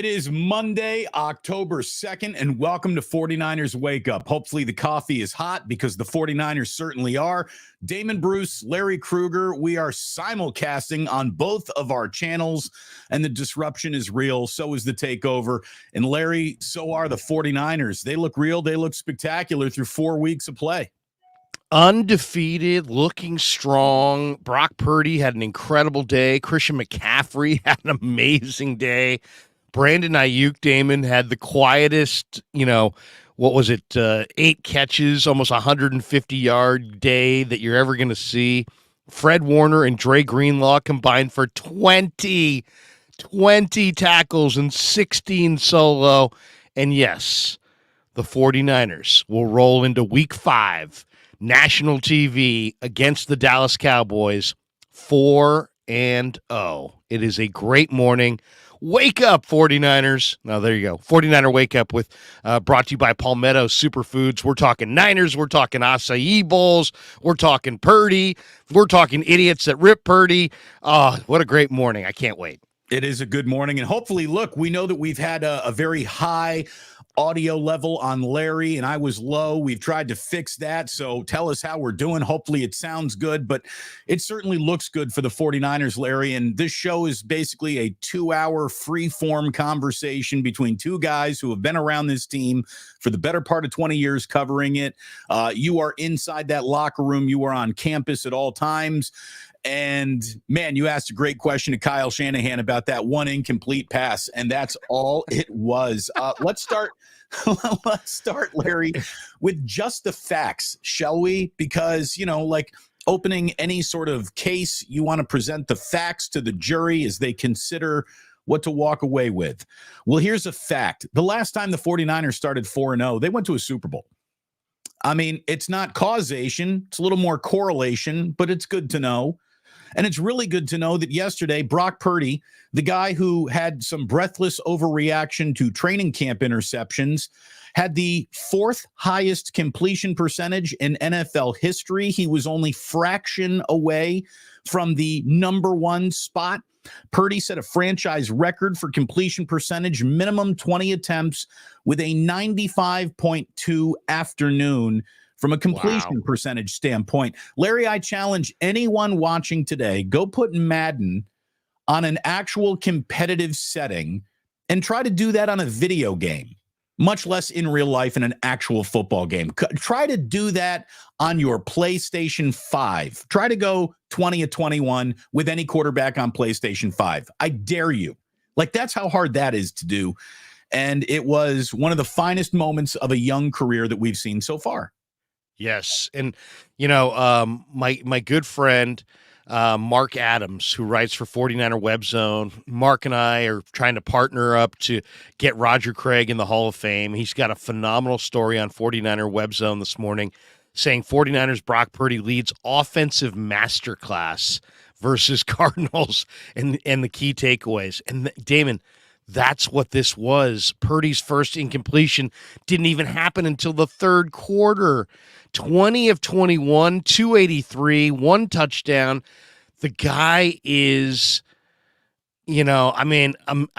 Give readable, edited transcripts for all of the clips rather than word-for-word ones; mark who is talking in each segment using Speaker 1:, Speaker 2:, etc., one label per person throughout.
Speaker 1: It is Monday, October 2nd, and welcome to 49ers Wake Up. Hopefully the coffee is hot because the 49ers certainly are. Damon, Bruce, Larry Krueger, we are simulcasting on both of our channels, and the disruption is real. So is the takeover. And Larry, so are the 49ers. They look real. They look spectacular through 4 weeks of play.
Speaker 2: Undefeated, looking strong. Brock Purdy had an incredible day. Christian McCaffrey had an amazing day. Brandon Ayuk, Damon, had the quietest, 8 catches, almost 150-yard day that you're ever going to see. Fred Warner and Dre Greenlaw combined for 20 tackles and 16 solo. And yes, the 49ers will roll into Week 5, national TV against the Dallas Cowboys, 4-0. It is a great morning. Wake up, 49ers. Now, there you go. 49er Wake Up with brought to you by Palmetto Superfoods. We're talking Niners. We're talking acai bowls. We're talking Purdy. We're talking idiots that rip Purdy. Oh, what a great morning. I can't wait.
Speaker 1: It is a good morning. And hopefully, look, we know that we've had a very high audio level on Larry, and I was low. We've tried to fix that, so tell us how we're doing. Hopefully it sounds good, but it certainly looks good for the 49ers, Larry, and this show is basically a 2-hour free-form conversation between two guys who have been around this team for the better part of 20 years covering it. You are inside that locker room. You are on campus at all times. And, man, you asked a great question to Kyle Shanahan about that one incomplete pass, and that's all it was. Let's start, Larry, with just the facts, shall we? Because, like opening any sort of case, you want to present the facts to the jury as they consider what to walk away with. Well, here's a fact. The last time the 49ers started 4-0, they went to a Super Bowl. I mean, it's not causation. It's a little more correlation, but it's good to know. And it's really good to know that yesterday, Brock Purdy, the guy who had some breathless overreaction to training camp interceptions, had the 4th highest completion percentage in NFL history. He was only fraction away from the number 1 spot. Purdy set a franchise record for completion percentage, minimum 20 attempts, with a 95.2 afternoon. From a completion percentage standpoint, Larry, I challenge anyone watching today, go put Madden on an actual competitive setting and try to do that on a video game, much less in real life in an actual football game. Try to do that on your PlayStation 5. Try to go 20-21 with any quarterback on PlayStation 5. I dare you. Like, that's how hard that is to do. And it was one of the finest moments of a young career that we've seen so far.
Speaker 2: Yes. And, my good friend, Mark Adams, who writes for 49er Web Zone, Mark and I are trying to partner up to get Roger Craig in the Hall of Fame. He's got a phenomenal story on 49er Web Zone this morning saying 49ers Brock Purdy leads offensive masterclass versus Cardinals and the key takeaways. And Damon, that's what this was. Purdy's first incompletion didn't even happen until the third quarter. 20 of 21, 283, 1 touchdown. The guy is, I don't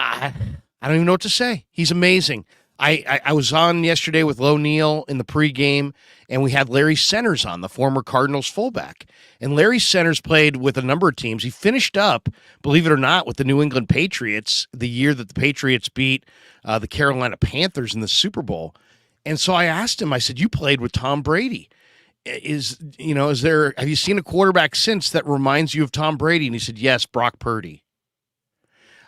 Speaker 2: even know what to say. He's amazing. I was on yesterday with Lo Neal in the pregame, and we had Larry Centers on, the former Cardinals fullback. And Larry Centers played with a number of teams. He finished up, believe it or not, with the New England Patriots the year that the Patriots beat the Carolina Panthers in the Super Bowl. And so I asked him, I said, you played with Tom Brady. Have you seen a quarterback since that reminds you of Tom Brady? And he said, yes, Brock Purdy.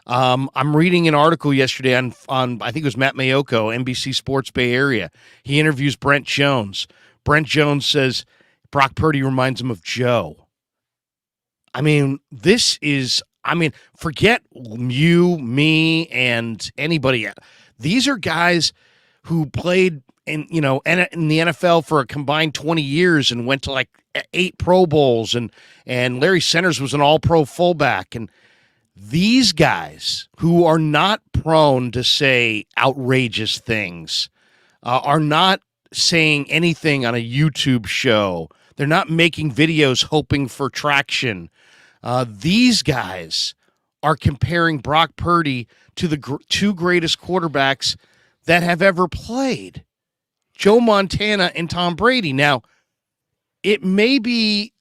Speaker 2: I'm reading an article yesterday on I think it was Matt Mayoko, NBC Sports Bay Area. He interviews Brent Jones. Brent Jones says Brock Purdy reminds him of Joe. I mean, forget you, me, and anybody. These are guys who played in the NFL for a combined 20 years and went to like 8 Pro Bowls, and Larry Centers was an all-pro fullback. And these guys who are not prone to say outrageous things, are not saying anything on a YouTube show. They're not making videos hoping for traction. These guys are comparing Brock Purdy to the two greatest quarterbacks that have ever played, Joe Montana and Tom Brady. Now, it may be,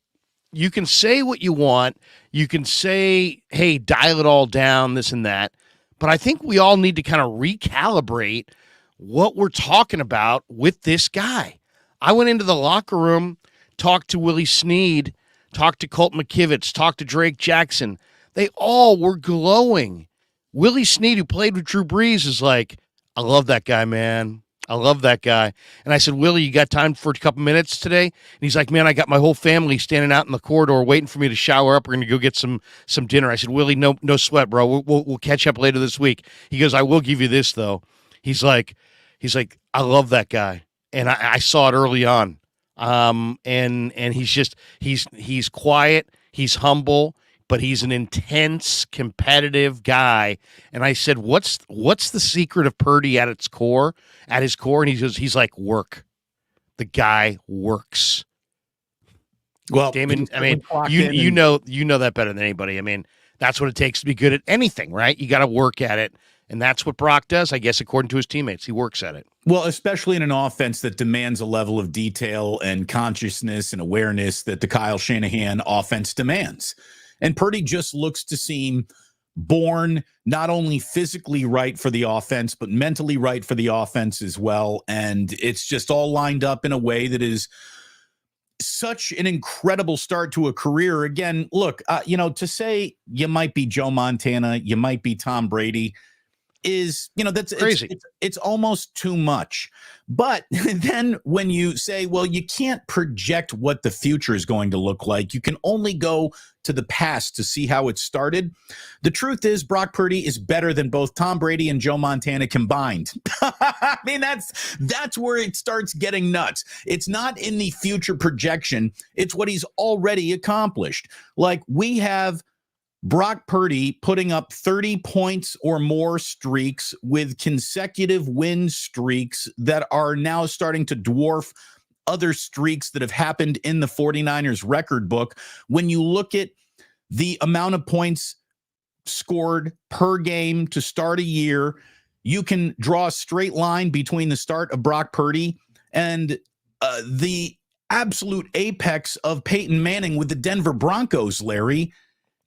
Speaker 2: you can say what you want. You can say, hey, dial it all down, this and that. But I think we all need to kind of recalibrate what we're talking about with this guy. I went into the locker room, talked to Willie Snead, talked to Colt McKivitz, talked to Drake Jackson. They all were glowing. Willie Snead, who played with Drew Brees, is like, I love that guy, man. I love that guy. And I said, Willie, you got time for a couple minutes today? And he's like, man, I got my whole family standing out in the corridor waiting for me to shower up. We're going to go get some dinner. I said, Willie, no sweat, bro. We'll catch up later this week. He goes, I will give you this, though. He's like, I love that guy. And I saw it early on. And he's quiet. He's humble, but he's an intense, competitive guy. And I said, what's the secret of Purdy at his core? And he's like, work. The guy works.
Speaker 1: Well,
Speaker 2: Damon, I mean, you know that better than anybody. I mean, that's what it takes to be good at anything, right? You got to work at it. And that's what Brock does, I guess, according to his teammates. He works at it.
Speaker 1: Well, especially in an offense that demands a level of detail and consciousness and awareness that the Kyle Shanahan offense demands. And Purdy just looks to seem born not only physically right for the offense, but mentally right for the offense as well. And it's just all lined up in a way that is such an incredible start to a career. Again, look, to say you might be Joe Montana, you might be Tom Brady, is, that's crazy. It's almost too much. But then when you say, well, you can't project what the future is going to look like, you can only go to the past to see how it started. The truth is, Brock Purdy is better than both Tom Brady and Joe Montana combined. I mean, that's where it starts getting nuts. It's not in the future projection. It's what he's already accomplished. Like, we have Brock Purdy putting up 30 points or more streaks with consecutive win streaks that are now starting to dwarf other streaks that have happened in the 49ers record book. When you look at the amount of points scored per game to start a year, you can draw a straight line between the start of Brock Purdy and the absolute apex of Peyton Manning with the Denver Broncos, Larry.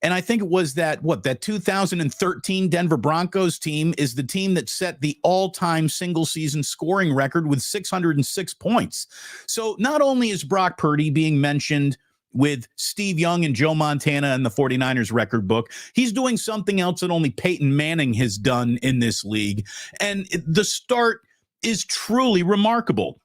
Speaker 1: And I think it was that 2013 Denver Broncos team is the team that set the all-time single-season scoring record with 606 points. So not only is Brock Purdy being mentioned with Steve Young and Joe Montana in the 49ers record book, he's doing something else that only Peyton Manning has done in this league. And the start is truly remarkable.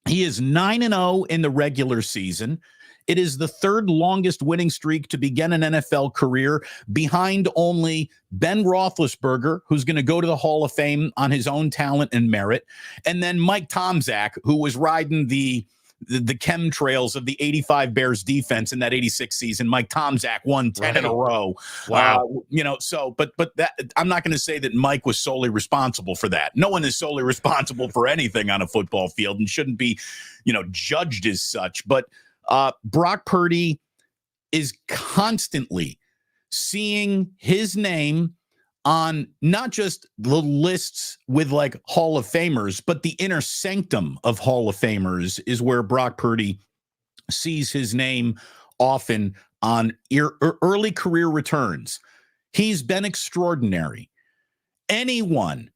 Speaker 1: He is 9-0 in the regular season. It is the third longest winning streak to begin an NFL career, behind only Ben Roethlisberger, who's going to go to the Hall of Fame on his own talent and merit, and then Mike Tomczak, who was riding the chemtrails of the 85 Bears defense in that 86 season. Mike Tomczak won 10 in a row.
Speaker 2: Wow.
Speaker 1: But that, I'm not going to say that Mike was solely responsible for that. No one is solely responsible for anything on a football field and shouldn't be, judged as such. But Brock Purdy is constantly seeing his name on not just the lists with like Hall of Famers, but the inner sanctum of Hall of Famers is where Brock Purdy sees his name often on early career returns. He's been extraordinary. Anyone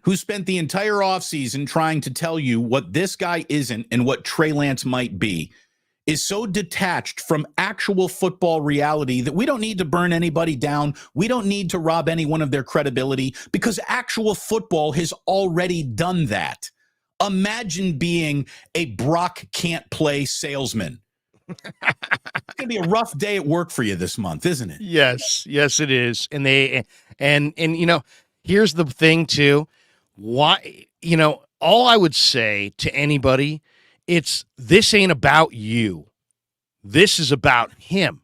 Speaker 1: who spent the entire offseason trying to tell you what this guy isn't and what Trey Lance might be is so detached from actual football reality that we don't need to burn anybody down. We don't need to rob anyone of their credibility because actual football has already done that. Imagine being a Brock can't play salesman. It's going to be a rough day at work for you this month, isn't it?
Speaker 2: Yes, it is. And here's the thing too. Why, all I would say to anybody, this ain't about you. This is about him.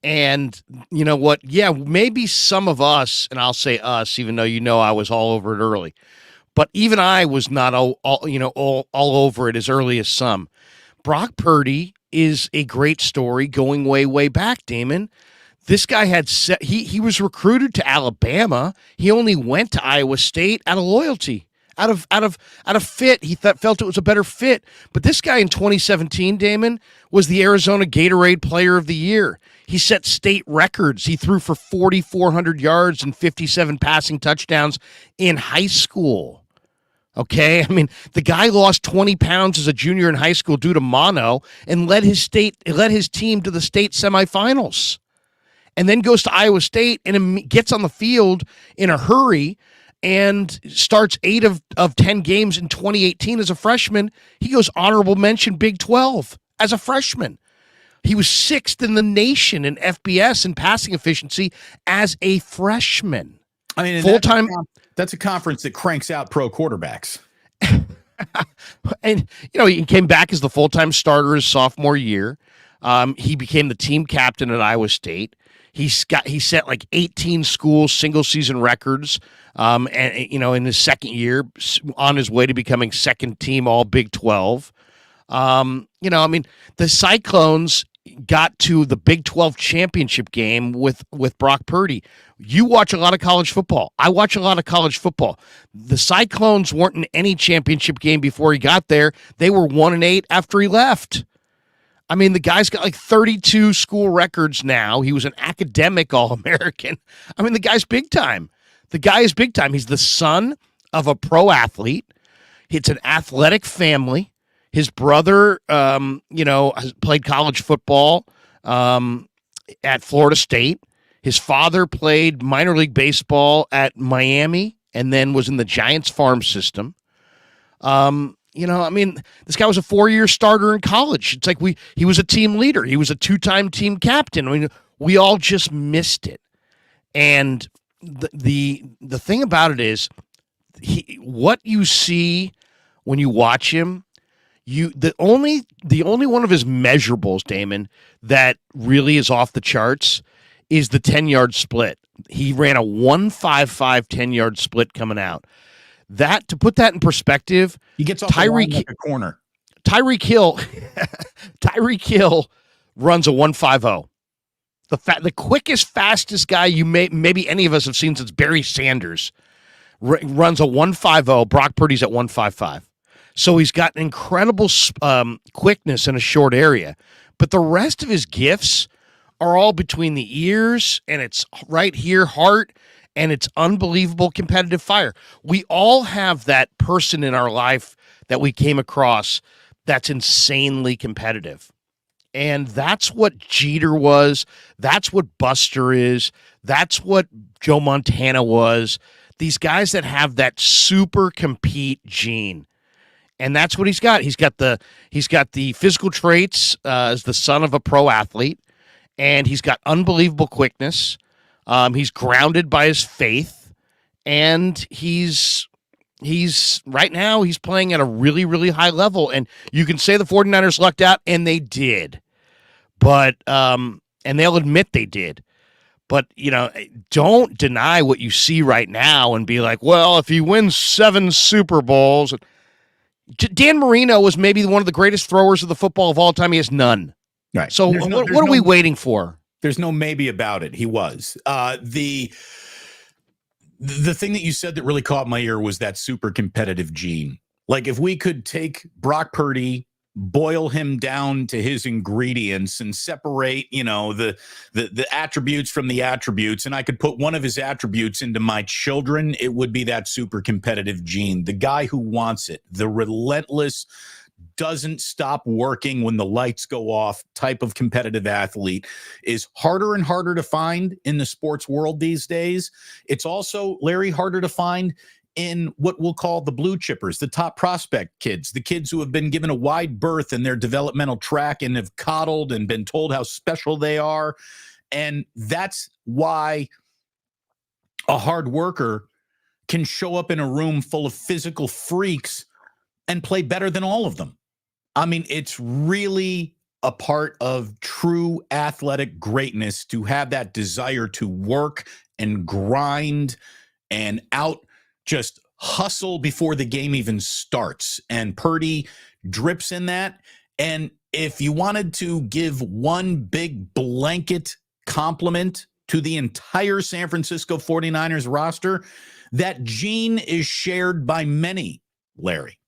Speaker 2: And you know what? Yeah, maybe some of us, and I'll say us, even though I was all over it early, but even I was not all over it as early as some. Brock Purdy is a great story going way, way back, Damon. This guy had he was recruited to Alabama. He only went to Iowa State out of loyalty, out of fit. He felt it was a better fit. But this guy in 2017, Damon, was the Arizona Gatorade Player of the Year. He set state records. He threw for 4,400 yards and 57 passing touchdowns in high school. Okay, I mean, the guy lost 20 pounds as a junior in high school due to mono and led his team to the state semifinals. And then goes to Iowa State and gets on the field in a hurry and starts 8 of 10 games in 2018 as a freshman. He goes honorable mention Big 12 as a freshman. He was 6th in the nation in FBS and passing efficiency as a freshman.
Speaker 1: I mean,
Speaker 2: full-time.
Speaker 1: That's a conference that cranks out pro quarterbacks.
Speaker 2: And, he came back as the full-time starter his sophomore year. He became the team captain at Iowa State. He set like 18 school single season records, and in his second year, on his way to becoming second team All Big 12. The Cyclones got to the Big 12 championship game with Brock Purdy. You watch a lot of college football. I watch a lot of college football. The Cyclones weren't in any championship game before he got there. They were 1-8 after he left. I mean, the guy's got like 32 school records now. He was an academic All-American. I mean, the guy's big time. The guy is big time. He's the son of a pro athlete. It's an athletic family. His brother, has played college football at Florida State. His father played minor league baseball at Miami and then was in the Giants farm system. This guy was a 4-year starter in college. It's like he was a team leader. He was a 2-time team captain. I mean, we all just missed it. And the thing about it is, what you see when you watch him, the only one of his measurables, Damon, that really is off the charts is the 10-yard split. He ran a 1.55 10-yard split coming out. That, to put that in perspective,
Speaker 1: he gets off the line like a corner.
Speaker 2: Tyreek Hill runs a 1.50. The quickest, fastest guy maybe any of us have seen since Barry Sanders runs a 1.50. Brock Purdy's at 1.55. So he's got incredible quickness in a short area. But the rest of his gifts are all between the ears, and it's right here, heart, and it's unbelievable competitive fire. We all have that person in our life that we came across that's insanely competitive. And that's what Jeter was. That's what Buster is. That's what Joe Montana was. These guys that have that super compete gene. And that's what he's got. He's got the physical traits as the son of a pro athlete, and he's got unbelievable quickness. He's grounded by his faith, and he's right now he's playing at a really, really high level. And you can say the 49ers lucked out, and they did. But and they'll admit they did. But, don't deny what you see right now and be like, well, if he wins 7 Super Bowls. Dan Marino was maybe one of the greatest throwers of the football of all time. He has none.
Speaker 1: Right.
Speaker 2: So what are we waiting for?
Speaker 1: There's no maybe about it. He was. The thing that you said that really caught my ear was that super competitive gene. Like, if we could take Brock Purdy, boil him down to his ingredients and separate, the attributes from the attributes, and I could put one of his attributes into my children, it would be that super competitive gene. The guy who wants it, the relentless, doesn't stop working when the lights go off type of competitive athlete is harder and harder to find in the sports world these days. It's also, Larry, harder to find in what we'll call the blue chippers, the top prospect kids, the kids who have been given a wide berth in their developmental track and have coddled and been told how special they are. And that's why a hard worker can show up in a room full of physical freaks and play better than all of them. I mean, it's really a part of true athletic greatness to have that desire to work and grind and just hustle before the game even starts. And Purdy drips in that. And if you wanted to give one big blanket compliment to the entire San Francisco 49ers roster. That gene is shared by many, Larry.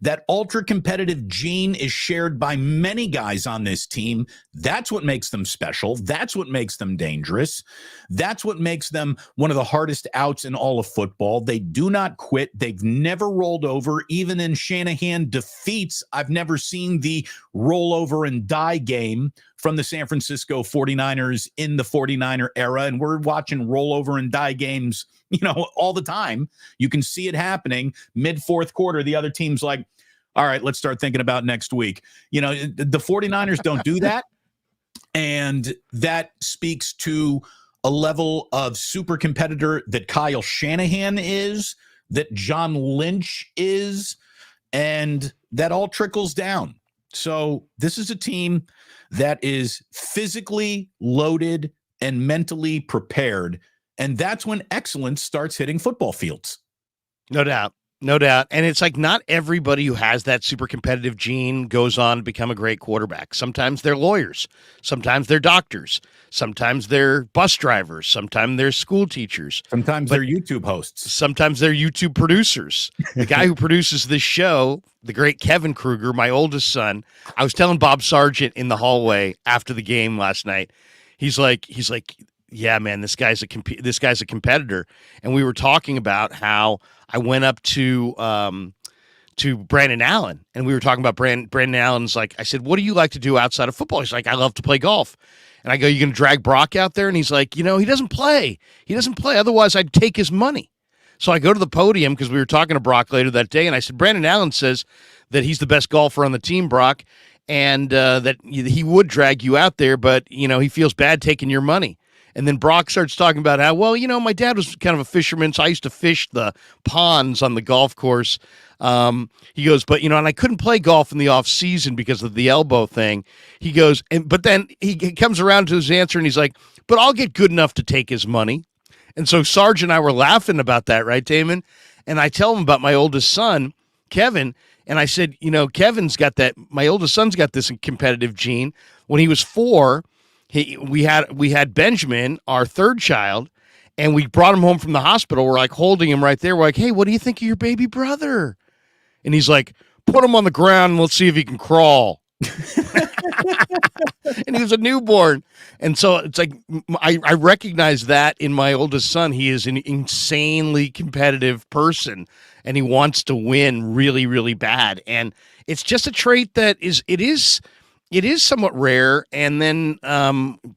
Speaker 1: That ultra competitive gene is shared by many guys on this team. That's what makes them special. That's what makes them dangerous. That's what makes them one of the hardest outs in all of football. They do not quit. They've never rolled over. Even in Shanahan defeats, I've never seen the roll over and die game from the San Francisco 49ers in the 49er era. And we're watching roll over and die games, all the time. You can see it happening mid fourth quarter. The other team's like, all right, let's start thinking about next week. The 49ers don't do that. And that speaks to a level of super competitor that Kyle Shanahan is, that John Lynch is, and that all trickles down. So this is a team that is physically loaded and mentally prepared. And that's when excellence starts hitting football fields.
Speaker 2: No doubt. No doubt. And it's like not everybody who has that super competitive gene goes on to become a great quarterback. Sometimes they're lawyers. Sometimes they're doctors. Sometimes they're bus drivers. Sometimes they're school teachers.
Speaker 1: Sometimes they're YouTube hosts.
Speaker 2: Sometimes they're YouTube producers. The guy who produces this show, the great Kevin Krueger, my oldest son, I was telling Bob Sargent in the hallway after the game last night, he's like, yeah, man, this guy's a competitor. And we were talking about how I went up to Brandon Allen, and we were talking about Brandon Allen's like, I said, what do you like to do outside of football? He's like, I love to play golf. And I go, you going to drag Brock out there? And he's like, he doesn't play. He doesn't play. Otherwise, I'd take his money. So I go to the podium because we were talking to Brock later that day, and I said, Brandon Allen says that he's the best golfer on the team, Brock, and that he would drag you out there, but, he feels bad taking your money. And then Brock starts talking about how, my dad was kind of a fisherman, so I used to fish the ponds on the golf course. He goes, but, and I couldn't play golf in the off season because of the elbow thing. He goes, but then he comes around to his answer and he's like, but I'll get good enough to take his money. And so Sarge and I were laughing about that, right, Damon? And I tell him about my oldest son, Kevin, and I said, Kevin's got that, my oldest son's got this competitive gene. When he was 4, we had Benjamin, our third child, and we brought him home from the hospital. We're like holding him right there. We're like, hey, what do you think of your baby brother? And he's like, put him on the ground and let's see if he can crawl. And he was a newborn. And so it's like, I recognize that in my oldest son. He is an insanely competitive person and he wants to win really, really bad. And it's just a trait that it is somewhat rare, and then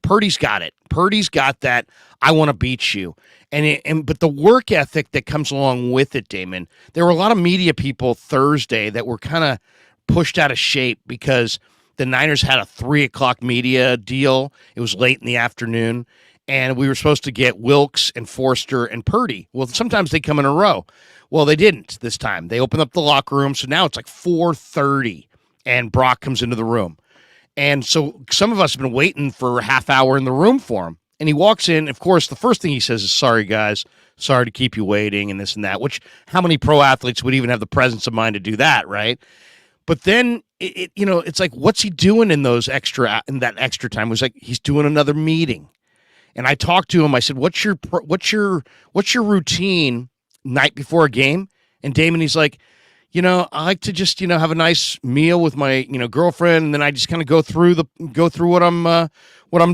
Speaker 2: Purdy's got it. Purdy's got that, I want to beat you. But the work ethic that comes along with it, Damon, there were a lot of media people Thursday that were kind of pushed out of shape because the Niners had a 3 o'clock media deal. It was late in the afternoon, and we were supposed to get Wilkes and Forster and Purdy. Well, sometimes they come in a row. Well, they didn't this time. They opened up the locker room, so now it's like 4:30, and Brock comes into the room. And so some of us have been waiting for a half hour in the room for him. And he walks in. Of course, the first thing he says is, sorry, guys. Sorry to keep you waiting and this and that, which how many pro athletes would even have the presence of mind to do that, right? But then, it's like, what's he doing in that extra time? It was like, he's doing another meeting. And I talked to him. I said, what's your routine night before a game? And Damon, he's like, I like to just, have a nice meal with my, girlfriend, and then I just kind of go through what I'm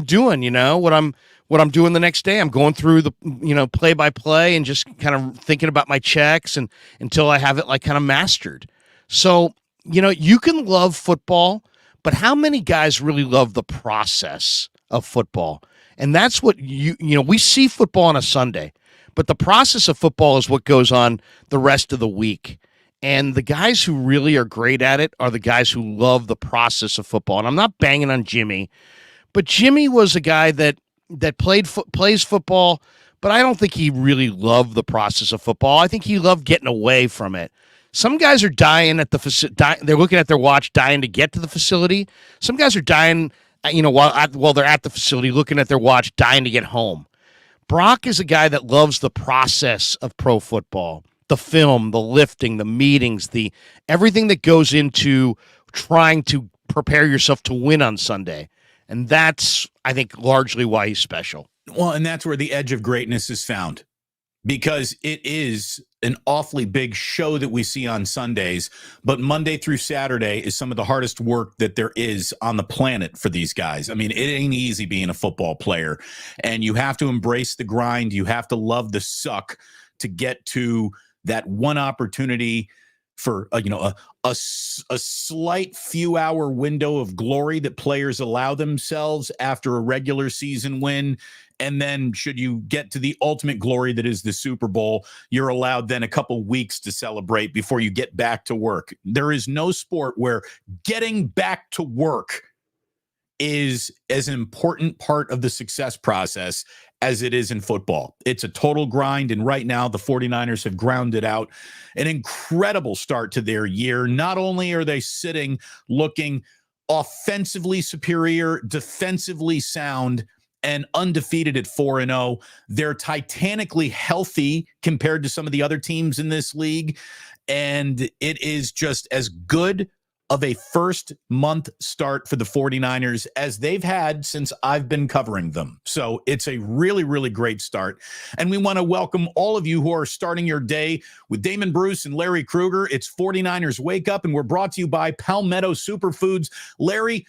Speaker 2: doing, what I'm doing the next day. I'm going through the, play by play and just kind of thinking about my checks and until I have it like kind of mastered. So, you can love football, but how many guys really love the process of football? And that's what we see football on a Sunday, but the process of football is what goes on the rest of the week. And the guys who really are great at it are the guys who love the process of football. And I'm not banging on Jimmy, but Jimmy was a guy that plays football, but I don't think he really loved the process of football. I think he loved getting away from it. Some guys are dying at the facility. They're looking at their watch, dying to get to the facility. Some guys are dying, while they're at the facility, looking at their watch, dying to get home. Brock is a guy that loves the process of pro football. The film, the lifting, the meetings, everything that goes into trying to prepare yourself to win on Sunday. And that's, I think, largely why he's special.
Speaker 1: Well, and that's where the edge of greatness is found, because it is an awfully big show that we see on Sundays, but Monday through Saturday is some of the hardest work that there is on the planet for these guys. I mean, it ain't easy being a football player, and you have to embrace the grind. You have to love the suck to get to that one opportunity for a slight few hour window of glory that players allow themselves after a regular season win. And then should you get to the ultimate glory that is the Super Bowl, you're allowed then a couple weeks to celebrate before you get back to work. There is no sport where getting back to work is as an important part of the success process as it is in football. It's a total grind, and right now the 49ers have grounded out an incredible start to their year. Not only are they sitting looking offensively superior, defensively sound, and undefeated at 4-0, they're titanically healthy compared to some of the other teams in this league, and it is just as good of a first month start for the 49ers as they've had since I've been covering them. So it's a really, really great start. And we want to welcome all of you who are starting your day with Damon Bruce and Larry Krueger. It's 49ers Wake Up, and we're brought to you by Palmetto Superfoods. Larry,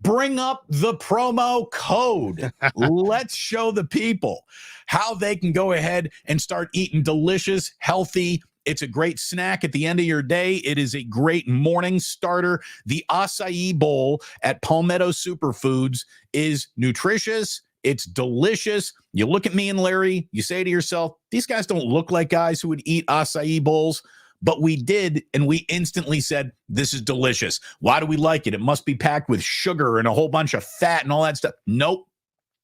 Speaker 1: bring up the promo code. Let's show the people how they can go ahead and start eating delicious, healthy. It's a great snack at the end of your day. It is a great morning starter. The acai bowl at Palmetto Superfoods is nutritious. It's delicious. You look at me and Larry, you say to yourself, these guys don't look like guys who would eat acai bowls. But we did, and we instantly said, this is delicious. Why do we like it? It must be packed with sugar and a whole bunch of fat and all that stuff. Nope.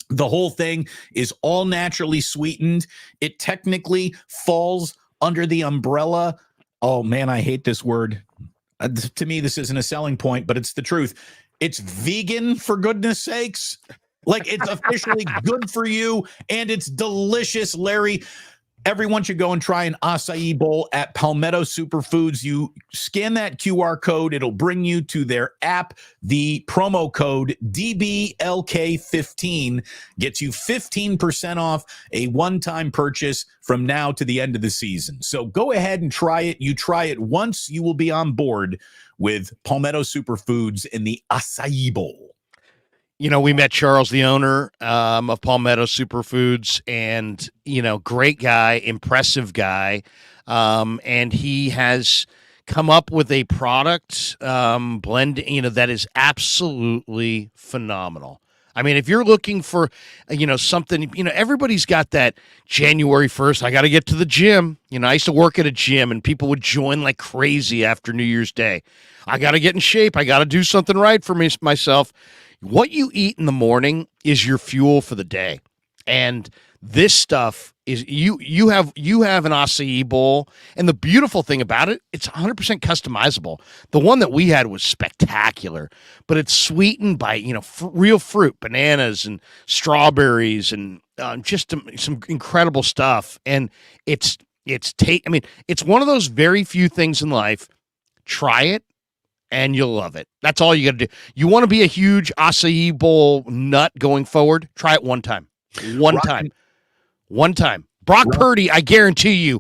Speaker 1: The whole thing is all naturally sweetened. It technically falls under the umbrella. Oh, man, I hate this word. To me, this isn't a selling point, but it's the truth. It's vegan, for goodness sakes. Like, it's officially good for you, and it's delicious, Larry. Everyone should go and try an acai bowl at Palmetto Superfoods. You scan that QR code. It'll bring you to their app. The promo code DBLK15 gets you 15% off a one-time purchase from now to the end of the season. So go ahead and try it. You try it once, you will be on board with Palmetto Superfoods in the acai bowl.
Speaker 2: You know, we met Charles, the owner of Palmetto Superfoods, and, great guy, impressive guy. And he has come up with a product blend, that is absolutely phenomenal. I mean, if you're looking for, something, everybody's got that January 1st, I got to get to the gym. I used to work at a gym, and people would join like crazy after New Year's Day. I got to get in shape. I got to do something right for myself. What you eat in the morning is your fuel for the day. And this stuff is you have an acai bowl, and the beautiful thing about it, it's 100% customizable. The one that we had was spectacular, but it's sweetened by real fruit, bananas and strawberries, and just some incredible stuff. And it's one of those very few things in life. Try it, and you'll love it. That's all you got to do. You want to be a huge acai bowl nut going forward? Try it one time. One time. Brock Purdy, I guarantee you,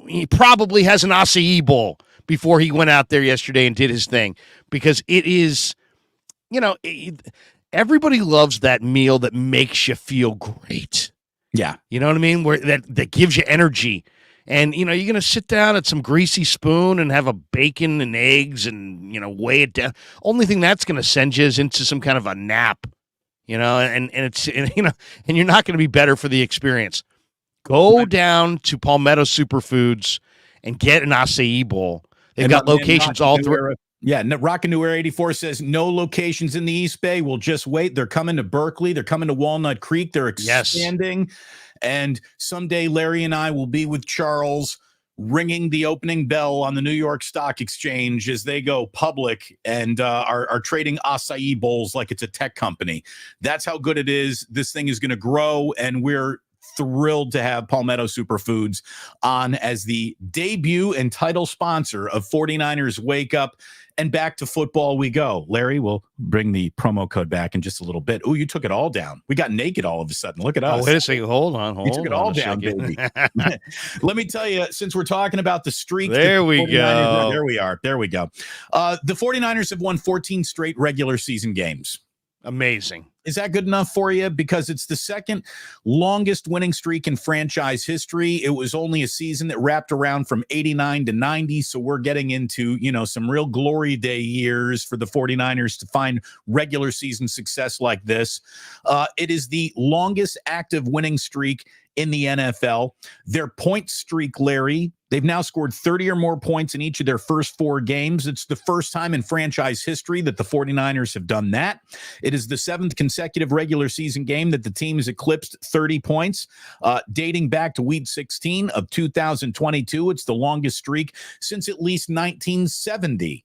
Speaker 2: he probably has an acai bowl before he went out there yesterday and did his thing, because it is, everybody loves that meal that makes you feel great.
Speaker 1: Yeah.
Speaker 2: You know what I mean? Where that gives you energy. And, you're going to sit down at some greasy spoon and have a bacon and eggs and, weigh it down. Only thing that's going to send you is into some kind of a nap, and you're not going to be better for the experience. Go down to Palmetto Superfoods and get an acai bowl. They've got locations all through.
Speaker 1: Yeah, Rockin' New Era 84 says no locations in the East Bay. We'll just wait. They're coming to Berkeley. They're coming to Walnut Creek. They're expanding. Yes. And someday Larry and I will be with Charles ringing the opening bell on the New York Stock Exchange as they go public and are trading acai bowls like it's a tech company. That's how good it is. This thing is going to grow, and we're thrilled to have Palmetto Superfoods on as the debut and title sponsor of 49ers Wake Up. And back to football we go. Larry, we'll bring the promo code back in just a little bit. Oh, you took it all down. We got naked all of a sudden. Look at us.
Speaker 2: Oh, wait a second. Hold on.
Speaker 1: We took it all down, baby. Let me tell you, since we're talking about the streak.
Speaker 2: There we go.
Speaker 1: There we are. There we go. The 49ers have won 14 straight regular season games.
Speaker 2: Amazing.
Speaker 1: Is that good enough for you? Because it's the second longest winning streak in franchise history. It was only a season that wrapped around from 89 to 90. So we're getting into, some real glory day years for the 49ers to find regular season success like this. It is the longest active winning streak in the NFL. Their point streak, Larry, they've now scored 30 or more points in each of their first 4 games. It's the first time in franchise history that the 49ers have done that. It is the 7th consecutive regular season game that the team has eclipsed 30 points, dating back to week 16 of 2022. It's the longest streak since at least 1970.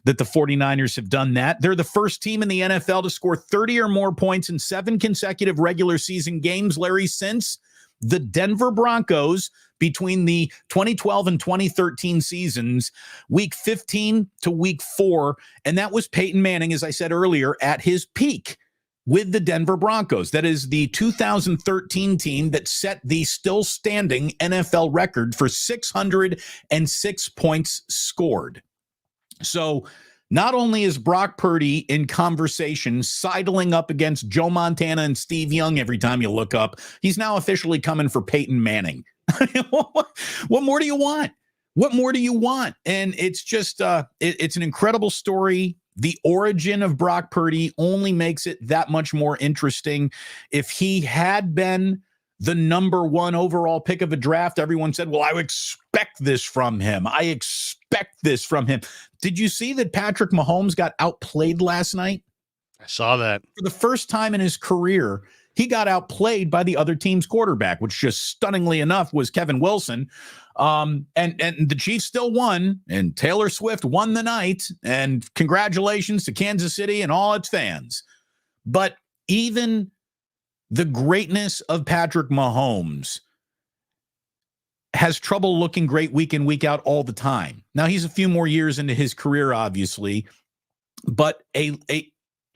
Speaker 1: That the 49ers have done that. They're the first team in the NFL to score 30 or more points in 7 consecutive regular season games, Larry, since the Denver Broncos between the 2012 and 2013 seasons, week 15 to week 4. And that was Peyton Manning, as I said earlier, at his peak with the Denver Broncos. That is the 2013 team that set the still standing NFL record for 606 points scored. So not only is Brock Purdy in conversation, sidling up against Joe Montana and Steve Young every time you look up, he's now officially coming for Peyton Manning. What more do you want? What more do you want? And it's just, it's an incredible story. The origin of Brock Purdy only makes it that much more interesting. If he had been the number 1 overall pick of a draft, everyone said, well, I expect this from him. I expect this from him. Did you see that Patrick Mahomes got outplayed last night?
Speaker 2: I saw that.
Speaker 1: For the first time in his career, he got outplayed by the other team's quarterback, which just stunningly enough was Kevin Wilson. And the Chiefs still won, and Taylor Swift won the night. And congratulations to Kansas City and all its fans. But even the greatness of Patrick Mahomes has trouble looking great week in, week out all the time. Now, he's a few more years into his career, obviously, but a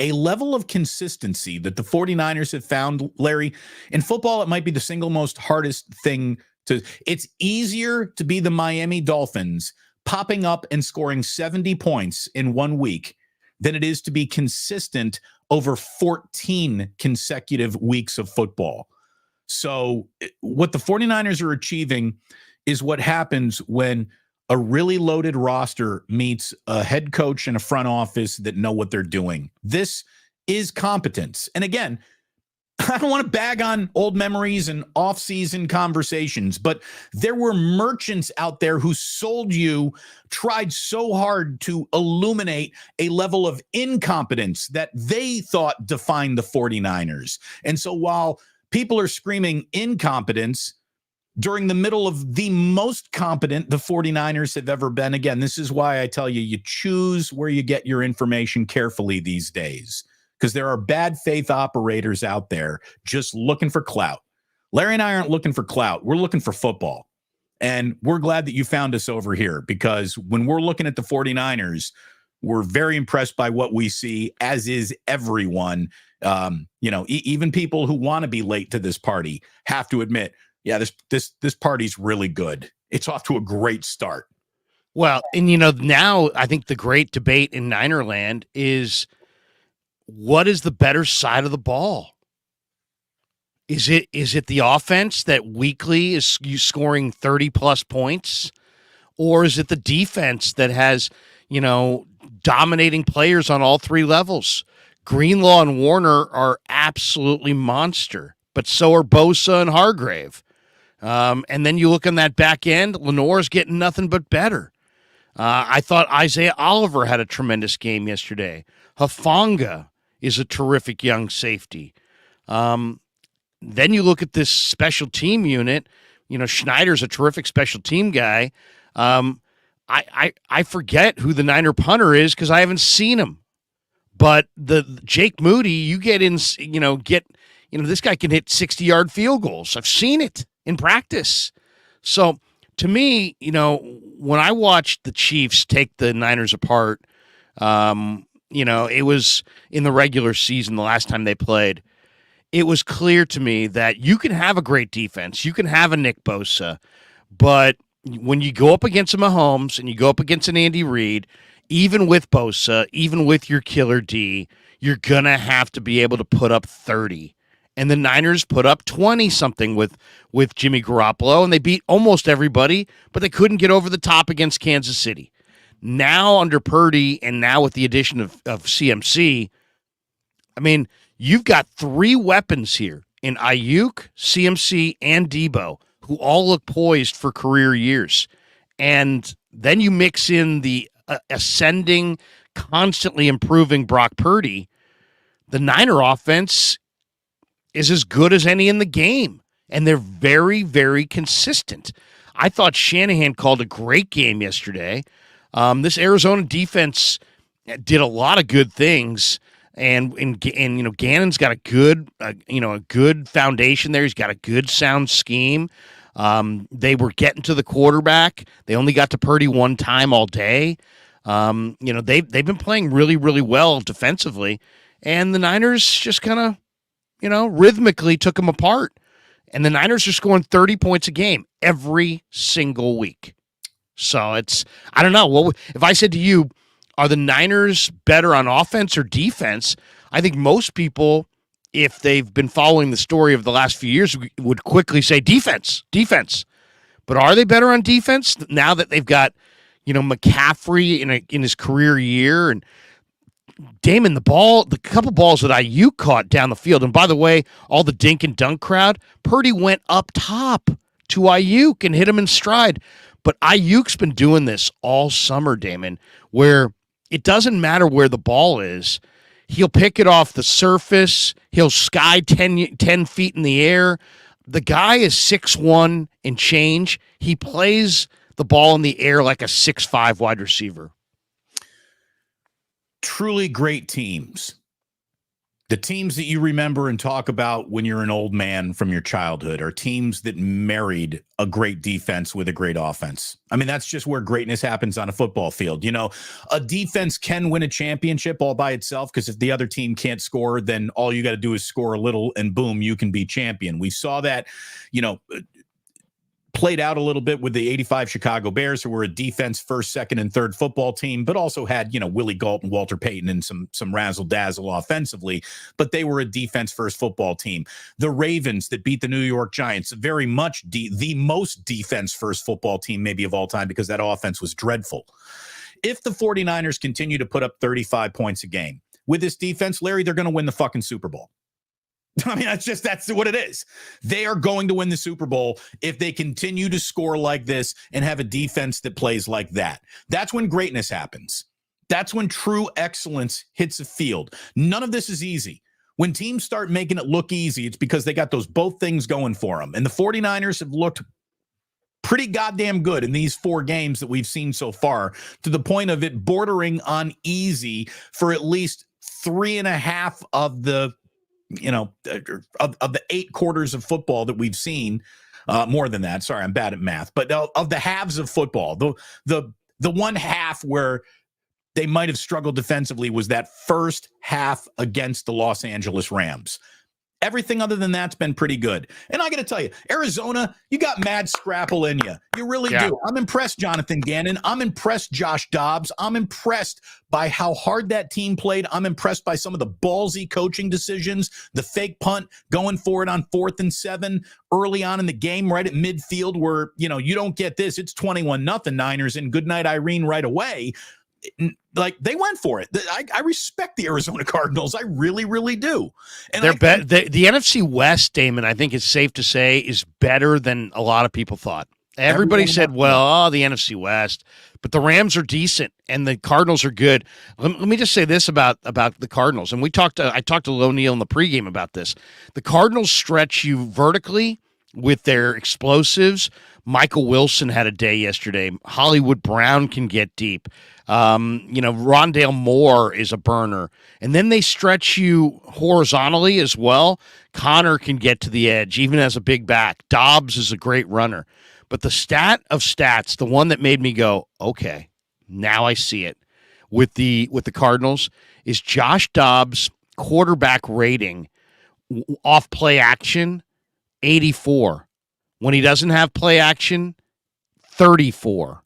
Speaker 1: level of consistency that the 49ers have found, Larry, in football, it might be the single most hardest thing to. It's easier to be the Miami Dolphins popping up and scoring 70 points in 1 week than it is to be consistent over 14 consecutive weeks of football. So what the 49ers are achieving is what happens when a really loaded roster meets a head coach and a front office that know what they're doing. This is competence. And again, I don't want to bag on old memories and off-season conversations, but there were merchants out there who sold you, tried so hard to illuminate a level of incompetence that they thought defined the 49ers. And so while people are screaming incompetence during the middle of the most competent the 49ers have ever been, again, this is why I tell you, you choose where you get your information carefully these days. Because there are bad faith operators out there just looking for clout. Larry and I aren't looking for clout. We're looking for football. And we're glad that you found us over here, because when we're looking at the 49ers, we're very impressed by what we see, as is everyone. Even people who want to be late to this party have to admit, yeah, this party's really good. It's off to a great start.
Speaker 2: Well, and now I think the great debate in Ninerland is, what is the better side of the ball? Is it the offense that weekly is you scoring 30 plus points, or is it the defense that has, dominating players on all 3 levels? Greenlaw and Warner are absolutely monster, but so are Bosa and Hargrave. And then you look on that back end, Lenore's getting nothing but better. I thought Isaiah Oliver had a tremendous game yesterday. Hufanga is a terrific young safety. Then you look at this special team unit. Schneider's a terrific special team guy. I forget who the Niner punter is because I haven't seen him. But the Jake Moody, you get this guy can hit 60-yard field goals. I've seen it in practice. So to me, when I watched the Chiefs take the Niners apart, it was in the regular season, the last time they played, it was clear to me that you can have a great defense. You can have a Nick Bosa, but when you go up against a Mahomes and you go up against an Andy Reid, even with Bosa, even with your killer D, you're going to have to be able to put up 30. And the Niners put up 20-something with Jimmy Garoppolo, and they beat almost everybody, but they couldn't get over the top against Kansas City. Now under Purdy and now with the addition of CMC, you've got 3 weapons here in Ayuk, CMC, and Debo, who all look poised for career years. And then you mix in the ascending, constantly improving Brock Purdy. The Niner offense is as good as any in the game, and they're very, very consistent. I thought Shanahan called a great game yesterday. This Arizona defense did a lot of good things. And Gannon's got a good foundation there. He's got a good sound scheme. They were getting to the quarterback. They only got to Purdy one time all day. They've been playing really, really well defensively, and the Niners just kind of rhythmically took them apart. And the Niners are scoring 30 points a game every single week. So I don't know. Well, if I said to you, are the Niners better on offense or defense? I think most people, if they've been following the story of the last few years, would quickly say defense. But are they better on defense now that they've got, McCaffrey in his career year, and Damon, the couple balls that Ayuk caught down the field, and by the way, all the dink and dunk crowd, Purdy went up top to Ayuk and hit him in stride. But Ayuk's been doing this all summer, Damon, where it doesn't matter where the ball is. He'll pick it off the surface. He'll sky 10 feet in the air. The guy is 6'1" and change. He plays the ball in the air like a 6'5" wide receiver.
Speaker 1: Truly great teams. The teams that you remember and talk about when you're an old man from your childhood are teams that married a great defense with a great offense. That's just where greatness happens on a football field. A defense can win a championship all by itself, because if the other team can't score, then all you got to do is score a little and boom, you can be champion. We saw that, played out a little bit with the 85 Chicago Bears, who were a defense first, second, and third football team, but also had, Willie Gault and Walter Payton and some razzle-dazzle offensively, but they were a defense first football team. The Ravens that beat the New York Giants, very much the most defense first football team maybe of all time, because that offense was dreadful. If the 49ers continue to put up 35 points a game with this defense, Larry, they're going to win the fucking Super Bowl. That's what it is. They are going to win the Super Bowl if they continue to score like this and have a defense that plays like that. That's when greatness happens. That's when true excellence hits a field. None of this is easy. When teams start making it look easy, it's because they got those both things going for them. And the 49ers have looked pretty goddamn good in these 4 games that we've seen so far, to the point of it bordering on easy for at least 3.5 of the of the 8 quarters of football that we've seen. More than that. Sorry, I'm bad at math. But of the halves of football, the one half where they might have struggled defensively was that first half against the Los Angeles Rams. Everything other than that's been pretty good. And I got to tell you, Arizona, you got mad scrapple in you. You really do. I'm impressed, Jonathan Gannon. I'm impressed, Josh Dobbs. I'm impressed by how hard that team played. I'm impressed by some of the ballsy coaching decisions, the fake punt, going for it on 4th and 7 early on in the game, right at midfield, where, you don't get this. It's 21-0 Niners, and good night, Irene, right away. Like, they went for it. I respect the Arizona Cardinals. I really, really do. And
Speaker 2: they're the NFC West, Damon, I think it's safe to say, is better than a lot of people thought. Everybody said, the NFC West, but the Rams are decent and the Cardinals are good. Let me just say this about the Cardinals. And I talked to O'Neill in the pregame about this. The Cardinals stretch you vertically with their explosives. Michael Wilson had a day yesterday. Hollywood Brown can get deep. Rondale Moore is a burner. And then they stretch you horizontally as well. Connor can get to the edge, even as a big back. Dobbs is a great runner. But the stat of stats, the one that made me go, okay, now I see it with the Cardinals, is Josh Dobbs' quarterback rating off play action, 84. When he doesn't have play action, 34.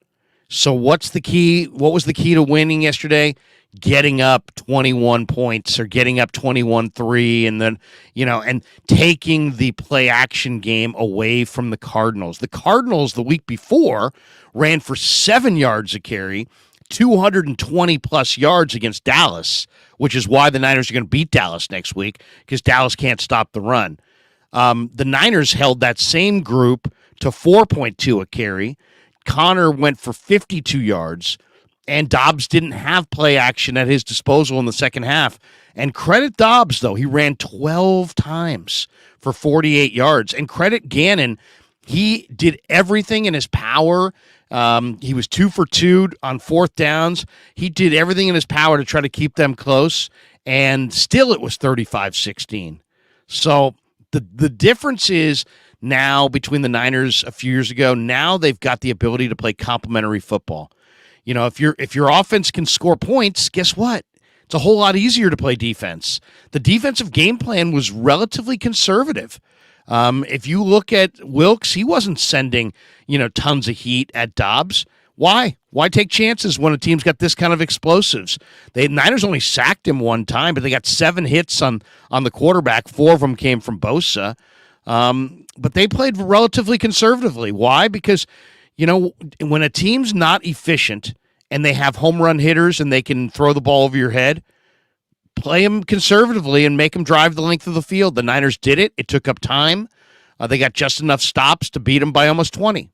Speaker 2: So what's the key? What was the key to winning yesterday? Getting up 21 points or getting up 21-3 and then, and taking the play action game away from the Cardinals. The Cardinals the week before ran for 7 yards a carry, 220 plus yards against Dallas, which is why the Niners are going to beat Dallas next week because Dallas can't stop the run. The Niners held that same group to 4.2 a carry. Connor went for 52 yards, and Dobbs didn't have play action at his disposal in the second half. And credit Dobbs, though. He ran 12 times for 48 yards. And credit Gannon. He did everything in his power. He was 2 for 2 on fourth downs. He did everything in his power to try to keep them close, and still it was 35-16. So the difference is now between the Niners a few years ago, now they've got the ability to play complementary football. If your offense can score points, guess what? It's a whole lot easier to play defense. The defensive game plan was relatively conservative. If you look at Wilkes, he wasn't sending, tons of heat at Dobbs. Why? Why take chances when a team's got this kind of explosives? The Niners only sacked him one time, but they got 7 hits on the quarterback. 4 of them came from Bosa. But they played relatively conservatively. Why? Because, when a team's not efficient and they have home run hitters and they can throw the ball over your head, play them conservatively and make them drive the length of the field. The Niners did it. It took up time. They got just enough stops to beat them by almost 20.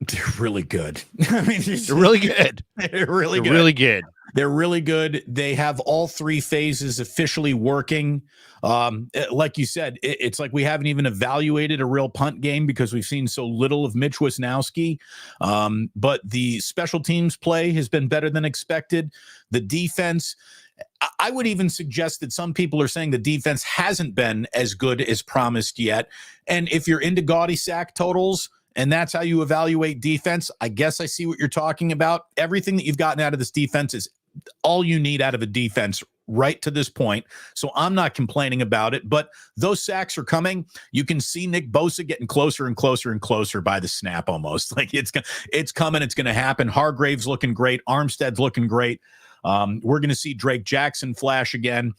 Speaker 1: They're really good. I mean,
Speaker 2: they're really good.
Speaker 1: They're really good.
Speaker 2: Really good.
Speaker 1: They're really good. They have all 3 phases officially working. Like you said, it's like we haven't even evaluated a real punt game because we've seen so little of Mitch Wisnowski. But the special teams play has been better than expected. The defense, I would even suggest that some people are saying the defense hasn't been as good as promised yet. And if you're into gaudy sack totals, and that's how you evaluate defense, I guess I see what you're talking about. Everything that you've gotten out of this defense is all you need out of a defense right to this point. So I'm not complaining about it, but those sacks are coming. You can see Nick Bosa getting closer and closer and closer by the snap almost. Like it's coming. It's going to happen. Hargrave's looking great. Armstead's looking great. We're going to see Drake Jackson flash again.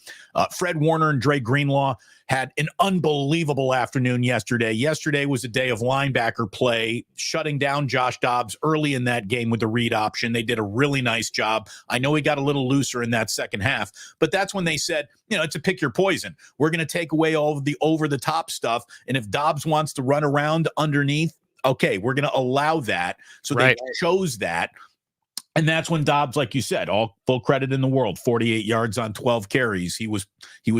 Speaker 1: Fred Warner and Dre Greenlaw had an unbelievable afternoon yesterday. Yesterday was a day of linebacker play, shutting down Josh Dobbs early in that game with the read option. They did a really nice job. I know he got a little looser in that second half, but that's when they said, it's a pick your poison. We're going to take away all of the over-the-top stuff, and if Dobbs wants to run around underneath, okay, we're going to allow that. So They chose that. And that's when Dobbs, like you said, all full credit in the world, 48 yards on 12 carries. He was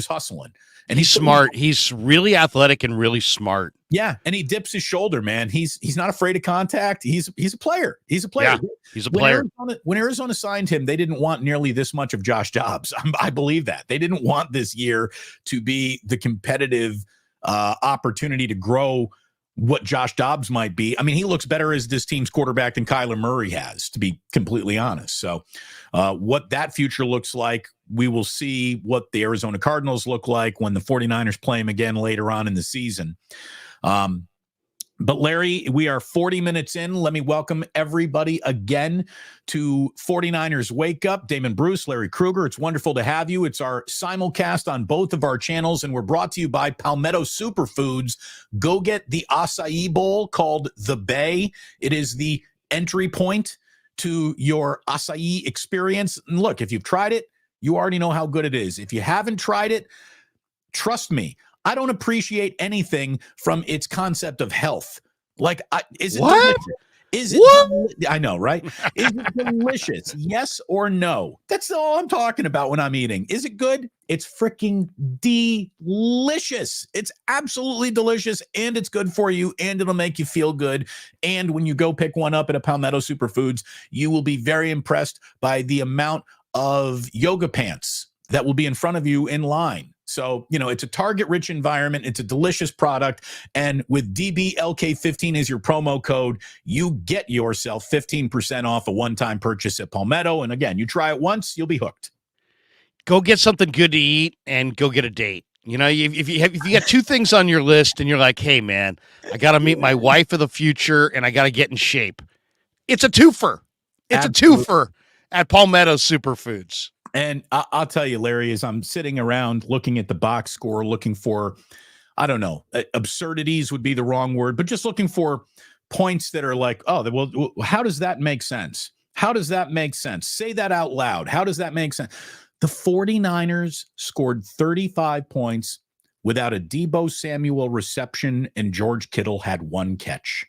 Speaker 1: hustling. And
Speaker 2: he's smart. He's really athletic and really smart.
Speaker 1: Yeah, and he dips his shoulder, man. He's not afraid of contact. He's a player. He's a player.
Speaker 2: Yeah, he's a player.
Speaker 1: When Arizona signed him, they didn't want nearly this much of Josh Dobbs. I believe that. They didn't want this year to be the competitive opportunity to grow what Josh Dobbs might be. I mean, he looks better as this team's quarterback than Kyler Murray has, to be completely honest. So what that future looks like, we will see what the Arizona Cardinals look like when the 49ers play him again later on in the season. But Larry, we are 40 minutes in. Let me welcome everybody again to 49ers Wake Up. Damon Bruce, Larry Krueger, it's wonderful to have you. It's our simulcast on both of our channels, and we're brought to you by Palmetto Superfoods. Go get the acai bowl called The Bay. It is the entry point to your acai experience. And look, if you've tried it, you already know how good it is. If you haven't tried it, trust me, I don't appreciate anything from its concept of health. Like, is it
Speaker 2: what?
Speaker 1: delicious? Is it?
Speaker 2: What?
Speaker 1: I know, right? Is it delicious? Yes or no? That's all I'm talking about when I'm eating. Is it good? It's freaking delicious. It's absolutely delicious, and it's good for you, and it'll make you feel good. And when you go pick one up at a Palmetto Superfoods, you will be very impressed by the amount of yoga pants that will be in front of you in line. So, it's a target-rich environment. It's a delicious product. And with DBLK15 as your promo code, you get yourself 15% off a one-time purchase at Palmetto. And again, you try it once, you'll be hooked.
Speaker 2: Go get something good to eat and go get a date. If you got two things on your list and you're like, hey, man, I got to meet my wife of the future and I got to get in shape. It's a twofer. It's Absolutely. A twofer at Palmetto Superfoods.
Speaker 1: And I'll tell you, Larry, as I'm sitting around looking at the box score, looking for, I don't know, absurdities would be the wrong word, but just looking for points that are like, oh, well, how does that make sense? How does that make sense? Say that out loud. How does that make sense? The 49ers scored 35 points without a Deebo Samuel reception, and George Kittle had one catch.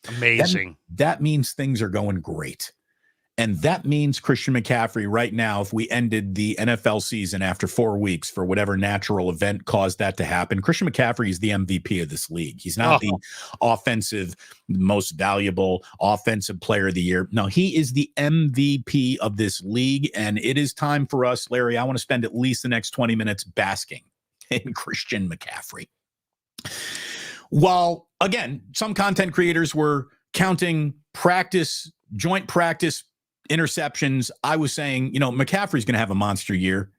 Speaker 2: Amazing.
Speaker 1: That means things are going great. And that means Christian McCaffrey right now, if we ended the NFL season after 4 weeks for whatever natural event caused that to happen, Christian McCaffrey is the MVP of this league. He's not the offensive, most valuable offensive player of the year. No, he is the MVP of this league. And it is time for us, Larry. I want to spend at least the next 20 minutes basking in Christian McCaffrey. While, again, some content creators were counting joint practice interceptions, I was saying, McCaffrey's going to have a monster year,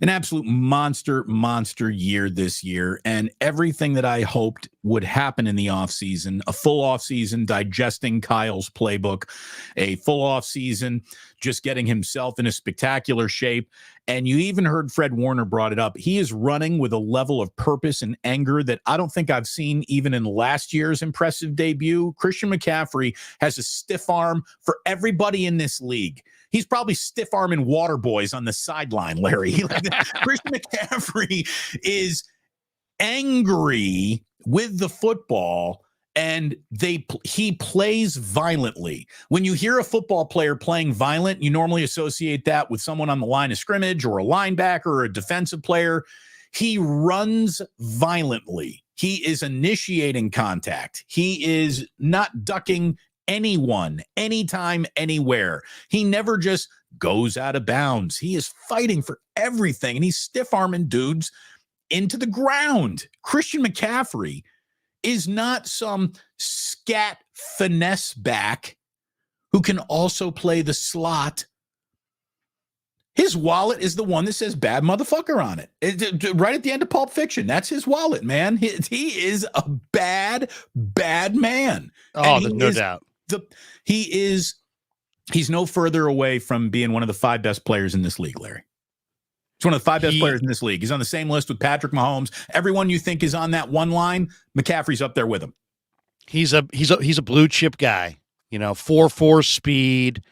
Speaker 1: an absolute monster year this year. And everything that I hoped would happen in the offseason, a full offseason digesting Kyle's playbook, a full offseason just getting himself in a spectacular shape. And you even heard Fred Warner brought it up. He is running with a level of purpose and anger that I don't think I've seen even in last year's impressive debut. Christian McCaffrey has a stiff arm for everybody in this league. He's probably stiff arming water boys on the sideline, Larry. Christian McCaffrey is angry with the football, and he plays violently. When you hear a football player playing violent, you normally associate that with someone on the line of scrimmage or a linebacker or a defensive player. He runs violently. He is initiating contact. He is not ducking anyone, anytime, anywhere. He never just goes out of bounds. He is fighting for everything, and he's stiff-arming dudes into the ground. Christian McCaffrey is not some scat finesse back who can also play the slot. His wallet is the one that says bad motherfucker on it. Right at the end of Pulp Fiction. That's his wallet, man. He is a bad man.
Speaker 2: Oh, there's no doubt.
Speaker 1: He's no further away from being one of the 5 best players in this league, Larry. He's one of the 5 best players in this league. He's on the same list with Patrick Mahomes. Everyone you think is on that one line, McCaffrey's up there with him.
Speaker 2: He's a blue chip guy. 4.4 speed,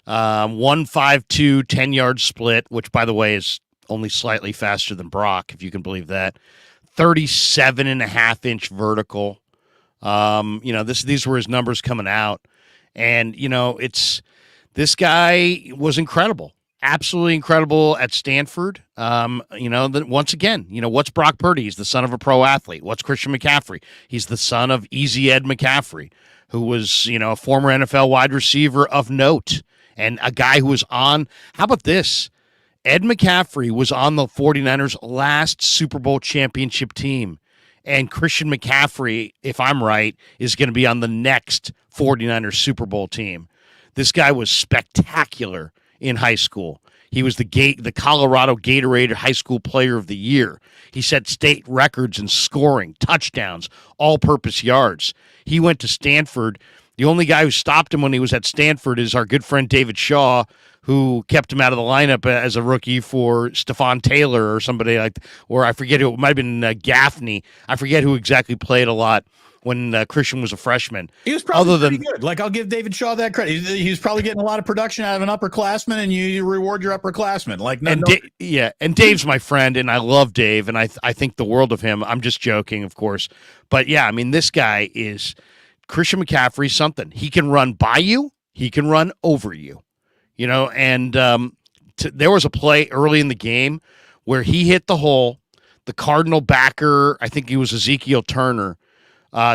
Speaker 2: 1.52 10-yard split, which by the way is only slightly faster than Brock, if you can believe that. 37.5-inch vertical. These were his numbers coming out, and this guy was incredible. Absolutely incredible at Stanford. Once again, what's Brock Purdy? He's the son of a pro athlete. What's Christian McCaffrey? He's the son of Easy Ed McCaffrey, who was, a former NFL wide receiver of note and a guy who was on, how about this? Ed McCaffrey was on the 49ers' last Super Bowl championship team. And Christian McCaffrey, if I'm right, is going to be on the next 49ers Super Bowl team. This guy was spectacular in high school. He was the Colorado Gatorade High School Player of the Year. He set state records in scoring, touchdowns, all-purpose yards. He went to Stanford. The only guy who stopped him when he was at Stanford is our good friend David Shaw, who kept him out of the lineup as a rookie for Stephon Taylor or somebody or I forget who, it might have been Gaffney. I forget who exactly played a lot when Christian was a freshman.
Speaker 1: He was probably pretty good. I'll give David Shaw that credit. He was probably getting a lot of production out of an upperclassman, and you reward your upperclassmen.
Speaker 2: And Dave's my friend, and I love Dave, and I think the world of him. I'm just joking, of course. But, yeah, I mean, this guy is Christian McCaffrey something. He can run by you. He can run over you. And there was a play early in the game where he hit the hole. The Cardinal backer, I think he was Ezekiel Turner,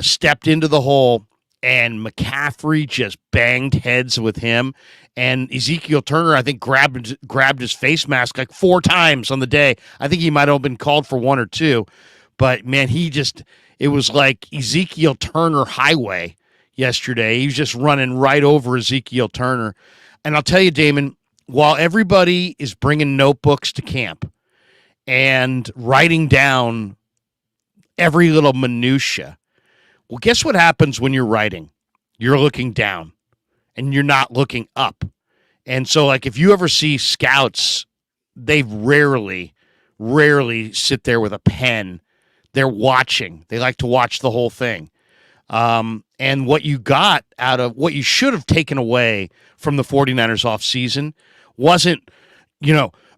Speaker 2: stepped into the hole, and McCaffrey just banged heads with him. And Ezekiel Turner, I think, grabbed his face mask like 4 times on the day. I think he might have been called for 1 or 2. But, man, it was like Ezekiel Turner highway yesterday. He was just running right over Ezekiel Turner. And I'll tell you, Damon, while everybody is bringing notebooks to camp and writing down every little minutia, well, guess what happens when you're writing? You're looking down, and you're not looking up. And so, like, if you ever see scouts, they rarely sit there with a pen. They're watching. They like to watch the whole thing. And what you got out of what you should have taken away from the 49ers offseason wasn't,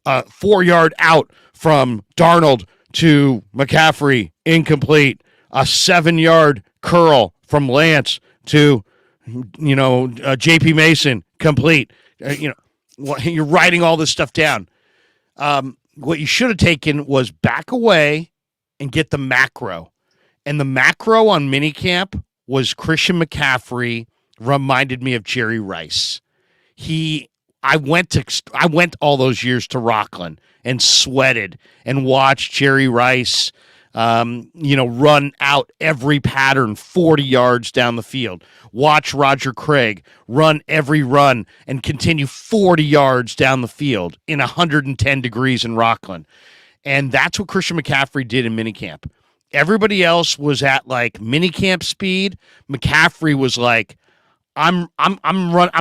Speaker 2: 4-yard out from Darnold to McCaffrey, incomplete, a 7-yard curl from Lance to, JP Mason, complete. You're writing all this stuff down. What you should have taken was back away and get the macro. And the macro on minicamp was Christian McCaffrey reminded me of Jerry Rice. I went all those years to Rockland and sweated and watched Jerry Rice run out every pattern 40 yards down the field. Watch Roger Craig run every run and continue 40 yards down the field in 110 degrees in Rockland. And that's what Christian McCaffrey did in minicamp. Everybody else was at like minicamp speed. McCaffrey was like, I'm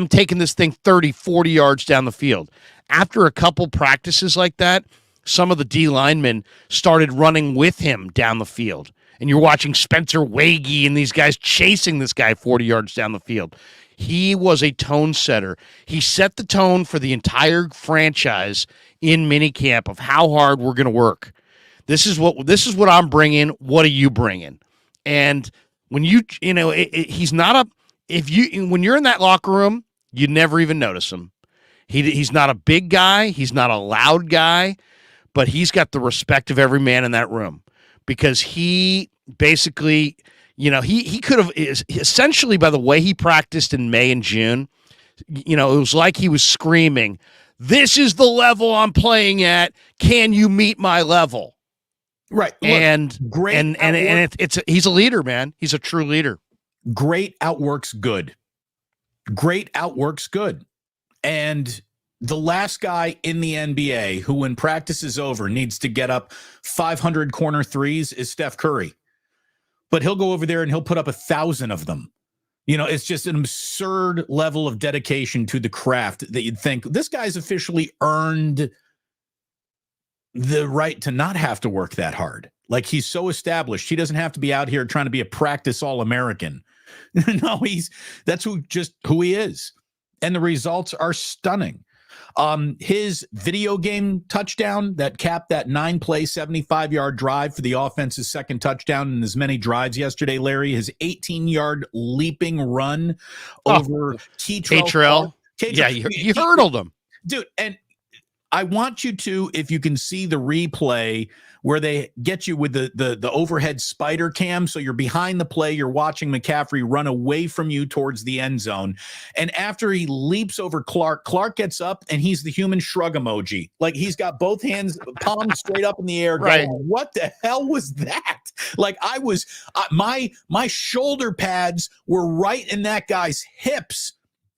Speaker 2: taking this thing 30, 40 yards down the field. After a couple practices like that, some of the D linemen started running with him down the field. And you're watching Spencer Wagee and these guys chasing this guy 40 yards down the field. He was a tone setter. He set the tone for the entire franchise in minicamp of how hard we're going to work. This is what I'm bringing. What are you bringing? And when he's not when you're in that locker room, you never even notice him. He's not a big guy. He's not a loud guy, but he's got the respect of every man in that room because he basically, he could have essentially by the way he practiced in May and June, it was like he was screaming, "This is the level I'm playing at. Can you meet my level?" Right. Look, and great and he's a leader, man. He's a true leader.
Speaker 1: Great outworks good. Great outworks good. And the last guy in the NBA who, when practice is over, needs to get up 500 corner threes is Steph Curry. But he'll go over there and he'll put up 1,000 of them. It's just an absurd level of dedication to the craft that you'd think this guy's officially earned the right to not have to work that hard. Like he's so established. He doesn't have to be out here trying to be a practice All-American. No, that's who he is. And the results are stunning. His video game touchdown that capped that 9-play, 75-yard drive for the offense's second touchdown in as many drives yesterday, Larry, his 18-yard leaping run over
Speaker 2: K-Trail. Yeah, you hurdled him.
Speaker 1: Dude, and I want you to, if you can see the replay where they get you with the overhead spider cam, so you're behind the play, you're watching McCaffrey run away from you towards the end zone. And after he leaps over Clark gets up and he's the human shrug emoji. Like he's got both hands, palms straight up in the air going, what the hell was that? Like I was, my shoulder pads were right in that guy's hips.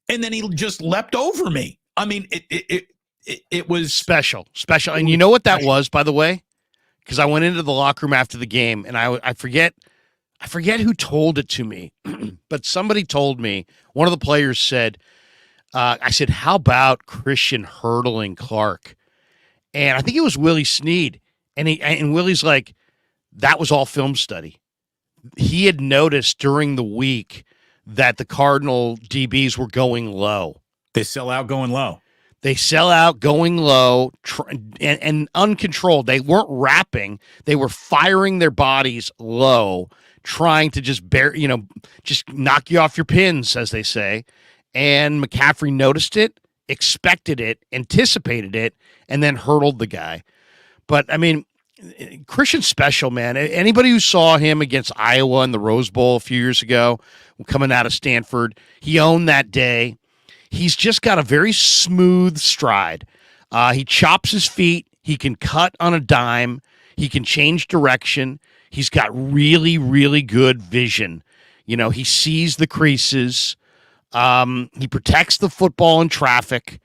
Speaker 1: And then he just leapt over me. I mean, it was
Speaker 2: special. And you know what that was, by the way? Because I went into the locker room after the game, and I forget who told it to me, but somebody told me, one of the players said, I said, how about Christian hurdling Clark? And I think it was Willie Snead. And Willie's like, that was all film study. He had noticed during the week that the Cardinal DBs were going low.
Speaker 1: They sell out going low.
Speaker 2: They sell out going low and uncontrolled. They weren't wrapping. They were firing their bodies low, trying to just just knock you off your pins, as they say. And McCaffrey noticed it, expected it, anticipated it, and then hurdled the guy. But I mean, Christian's special, man. Anybody who saw him against Iowa in the Rose Bowl a few years ago, coming out of Stanford, he owned that day. He's just got a very smooth stride. He chops his feet. He can cut on a dime. He can change direction. He's got really, really good vision. He sees the creases. He protects the football in traffic.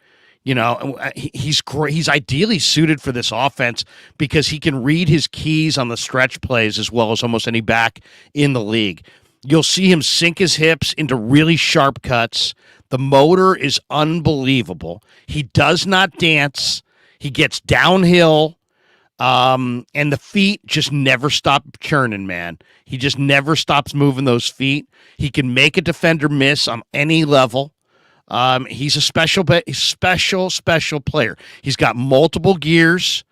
Speaker 2: He's great. He's ideally suited for this offense because he can read his keys on the stretch plays as well as almost any back in the league. You'll see him sink his hips into really sharp cuts. The motor is unbelievable. He does not dance. He gets downhill. And the feet just never stop churning, man. He just never stops moving those feet. He can make a defender miss on any level. He's a special player. He's got multiple gears.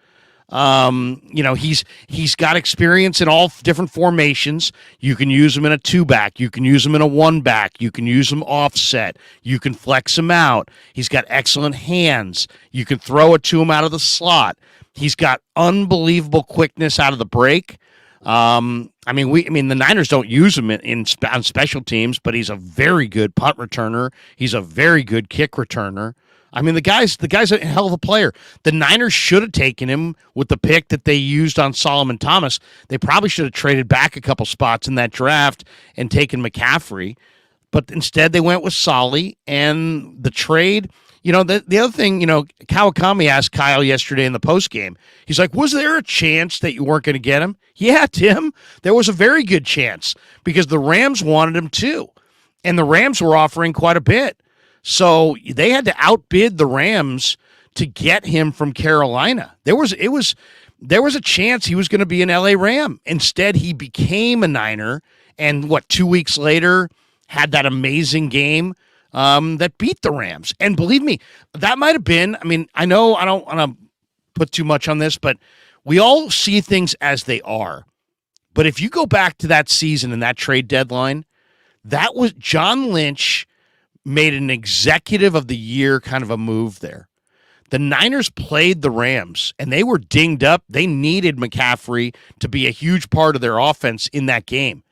Speaker 2: He's got experience in all different formations. You can use him in a 2-back. You can use him in a 1-back. You can use him offset. You can flex him out. He's got excellent hands. You can throw it to him out of the slot. He's got unbelievable quickness out of the break. The Niners don't use him on special teams, but he's a very good punt returner. He's a very good kick returner. The guy's a hell of a player. The Niners should have taken him with the pick that they used on Solomon Thomas. They probably should have traded back a couple spots in that draft and taken McCaffrey, but instead they went with Solly and the trade. The other thing, Kawakami asked Kyle yesterday in the postgame. He's like, was there a chance that you weren't going to get him? Yeah, Tim, there was a very good chance because the Rams wanted him too. And the Rams were offering quite a bit. So they had to outbid the Rams to get him from Carolina. There was a chance he was going to be an LA Ram. Instead, he became a Niner and 2 weeks later had that amazing game that beat the Rams. And believe me, that might have been, I know I don't want to put too much on this, but we all see things as they are. But if you go back to that season and that trade deadline, that was John Lynch made an executive of the year kind of a move there. The Niners played the Rams, and they were dinged up. They needed McCaffrey to be a huge part of their offense in that game.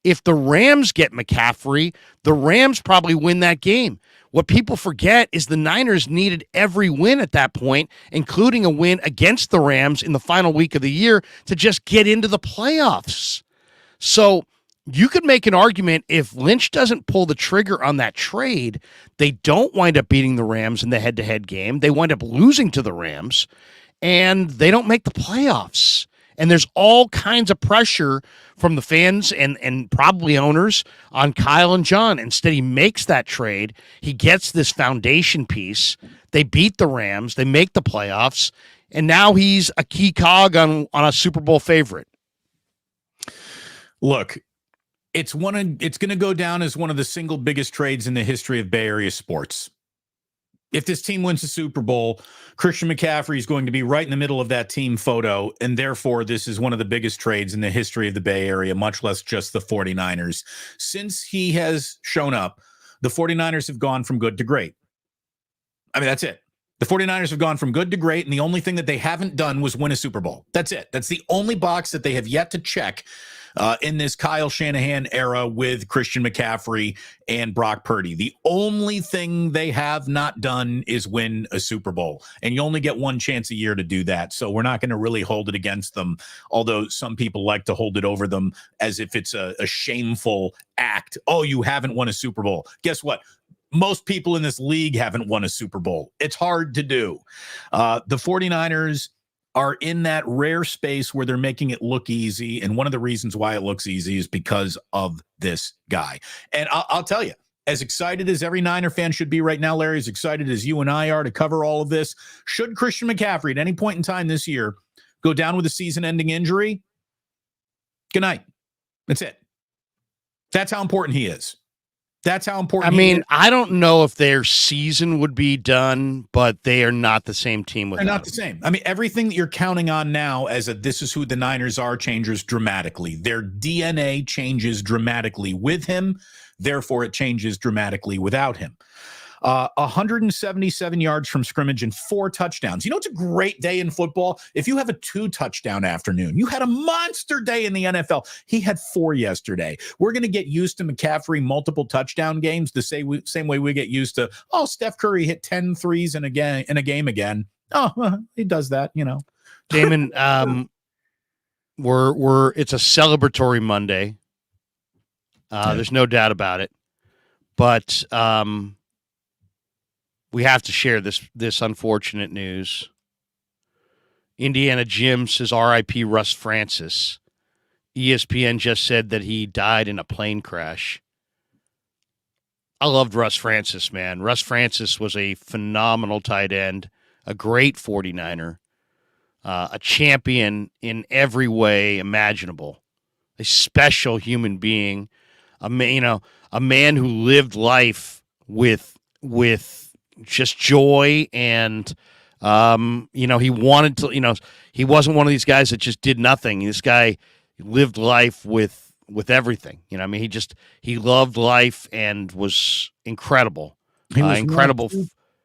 Speaker 2: If the Rams get McCaffrey, the Rams probably win that game. What people forget is the Niners needed every win at that point, including a win against the Rams in the final week of the year to just get into the playoffs. So you could make an argument if Lynch doesn't pull the trigger on that trade, they don't wind up beating the Rams in the head-to-head game. They wind up losing to the Rams, and they don't make the playoffs. And there's all kinds of pressure from the fans and probably owners on Kyle and John. Instead, he makes that trade. He gets this foundation piece. They beat the Rams. They make the playoffs. And now he's a key cog on a Super Bowl favorite.
Speaker 1: Look, it's going to go down as one of the single biggest trades in the history of Bay Area sports. If this team wins the Super Bowl, Christian McCaffrey is going to be right in the middle of that team photo, and therefore this is one of the biggest trades in the history of the Bay Area, much less just the 49ers. Since he has shown up, the 49ers have gone from good to great. That's it. The 49ers have gone from good to great, and the only thing that they haven't done was win a Super Bowl. That's it. That's the only box that they have yet to check in this Kyle Shanahan era with Christian McCaffrey and Brock Purdy. The only thing they have not done is win a Super Bowl, and you only get one chance a year to do that. So we're not going to really hold it against them, although some people like to hold it over them as if it's a shameful act. Oh, you haven't won a Super Bowl. Guess what? Most people in this league haven't won a Super Bowl. It's hard to do. The 49ers are in that rare space where they're making it look easy. And one of the reasons why it looks easy is because of this guy. And I'll tell you, as excited as every Niner fan should be right now, Larry, as excited as you and I are to cover all of this, should Christian McCaffrey at any point in time this year go down with a season-ending injury, good night. That's it. That's how important he is. That's how important.
Speaker 2: I mean, I don't know if their season would be done, but they are not the same team without
Speaker 1: They're not the same. I mean, everything that you're counting on now as this is who the Niners are changes dramatically. Their DNA changes dramatically with him. Therefore, it changes dramatically without him. 177 yards from scrimmage and 4 touchdowns. You know, it's a great day in football. If you have a 2-touchdown afternoon, you had a monster day in the NFL. He had 4 yesterday. We're going to get used to McCaffrey multiple touchdown games the same way we get used to, Steph Curry hit 10 threes in a game again. Oh, well, he does that, you know.
Speaker 2: Damon, it's a celebratory Monday. There's no doubt about it. But we have to share this unfortunate news. Indiana Jim says R.I.P. Russ Francis. ESPN just said that he died in a plane crash. I loved Russ Francis, man. Russ Francis was a phenomenal tight end, a great 49er, a champion in every way imaginable, a special human being, a man who lived life with just joy and he wanted to, he wasn't one of these guys that just did nothing. This guy lived life with everything. He loved life and was incredible.
Speaker 1: He was
Speaker 2: incredible.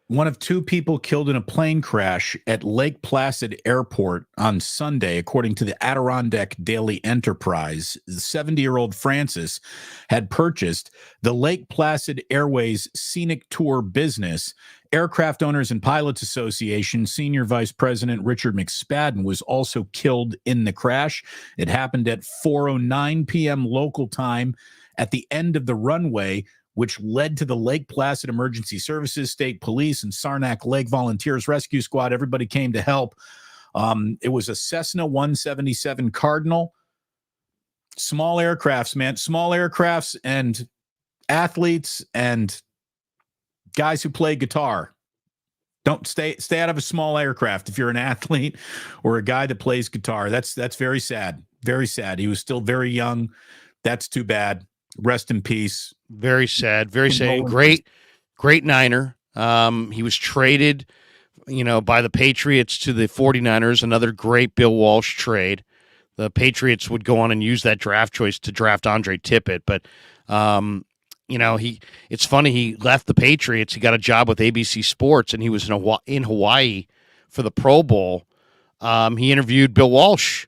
Speaker 1: One of 2 people killed in a plane crash at Lake Placid Airport on Sunday, according to the Adirondack Daily Enterprise. The 70-year-old Francis had purchased the Lake Placid Airways Scenic Tour business. Aircraft Owners and Pilots Association Senior Vice President Richard McSpadden was also killed in the crash. It happened at 4:09 p.m. local time at the end of the runway, which led to the Lake Placid Emergency Services, State Police, and Saranac Lake Volunteers Rescue Squad. Everybody came to help. It was a Cessna 177 Cardinal. Small aircrafts, man. Small aircrafts and athletes and guys who play guitar. Don't stay out of a small aircraft if you're an athlete or a guy that plays guitar. That's very sad. Very sad. He was still very young. That's too bad. Rest in peace.
Speaker 2: Very sad. Very sad. Great Niner. He was traded, by the Patriots to the 49ers, another great Bill Walsh trade. The Patriots would go on and use that draft choice to draft Andre Tippett, but it's funny, he left the Patriots, he got a job with ABC Sports, and he was in Hawaii for the Pro Bowl. He interviewed Bill Walsh,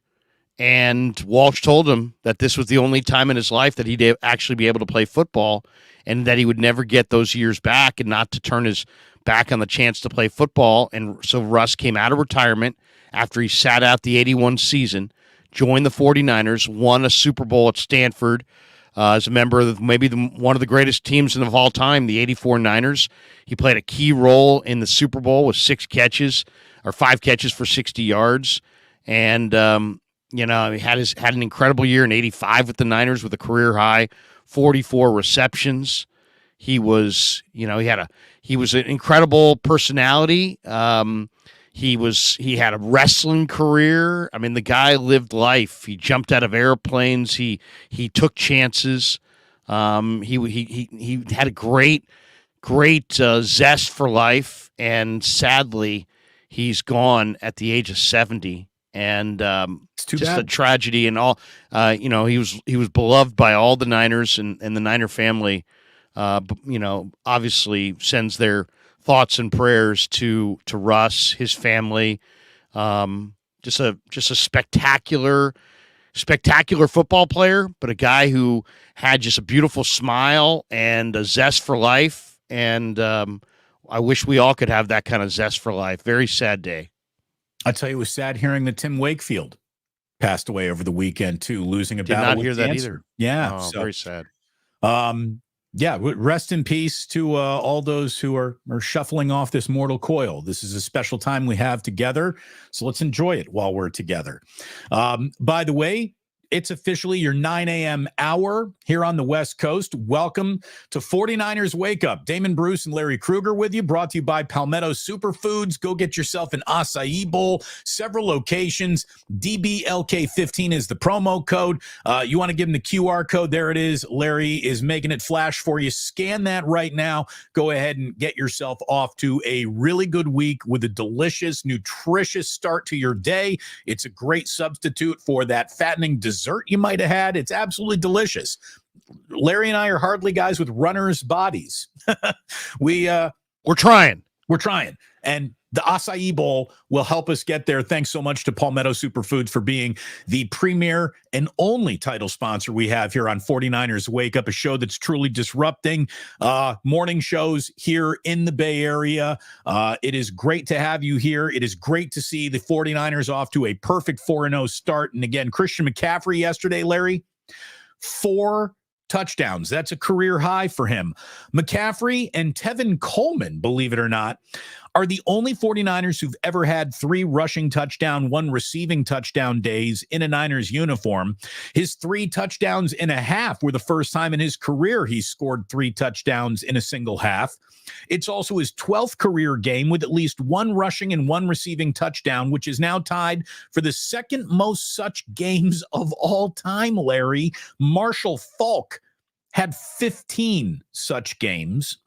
Speaker 2: and Walsh told him that this was the only time in his life that he'd actually be able to play football and that he would never get those years back and not to turn his back on the chance to play football. And so Russ came out of retirement after he sat out the 81 season, joined the 49ers, won a Super Bowl at Stanford as a member of one of the greatest teams of all time, the 84 Niners. He played a key role in the Super Bowl with 5 catches for 60 yards. And, he had an incredible year in 85 with the Niners with a career high 44 receptions. He was, he was an incredible personality. He had a wrestling career. I mean, the guy lived life. He jumped out of airplanes. He took chances. He had a great zest for life. And sadly, he's gone at the age of 70. And
Speaker 1: it's too
Speaker 2: just
Speaker 1: bad.
Speaker 2: A tragedy and all. He was beloved by all the Niners, and the Niner family, obviously sends their thoughts and prayers to Russ, his family. Just a spectacular football player, but a guy who had just a beautiful smile and a zest for life. And I wish we all could have that kind of zest for life. Very sad day.
Speaker 1: I'll tell you, it was sad hearing that Tim Wakefield passed away over the weekend too, losing a battle with cancer. Did not hear that either. Yeah,
Speaker 2: so very sad.
Speaker 1: Yeah, rest in peace to all those who are shuffling off this mortal coil. This is a special time we have together, so let's enjoy it while we're together. By the way, It's officially your 9 a.m. hour here on the West Coast. Welcome to 49ers Wake Up. Damon, Bruce, and Larry Krueger with you, brought to you by Palmetto Superfoods. Go get yourself an acai bowl, several locations. DBLK15 is the promo code. You want to give them the QR code. There it is. Larry is making it flash for you. Scan that right now. Go ahead and get yourself off to a really good week with a delicious, nutritious start to your day. It's a great substitute for that fattening dessert you might have had. It's absolutely delicious. Larry and I are hardly guys with runners' bodies. We're trying. And the acai bowl will help us get there. Thanks so much to Palmetto Superfoods for being the premier and only title sponsor we have here on 49ers Wake Up, a show that's truly disrupting morning shows here in the Bay Area. It is great to have you here. It is great to see the 49ers off to a perfect 4-0 start. And again, Christian McCaffrey yesterday, Larry, 4 touchdowns. That's a career high for him. McCaffrey and Tevin Coleman, believe it or not, are the only 49ers who've ever had 3 rushing touchdown, 1 receiving touchdown days in a Niners uniform. His 3 touchdowns in a half were the first time in his career he scored 3 touchdowns in a single half. It's also his 12th career game with at least 1 rushing and 1 receiving touchdown, which is now tied for the second most such games of all time, Larry. Marshall Faulk had 15 such games.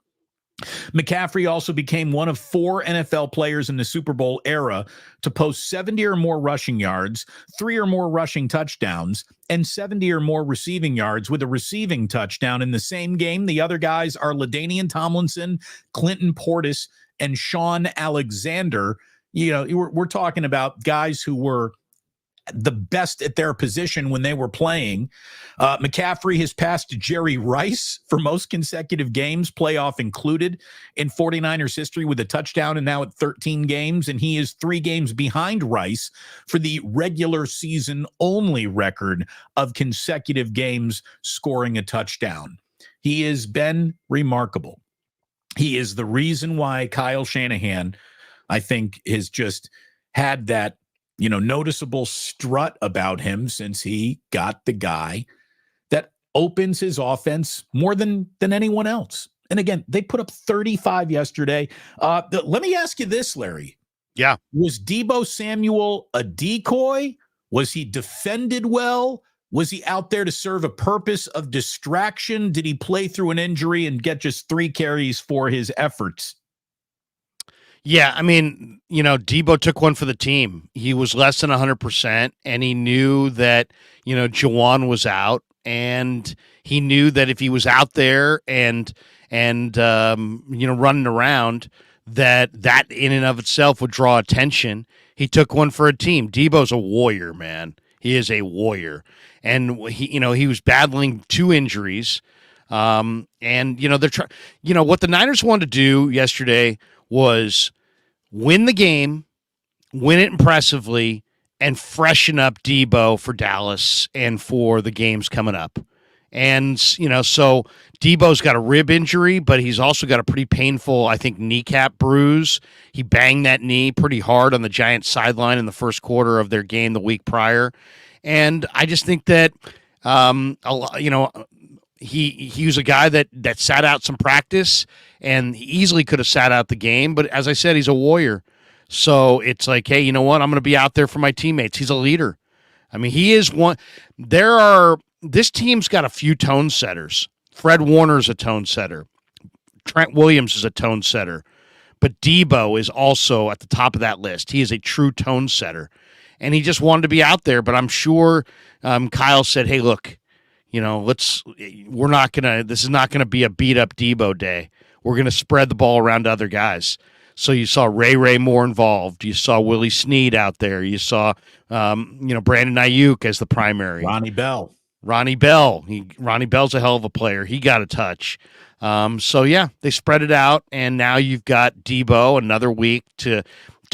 Speaker 1: McCaffrey also became one of 4 NFL players in the Super Bowl era to post 70 or more rushing yards, 3 or more rushing touchdowns, and 70 or more receiving yards with a receiving touchdown in the same game. The other guys are LaDainian Tomlinson, Clinton Portis, and Sean Alexander. You know, we're talking about guys who were the best at their position when they were playing. McCaffrey has passed Jerry Rice for most consecutive games, playoff included, in 49ers history with a touchdown and now at 13 games. And he is 3 games behind Rice for the regular season only record of consecutive games scoring a touchdown. He has been remarkable. He is the reason why Kyle Shanahan, I think, has just had that noticeable strut about him since he got the guy that opens his offense more than anyone else. And again, they put up 35 yesterday. Let me ask you this, Larry.
Speaker 2: Yeah.
Speaker 1: Was Deebo Samuel a decoy? Was he defended well? Was he out there to serve a purpose of distraction? Did he play through an injury and get just 3 carries for his efforts?
Speaker 2: Yeah, I mean, Deebo took one for the team. He was less than 100%, and he knew that, Juwan was out, and he knew that if he was out there and running around, that in and of itself would draw attention. He took one for a team. Deebo's a warrior, man. He is a warrior, and he was battling 2 injuries, and what the Niners wanted to do yesterday was win the game, win it impressively, and freshen up Deebo for Dallas and for the games coming up. And, so Deebo's got a rib injury, but he's also got a pretty painful, I think, kneecap bruise. He banged that knee pretty hard on the Giants sideline in the first quarter of their game the week prior. And I just think that, he was a guy that sat out some practice, and he easily could have sat out the game. But as I said, he's a warrior. So it's like, hey, you know what? I'm going to be out there for my teammates. He's a leader. I mean, he is one. This team's got a few tone setters. Fred Warner's a tone setter. Trent Williams is a tone setter. But Deebo is also at the top of that list. He is a true tone setter. And he just wanted to be out there. But I'm sure Kyle said, hey, look, this is not going to be a beat up Deebo day. We're going to spread the ball around to other guys. So you saw Ray Moore involved. You saw Willie Snead out there. You saw, Brandon Ayuk as the primary.
Speaker 1: Ronnie Bell.
Speaker 2: Ronnie Bell's a hell of a player. He got a touch. They spread it out, and now you've got Deebo another week to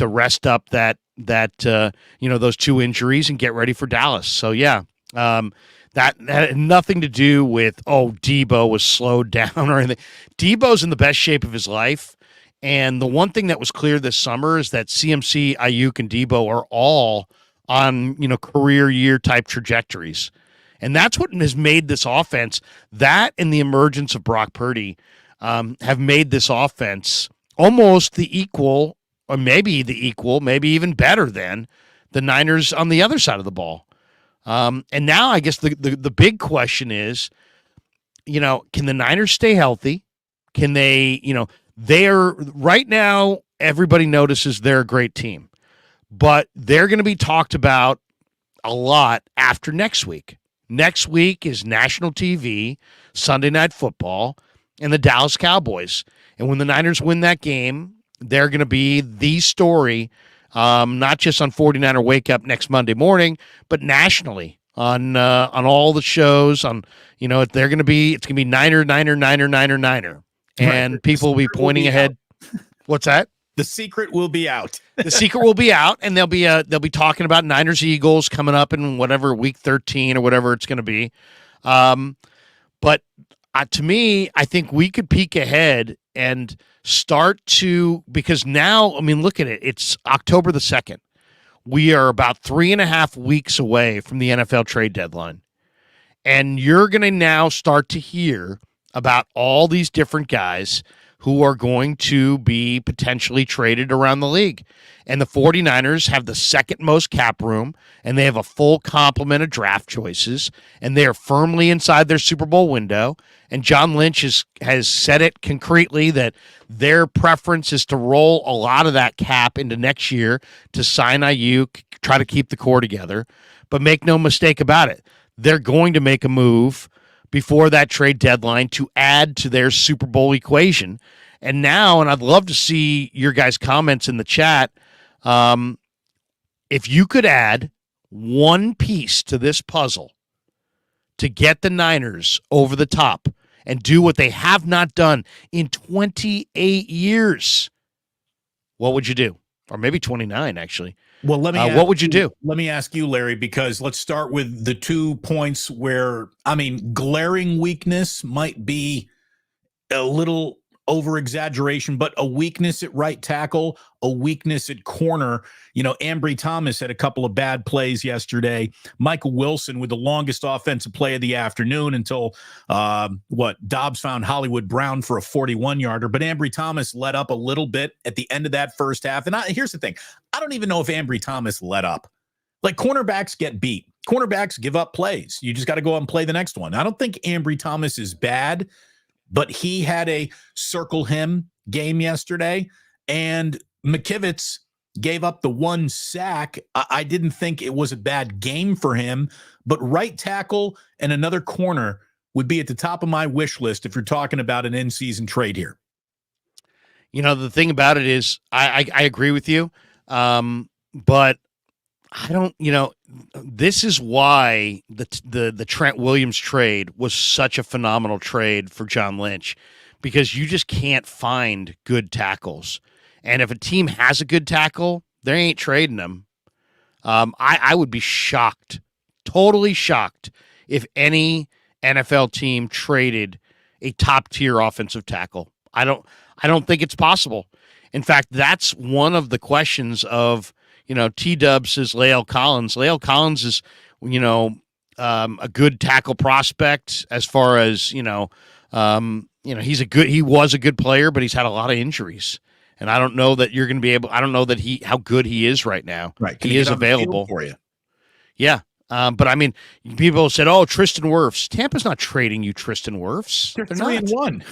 Speaker 2: rest up those 2 injuries and get ready for Dallas. So that had nothing to do with, Deebo was slowed down or anything. Deebo's in the best shape of his life. And the one thing that was clear this summer is that CMC, Ayuk, and Deebo are all on, career year type trajectories. And that's what has made this offense, that and the emergence of Brock Purdy, have made this offense almost the equal, or maybe the equal, maybe even better than the Niners on the other side of the ball. And now I guess the big question is, can the Niners stay healthy? Can they, they're right now, everybody notices they're a great team, but they're going to be talked about a lot after next week. Next week is national TV, Sunday Night Football, and the Dallas Cowboys. And when the Niners win that game, they're going to be the story, not just on 49er Wake Up next Monday morning, but nationally on all the shows. They're going to be, it's going to be Niner, and
Speaker 1: right.
Speaker 2: People will be pointing ahead. What's that?
Speaker 1: The secret will be out.
Speaker 2: The secret will be out, and they'll be talking about Niners Eagles coming up in whatever week 13 or whatever it's going to be. But to me, I think we could peek ahead and start to, because now, look at it. It's October the 2nd. We are about 3.5 weeks away from the NFL trade deadline. And you're going to now start to hear about all these different guys who are going to be potentially traded around the league. And the 49ers have the second most cap room, and they have a full complement of draft choices, and they are firmly inside their Super Bowl window. And John Lynch has said it concretely that their preference is to roll a lot of that cap into next year to sign Ayuk, try to keep the core together. But make no mistake about it, they're going to make a move before that trade deadline to add to their Super Bowl equation. And now, and I'd love to see your guys' comments in the chat, if you could add one piece to this puzzle to get the Niners over the top and do what they have not done in 28 years, what would you do? Or maybe 29, actually.
Speaker 1: Well,
Speaker 2: what would you do?
Speaker 1: Let me ask you, Larry, because let's start with the 2 points where, glaring weakness might be a little over-exaggeration, but a weakness at right tackle, a weakness at corner. Ambry Thomas had a couple of bad plays yesterday. Michael Wilson with the longest offensive play of the afternoon until, Dobbs found Hollywood Brown for a 41-yarder. But Ambry Thomas let up a little bit at the end of that first half. And here's the thing. I don't even know if Ambry Thomas let up. Like, cornerbacks get beat. Cornerbacks give up plays. You just got to go out and play the next one. I don't think Ambry Thomas is bad, but he had a circle him game yesterday, and McKivitz gave up the 1 sack. I didn't think it was a bad game for him, but right tackle and another corner would be at the top of my wish list if you're talking about an in-season trade here.
Speaker 2: The thing about it is I agree with you, but I don't, this is why the Trent Williams trade was such a phenomenal trade for John Lynch, because you just can't find good tackles. And if a team has a good tackle, they ain't trading them. I would be shocked, totally shocked, if any NFL team traded a top-tier offensive tackle. I don't think it's possible. In fact, that's one of the questions of, T-Dub says Lael Collins. Lael Collins is, a good tackle prospect as far as, he was a good player, but he's had a lot of injuries. And I don't know that you're going to be able, I don't know that how good he is right now.
Speaker 1: Right.
Speaker 2: He is available
Speaker 1: for you.
Speaker 2: Yeah. But people said, "Oh, Tristan Wirfs." Tampa's not trading you Tristan Wirfs.
Speaker 1: They're 3-1.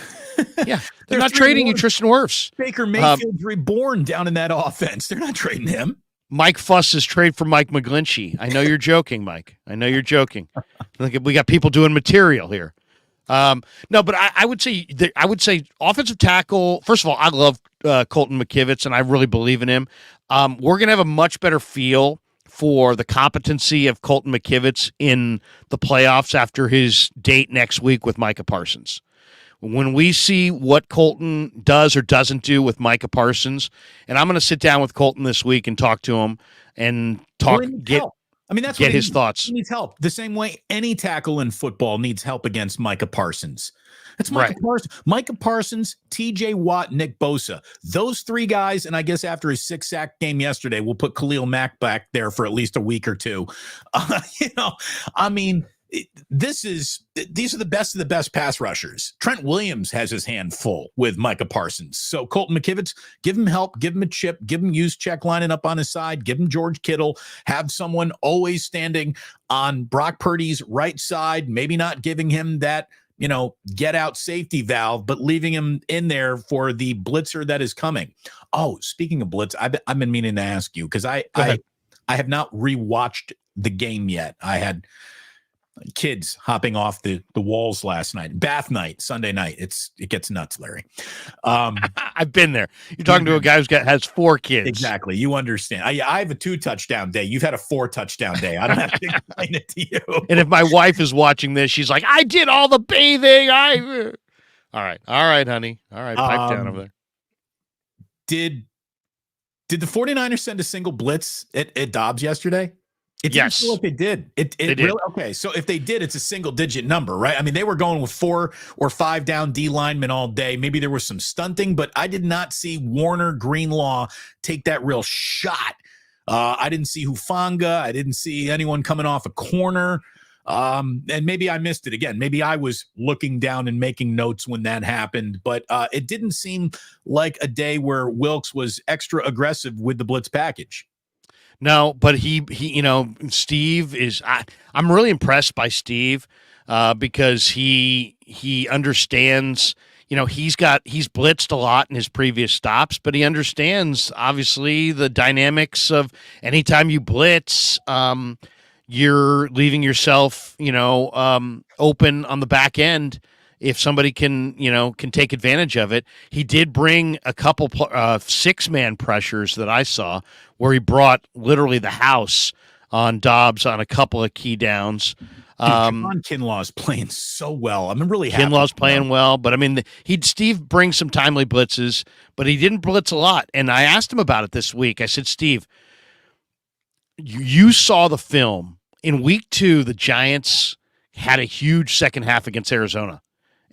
Speaker 2: Yeah, they're not trading you Tristan Wirfs.
Speaker 1: Baker Mayfield's reborn down in that offense. They're not trading him.
Speaker 2: Mike Fuss's trade for Mike McGlinchey. I know you're joking, Mike. I know you're joking. Look, we got people doing material here. No, but I would say offensive tackle. First of all, I love Colton McKivitz, and I really believe in him. We're gonna have a much better feel for the competency of Colton McKivitz in the playoffs after his date next week with Micah Parsons. When we see what Colton does or doesn't do with Micah Parsons, and I'm going to sit down with Colton this week and talk to him and get his thoughts.
Speaker 1: He needs help. The same way any tackle in football needs help against Micah Parsons. That's
Speaker 2: Right.
Speaker 1: Micah Parsons, TJ Watt, Nick Bosa. Those three guys, and I guess after his 6-sack game yesterday, we'll put Khalil Mack back there for at least a week or two. I mean, these are the best of the best pass rushers. Trent Williams has his hand full with Micah Parsons. So Colton McKivitz, give him help, give him a chip, give him use check lining up on his side, give him George Kittle, have someone always standing on Brock Purdy's right side, maybe not giving him that, get out safety valve, but leaving him in there for the blitzer that is coming. Oh, speaking of blitz, I've been meaning to ask you because I have not rewatched the game yet. I had kids hopping off the walls last night. Bath night, Sunday night. It gets nuts, Larry.
Speaker 2: I've been there. You're talking to a guy has 4 kids.
Speaker 1: Exactly. You understand. I have a 2-touchdown day. You've had a 4-touchdown day. I don't have to explain it to you.
Speaker 2: And if my wife is watching this, she's like, I did all the bathing. All right, honey. All right, pipe down over there.
Speaker 1: Did the 49ers send a single blitz at Dobbs yesterday? It didn't feel like they did. It
Speaker 2: did.
Speaker 1: Really, okay. So if they did, it's a single-digit number, right? I mean, they were going with 4 or 5 down D linemen all day. Maybe there was some stunting, but I did not see Warner Greenlaw take that real shot. I didn't see Hufanga. I didn't see anyone coming off a corner. And maybe I missed it again. Maybe I was looking down and making notes when that happened, but it didn't seem like a day where Wilkes was extra aggressive with the blitz package.
Speaker 2: No, but he Steve is. I'm really impressed by Steve because he understands. He's blitzed a lot in his previous stops, but he understands obviously the dynamics of anytime you blitz, you're leaving yourself open on the back end. If somebody can take advantage of it. He did bring a couple 6-man pressures that I saw where he brought literally the house on Dobbs on a couple of key downs.
Speaker 1: Javon Kinlaw's playing so well. I'm really happy.
Speaker 2: Kinlaw's playing well, but I mean, Steve brings some timely blitzes, but he didn't blitz a lot. And I asked him about it this week. I said, Steve, you saw the film. In week 2, the Giants had a huge second half against Arizona.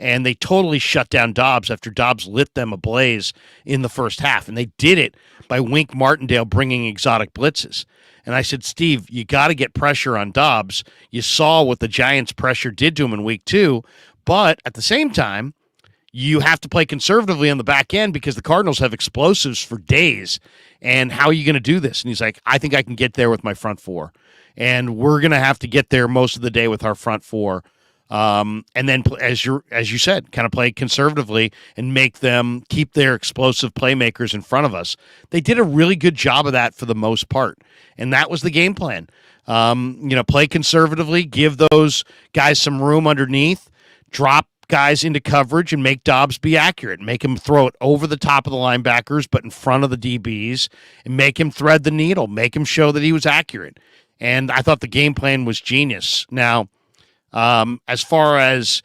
Speaker 2: And they totally shut down Dobbs after Dobbs lit them ablaze in the first half. And they did it by Wink Martindale bringing exotic blitzes. And I said, Steve, you got to get pressure on Dobbs. You saw what the Giants' pressure did to him in week 2. But at the same time, you have to play conservatively on the back end because the Cardinals have explosives for days. And how are you going to do this? And he's like, I think I can get there with my front 4. And we're going to have to get there most of the day with our front 4. And then, as you said, kind of play conservatively and make them keep their explosive playmakers in front of us. They did a really good job of that for the most part, and that was the game plan. Play conservatively, give those guys some room underneath, drop guys into coverage, and make Dobbs be accurate. Make him throw it over the top of the linebackers, but in front of the DBs, and make him thread the needle. Make him show that he was accurate. And I thought the game plan was genius. Now, as far as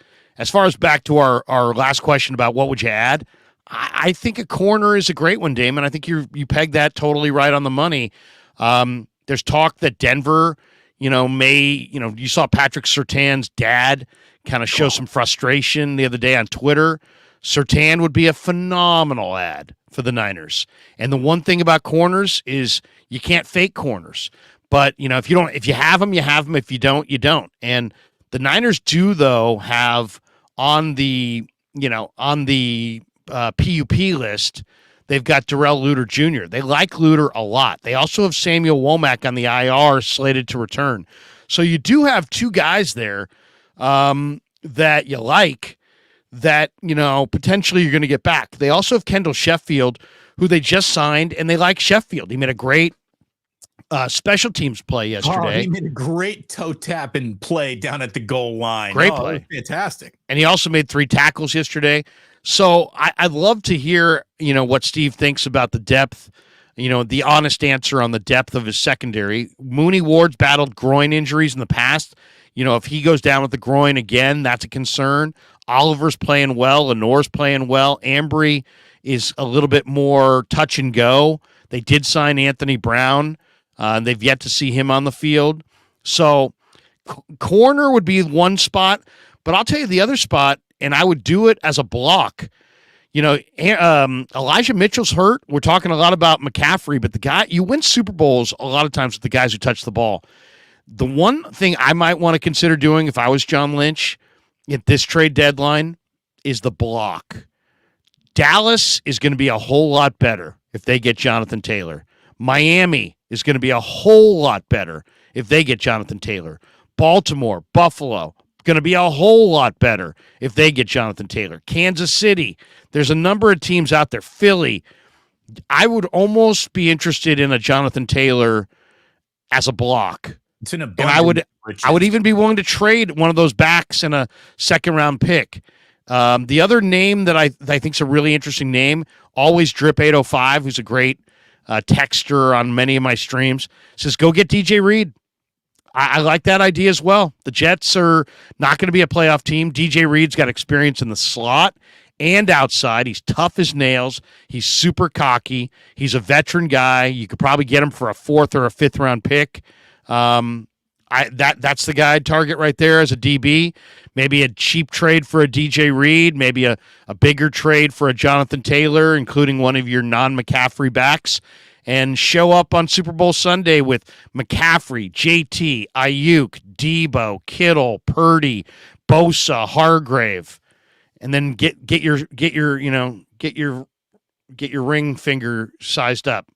Speaker 2: back to our last question about what would you add, I think a corner is a great one, Damon. I think you pegged that totally right on the money. There's talk that Denver, you saw Patrick Surtain's dad kind of show some frustration the other day on Twitter. Surtain would be a phenomenal ad for the Niners. And the one thing about corners is you can't fake corners. But if you have them, you have them. If you don't, you don't. And the Niners do, though, have on the PUP list, they've got Darrell Luter Jr. They like Luter a lot. They also have Samuel Womack on the IR slated to return. So you do have 2 guys there that you like that, potentially you're going to get back. They also have Kendall Sheffield, who they just signed, and they like Sheffield. He made a great special teams play yesterday.
Speaker 1: He made a great toe tap and play down at the goal line.
Speaker 2: Great play.
Speaker 1: Fantastic.
Speaker 2: And he also made 3 tackles yesterday. So I'd love to hear, what Steve thinks about the depth, the honest answer on the depth of his secondary. Mooney Ward's battled groin injuries in the past. If he goes down with the groin again, that's a concern. Oliver's playing well. Lenore's playing well. Ambry is a little bit more touch and go. They did sign Anthony Brown. They've yet to see him on the field. So corner would be one spot, but I'll tell you the other spot and I would do it as a block. Elijah Mitchell's hurt. We're talking a lot about McCaffrey, but you win Super Bowls a lot of times with the guys who touch the ball. The one thing I might want to consider doing if I was John Lynch at this trade deadline is the block. Dallas is going to be a whole lot better if they get Jonathan Taylor. Miami is going to be a whole lot better if they get Jonathan Taylor. Baltimore, Buffalo, going to be a whole lot better if they get Jonathan Taylor. Kansas City, there's a number of teams out there. Philly, I would almost be interested in a Jonathan Taylor as a block.
Speaker 1: It's an
Speaker 2: and I would even be willing to trade one of those backs in a second-round pick. The other name that I think is a really interesting name, always Drip 805, who's a great texter on many of my streams, says go get DJ Reed. I like that idea as well. The Jets are not going to be a playoff team. DJ Reed's got experience in the slot and outside. He's tough as nails. He's super cocky. He's a veteran guy. You could probably get him for a 4th or a 5th round pick. That's the guy I'd target right there as a DB. Maybe a cheap trade for a DJ Reed. Maybe a bigger trade for a Jonathan Taylor, including one of your non-McCaffrey backs. And show up on Super Bowl Sunday with McCaffrey, JT, Ayuk, Debo, Kittle, Purdy, Bosa, Hargrave, and then get your ring finger sized up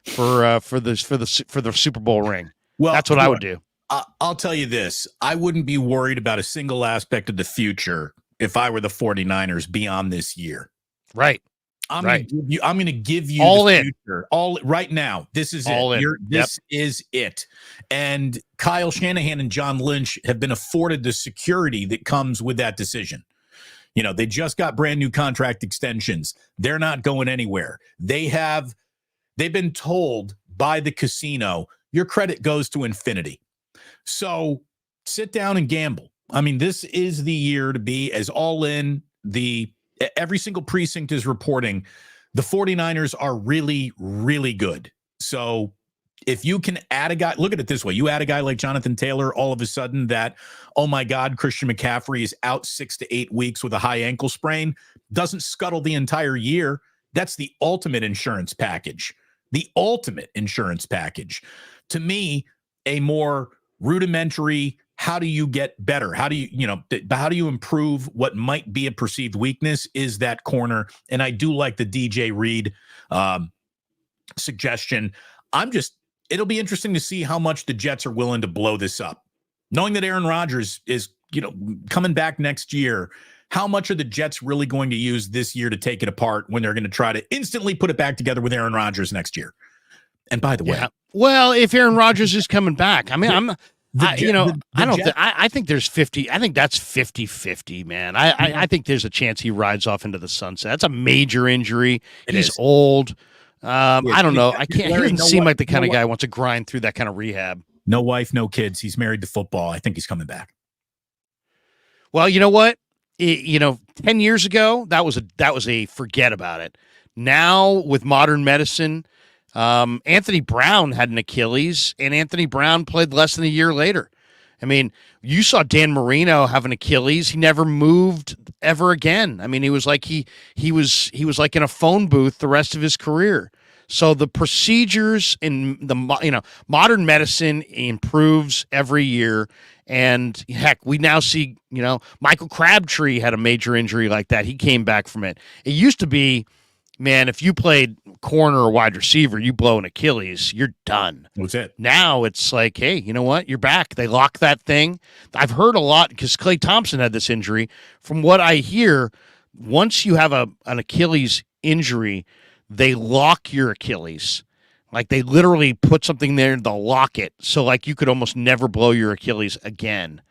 Speaker 2: for the Super Bowl ring.
Speaker 1: Well,
Speaker 2: that's what I would do.
Speaker 1: I'll tell you this. I wouldn't be worried about a single aspect of the future if I were the 49ers beyond this year.
Speaker 2: Right.
Speaker 1: I'm going to give you
Speaker 2: all
Speaker 1: the
Speaker 2: in.
Speaker 1: future. All right now. This is
Speaker 2: all
Speaker 1: it.
Speaker 2: In.
Speaker 1: This is it. And Kyle Shanahan and John Lynch have been afforded the security that comes with that decision. They just got brand new contract extensions. They're not going anywhere. They've been told by the casino, your credit goes to infinity. So sit down and gamble. I mean, this is the year to be as all in. Every single precinct is reporting the 49ers are really, really good. So if you can add a guy, look at it this way. You add a guy like Jonathan Taylor, all of a sudden that, oh my God, Christian McCaffrey is out 6 to 8 weeks with a high ankle sprain, doesn't scuttle the entire year. That's the ultimate insurance package. The ultimate insurance package. To me, a more rudimentary, how do you get better? How do you improve what might be a perceived weakness is that corner. And I do like the DJ Reed suggestion. It'll be interesting to see how much the Jets are willing to blow this up. Knowing that Aaron Rodgers is, coming back next year, how much are the Jets really going to use this year to take it apart when they're going to try to instantly put it back together with Aaron Rodgers next year? And by the way,
Speaker 2: well, if Aaron Rodgers is coming back, I mean, I think there's 50. I think that's 50-50, man. I think there's a chance he rides off into the sunset. That's a major injury. He's old. I don't know. He doesn't seem like the kind of guy who wants to grind through that kind of rehab.
Speaker 1: No wife, no kids. He's married to football. I think he's coming back.
Speaker 2: Well, you know what? 10 years ago, that was a forget about it. Now with modern medicine, Anthony Brown had an Achilles, and Anthony Brown played less than a year later. I mean, you saw Dan Marino have an Achilles. He never moved ever again. I mean, he was like he was like in a phone booth the rest of his career. So the procedures in the modern medicine improves every year, and heck, we now see Michael Crabtree had a major injury like that. He came back from it. It used to be, man, if you played corner or wide receiver, you blow an Achilles, you're done.
Speaker 1: That's it. Now
Speaker 2: it's like, hey, you know what? You're back. They lock that thing. I've heard a lot because Klay Thompson had this injury. From what I hear, once you have an Achilles injury, they lock your Achilles. Like they literally put something there and they'll lock it. So like you could almost never blow your Achilles again.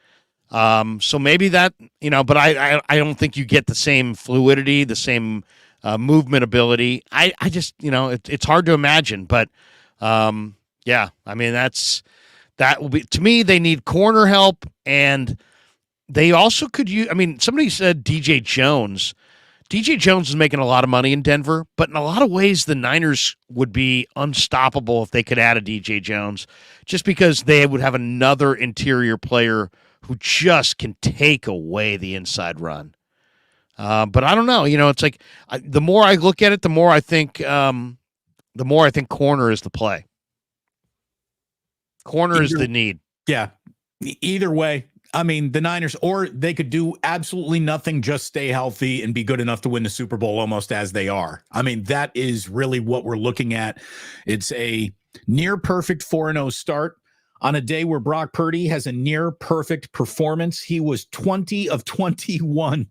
Speaker 2: So maybe that, but I don't think you get the same fluidity, the same movement ability. I just, it's hard to imagine, but yeah, I mean, that will be, to me, they need corner help, and they also could use, somebody said DJ Jones. DJ Jones is making a lot of money in Denver, but in a lot of ways, the Niners would be unstoppable if they could add a DJ Jones, just because they would have another interior player who just can take away the inside run. But I don't know. It's like the more I look at it, the more I think corner is the play. Corner is the need.
Speaker 1: Yeah. Either way, I mean, the Niners, or they could do absolutely nothing, just stay healthy and be good enough to win the Super Bowl almost as they are. I mean, that is really what we're looking at. It's a near perfect 4-0 start on a day where Brock Purdy has a near perfect performance. He was 20 of 21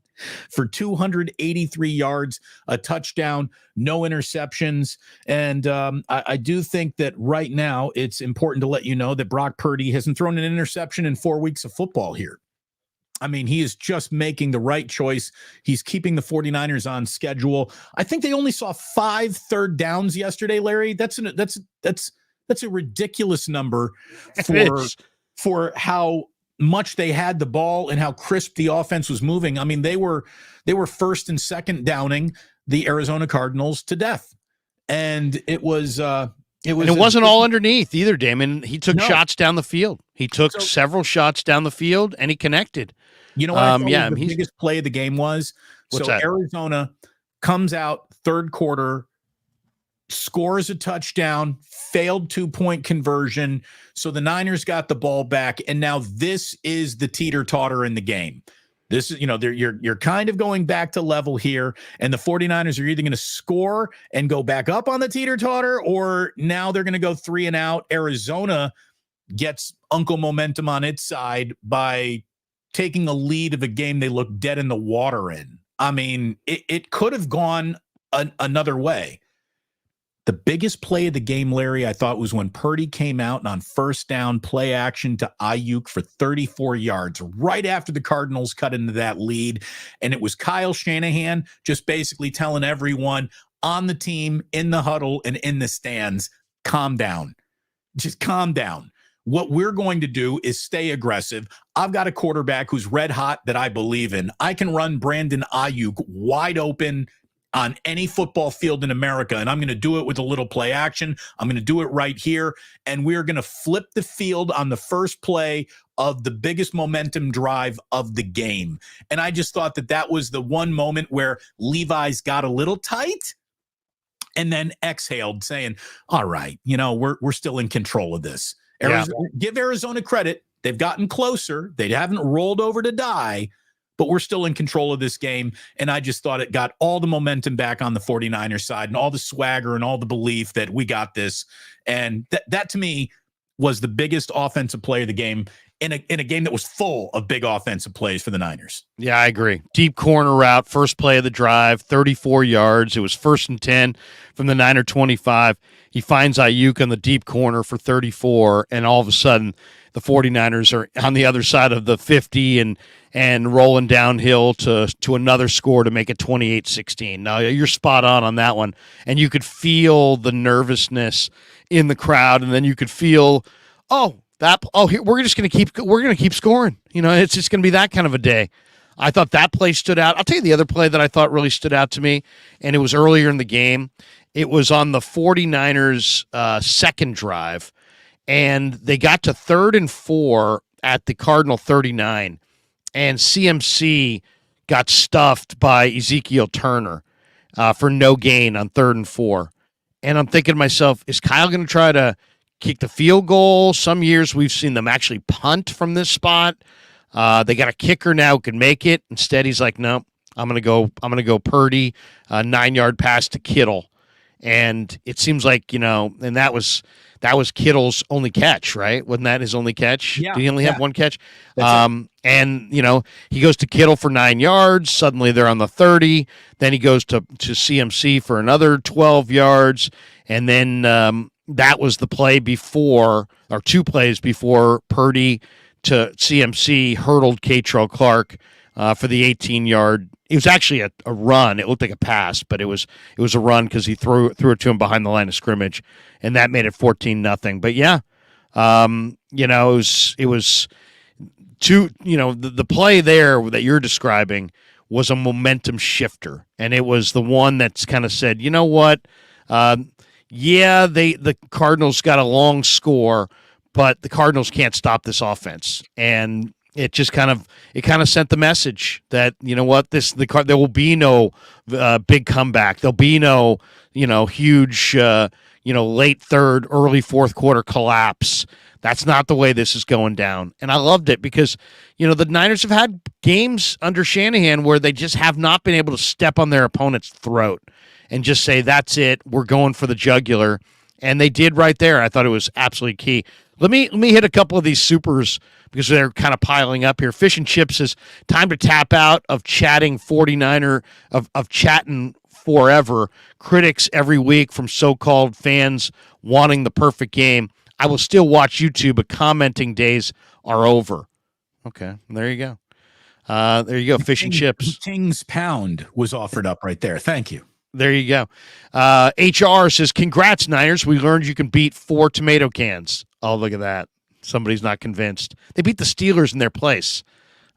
Speaker 1: for 283 yards, a touchdown, no interceptions. And I do think that right now it's important to let you know that Brock Purdy hasn't thrown an interception in 4 weeks of football here. I mean, he is just making the right choice. He's keeping the 49ers on schedule. I think they only saw 5 third downs yesterday, Larry. That's a ridiculous number for how much they had the ball and how crisp the offense was moving. I mean, they were first and second downing the Arizona Cardinals to death. And it wasn't
Speaker 2: all underneath either, Damon. He took shots down the field. He took several shots down the field and he connected.
Speaker 1: You know what I thought the biggest play of the game was?
Speaker 2: What's that?
Speaker 1: Arizona comes out third quarter, scores a touchdown, failed 2-point conversion. So the Niners got the ball back. And now this is the teeter-totter in the game. This is, you're kind of going back to level here. And the 49ers are either going to score and go back up on the teeter-totter, or now they're going to go 3 and out. Arizona gets Uncle Momentum on its side by taking a lead of a game they look dead in the water in. I mean, it could have gone another way. The biggest play of the game, Larry, I thought was when Purdy came out and on first down play action to Ayuk for 34 yards right after the Cardinals cut into that lead. And it was Kyle Shanahan just basically telling everyone on the team, in the huddle and in the stands, calm down. Just calm down. What we're going to do is stay aggressive. I've got a quarterback who's red hot that I believe in. I can run Brandon Ayuk wide open on any football field in America, and I'm going to do it with a little play action. I'm going to do it right here, and we're going to flip the field on the first play of the biggest momentum drive of the game. And I just thought that was the one moment where Levi's got a little tight and then exhaled, saying, all right, we're still in control of this. Give Arizona credit. They've gotten closer. They haven't rolled over to die, but we're still in control of this game. And I just thought it got all the momentum back on the 49ers side and all the swagger and all the belief that we got this. And that to me was the biggest offensive play of the game in a game that was full of big offensive plays for the Niners.
Speaker 2: Yeah, I agree. Deep corner route, first play of the drive, 34 yards. It was 1st and 10 from the Niner 25. He finds Ayuk on the deep corner for 34, and all of a sudden the 49ers are on the other side of the 50 and rolling downhill to another score to make it 28-16. Now, you're spot on that one, and you could feel the nervousness in the crowd, and then you could feel, we're going to keep scoring. It's just going to be that kind of a day. I thought that play stood out. I'll tell you the other play that I thought really stood out to me, and it was earlier in the game. It was on the 49ers' second drive, and they got to 3rd and 4 at the Cardinal 39, and CMC got stuffed by Ezekiel Turner for no gain on 3rd and 4. And I'm thinking to myself, is Kyle going to try to kick the field goal? Some years we've seen them actually punt from this spot. They got a kicker now who can make it. Instead, he's like, no, I'm gonna go Purdy, 9-yard pass to Kittle. And it seems like, and that was Kittle's only catch, right? Wasn't that his only catch?
Speaker 1: Yeah.
Speaker 2: Did he only have one catch?
Speaker 1: And,
Speaker 2: he goes to Kittle for 9 yards. Suddenly they're on the 30. Then he goes to CMC for another 12 yards. And then that was the play before, or 2 plays before Purdy to CMC hurdled Keitrell Clark for the 18-yard. It was actually a run. It looked like a pass, but it was a run because he threw it to him behind the line of scrimmage, and that made it 14-0. But yeah, it was two. The play there that you're describing was a momentum shifter, and it was the one that's kind of said, you know what? The Cardinals got a long score, but the Cardinals can't stop this offense, and It just kind of sent the message that, you know what, there will be no big comeback. There'll be no, huge late third, early fourth quarter collapse. That's not the way this is going down. And I loved it because, the Niners have had games under Shanahan where they just have not been able to step on their opponent's throat and just say, that's it, we're going for the jugular. And they did right there. I thought it was absolutely key. Let me hit a couple of these supers because they're kind of piling up here. Fish and Chips says, time to tap out of chatting 49er, of chatting forever. Critics every week from so-called fans wanting the perfect game. I will still watch YouTube, but commenting days are over. Okay, there you go. There you go, Fish and Chips.
Speaker 1: King's Pound was offered up right there. Thank you.
Speaker 2: There you go. HR says, congrats, Niners. We learned you can beat 4 tomato cans. Oh, look at that. Somebody's not convinced. They beat the Steelers in their place.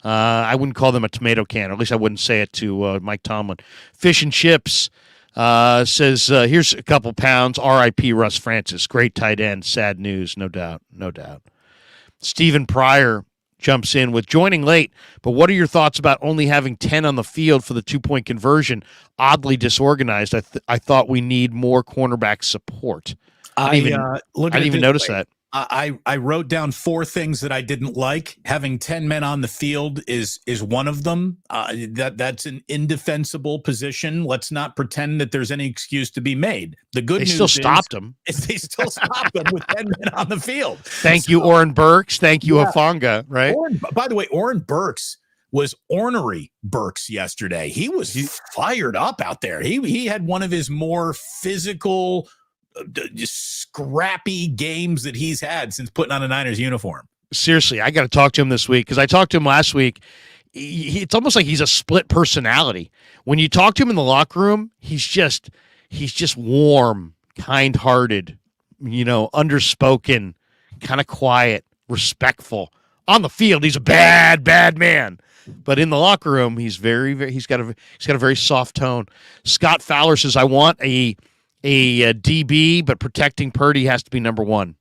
Speaker 2: I wouldn't call them a tomato can, or at least I wouldn't say it to Mike Tomlin. Fish and Chips says, here's a couple pounds. R.I.P. Russ Francis. Great tight end. Sad news. No doubt. No doubt. Stephen Pryor jumps in with joining late, but what are your thoughts about only having 10 on the field for the 2-point conversion? Oddly disorganized. I thought we need more cornerback support. I didn't even notice that.
Speaker 1: I wrote down 4 things that I didn't like. Having 10 men on the field is one of them. That's an indefensible position. Let's not pretend that there's any excuse to be made. The good news
Speaker 2: still stopped them.
Speaker 1: They still stopped them with 10 men on the field.
Speaker 2: Thank you, Oren Burks. Thank you, Hufanga. Right.
Speaker 1: By the way, Oren Burks was ornery Burks yesterday. He was fired up out there. He had one of his more physical, scrappy games that he's had since putting on a Niners uniform.
Speaker 2: Seriously, I got to talk to him this week because I talked to him last week. It's almost like he's a split personality. When you talk to him in the locker room, he's just warm, kind-hearted, underspoken, kind of quiet, respectful. On the field, he's a bad man. But in the locker room, he's he's got a very soft tone. Scott Fowler says, I want a DB, but protecting Purdy has to be number one.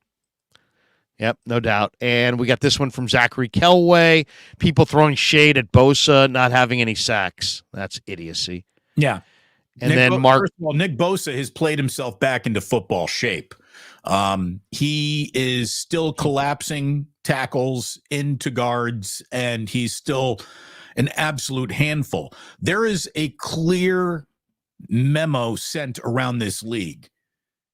Speaker 2: Yep, no doubt. And we got this one from Zachary Kelway. People throwing shade at Bosa not having any sacks. That's idiocy.
Speaker 1: Yeah.
Speaker 2: And Nick
Speaker 1: first of all, Nick Bosa has played himself back into football shape. He is still collapsing tackles into guards, and he's still an absolute handful. There is a clear memo sent around this league.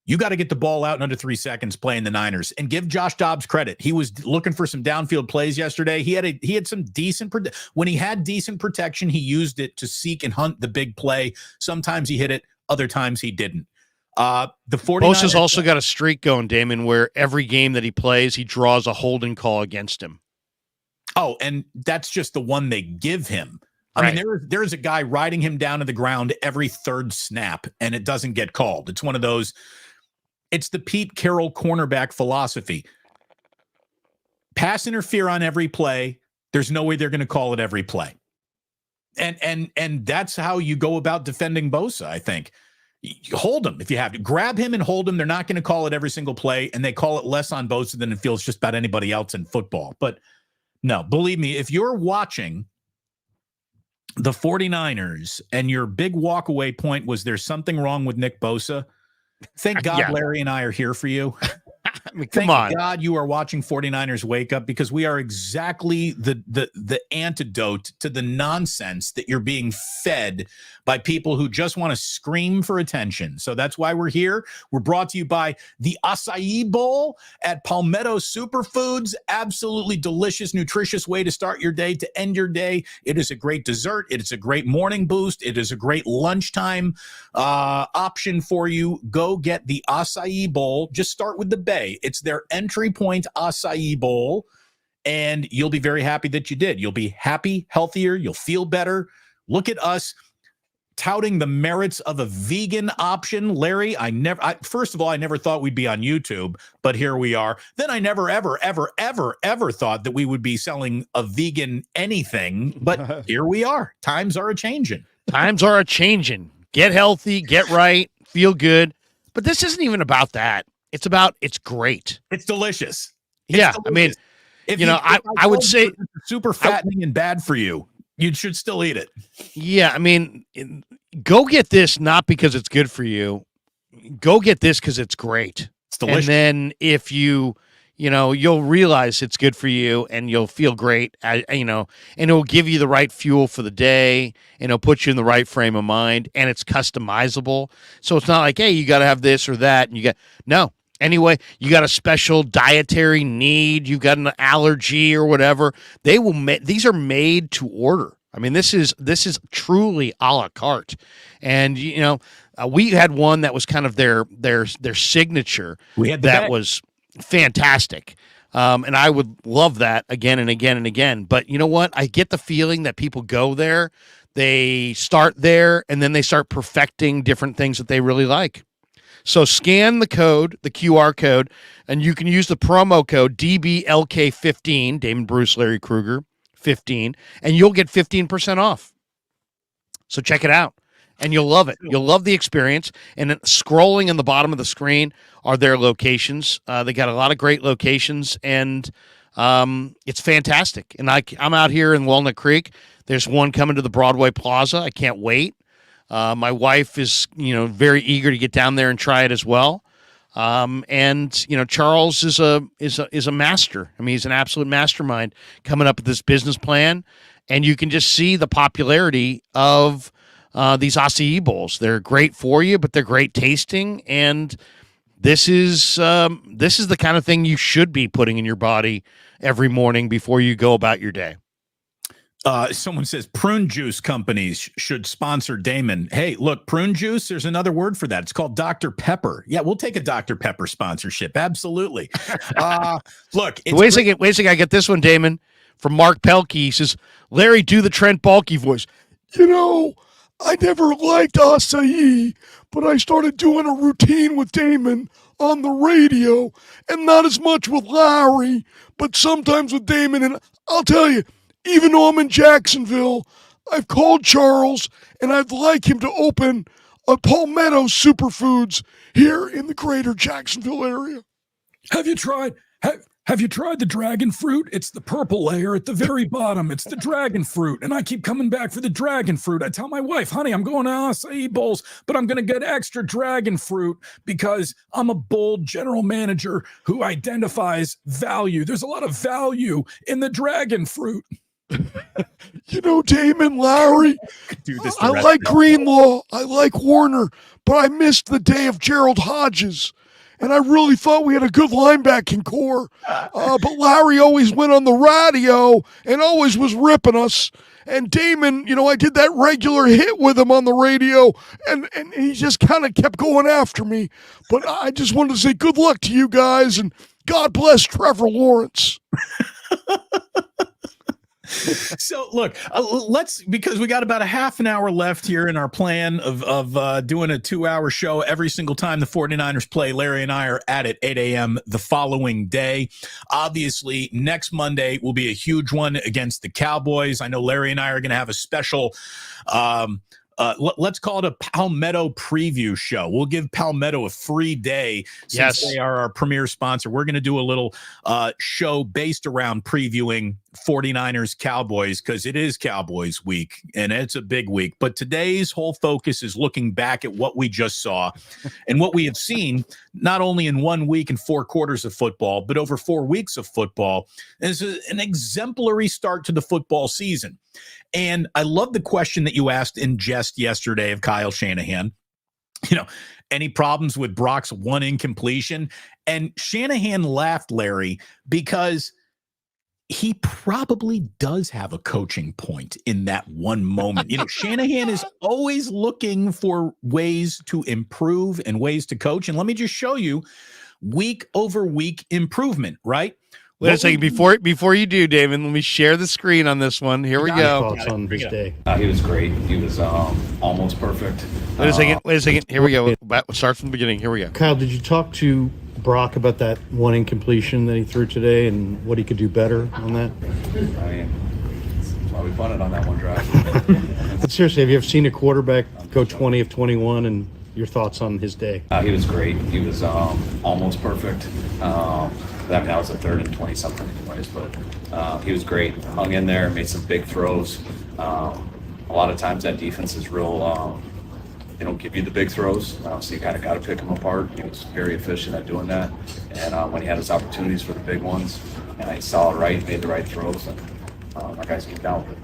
Speaker 1: You got to get the ball out in under 3 seconds playing the Niners, and give Josh Dobbs credit. He was looking for some downfield plays yesterday. He had some decent when he had decent protection, he used it to seek and hunt the big play. Sometimes he hit it, other times he didn't. The 49ers
Speaker 2: Bosa's also got a streak going, Damon, where every game that he plays, he draws a holding call against him.
Speaker 1: Oh, and that's just the one they give him. I mean, there's a guy riding him down to the ground every third snap, and it doesn't get called. It's one of those. It's the Pete Carroll cornerback philosophy. Pass interfere on every play. There's no way they're going to call it every play. And that's how you go about defending Bosa, I think. You hold him if you have to. Grab him and hold him. They're not going to call it every single play, and they call it less on Bosa than it feels just about anybody else in football. But no, believe me, if you're watching the 49ers and your big walkaway point was there's something wrong with Nick Bosa, thank God Larry and I are here for you.
Speaker 2: I mean, come on.
Speaker 1: Thank God you are watching 49ers Wake Up, because we are exactly the antidote to the nonsense that you're being fed by people who just want to scream for attention. So that's why we're here. We're brought to you by the Acai Bowl at Palmetto Superfoods. Absolutely delicious, nutritious way to start your day, to end your day. It is a great dessert. It is a great morning boost. It is a great lunchtime option for you. Go get the Acai Bowl. Just start with the Bay. It's their entry point Acai Bowl, and you'll be very happy that you did. You'll be happy, healthier. You'll feel better. Look at us touting the merits of a vegan option. Larry, first of all, I never thought we'd be on YouTube, but here we are. Then I never, ever, ever, ever, ever thought that we would be selling a vegan anything, but here we are. Times are a-changing.
Speaker 2: Times are a-changing. Get healthy, get right, feel good. But this isn't even about that. It's about, it's great.
Speaker 1: It's delicious.
Speaker 2: Delicious. I mean,
Speaker 1: If
Speaker 2: I would
Speaker 1: told
Speaker 2: say
Speaker 1: you it's super fattening and bad for you, you should still eat it.
Speaker 2: Yeah, I mean, go get this not because it's good for you. Go get this because it's great.
Speaker 1: It's delicious.
Speaker 2: And then if you'll realize it's good for you and you'll feel great, and it'll give you the right fuel for the day and it'll put you in the right frame of mind, and it's customizable. So it's not like, hey, you got to have this or that. And no. Anyway, you got a special dietary need, you've got an allergy or whatever. These are made to order. I mean, this is truly a la carte. And, we had one that was kind of their signature.
Speaker 1: We had
Speaker 2: that was fantastic. And I would love that again and again and again. But you know what? I get the feeling that people go there, they start there, and then they start perfecting different things that they really like. So scan the QR code, and you can use the promo code DBLK15, Damon, Bruce, Larry, Krueger, 15, and you'll get 15% off. So check it out, and you'll love it. You'll love the experience. And then scrolling in the bottom of the screen are their locations. They got a lot of great locations, and it's fantastic. And I'm out here in Walnut Creek. There's one coming to the Broadway Plaza. I can't wait. My wife is, very eager to get down there and try it as well. And Charles is a master. I mean, he's an absolute mastermind coming up with this business plan, and you can just see the popularity of these acai bowls. They're great for you, but they're great tasting, and this is the kind of thing you should be putting in your body every morning before you go about your day.
Speaker 1: Someone says prune juice companies should sponsor Damon. Hey, look, prune juice, there's another word for that. It's called Dr. Pepper. Yeah, we'll take a Dr. Pepper sponsorship. Absolutely. Look.
Speaker 2: Wait a second. I get this one, Damon, from Mark Pelkey. He says, Larry, do the Trent Baalke voice. I never liked acai, but I started doing a routine with Damon on the radio, and not as much with Larry, but sometimes with Damon. And I'll tell you, even though I'm in Jacksonville, I've called Charles, and I'd like him to open a Palmetto Superfoods here in the greater Jacksonville area.
Speaker 3: Have you tried the dragon fruit? It's the purple layer at the very bottom. It's the dragon fruit, and I keep coming back for the dragon fruit. I tell my wife, honey, I'm going to acai bowls, but I'm going to get extra dragon fruit because I'm a bold general manager who identifies value. There's a lot of value in the dragon fruit.
Speaker 2: Damon, Larry, I like Greenlaw, I like Warner, but I missed the day of Gerald Hodges, and I really thought we had a good linebacking core. But Larry always went on the radio and always was ripping us. And Damon, I did that regular hit with him on the radio, and he just kind of kept going after me. But I just wanted to say good luck to you guys, and God bless Trevor Lawrence.
Speaker 1: So look, because we got about a half an hour left here in our plan of doing a 2-hour show every single time the 49ers play. Larry and I are at 8 a.m. the following day. Obviously, next Monday will be a huge one against the Cowboys. I know Larry and I are going to have a special let's call it a Palmetto preview show. We'll give Palmetto a free day since they are our premier sponsor. We're going to do a little show based around previewing 49ers Cowboys because it is Cowboys week and it's a big week. But today's whole focus is looking back at what we just saw and what we have seen, not only in 1 week and 4 quarters of football, but over 4 weeks of football. It's an exemplary start to the football season. And I love the question that you asked in jest yesterday of Kyle Shanahan. Any problems with Brock's one incompletion? And Shanahan laughed, Larry, because he probably does have a coaching point in that one moment. Shanahan is always looking for ways to improve and ways to coach. And let me just show you week over week improvement, right?
Speaker 2: Wait a second. Before you do, Damon, let me share the screen on this one. Here we go.
Speaker 4: Thoughts on his day?
Speaker 5: He was great. He was almost perfect.
Speaker 2: Wait a second. Here we go. We'll start from the beginning. Here we go.
Speaker 4: Kyle, did you talk to Brock about that one incompletion that he threw today and what he could do better on that?
Speaker 5: I mean, that's why we punted on that one drive.
Speaker 4: But seriously, have you ever seen a quarterback go 20 of 21 and your thoughts on his day?
Speaker 5: He was great. He was almost perfect. That was a 3rd and 20-something. anyways. But he was great. Hung in there, made some big throws. A lot of times that defense is real. They don't give you the big throws, so you kind of got to pick them apart. He was very efficient at doing that. And when he had his opportunities for the big ones, he saw it right, made the right throws, and our guys came down with it.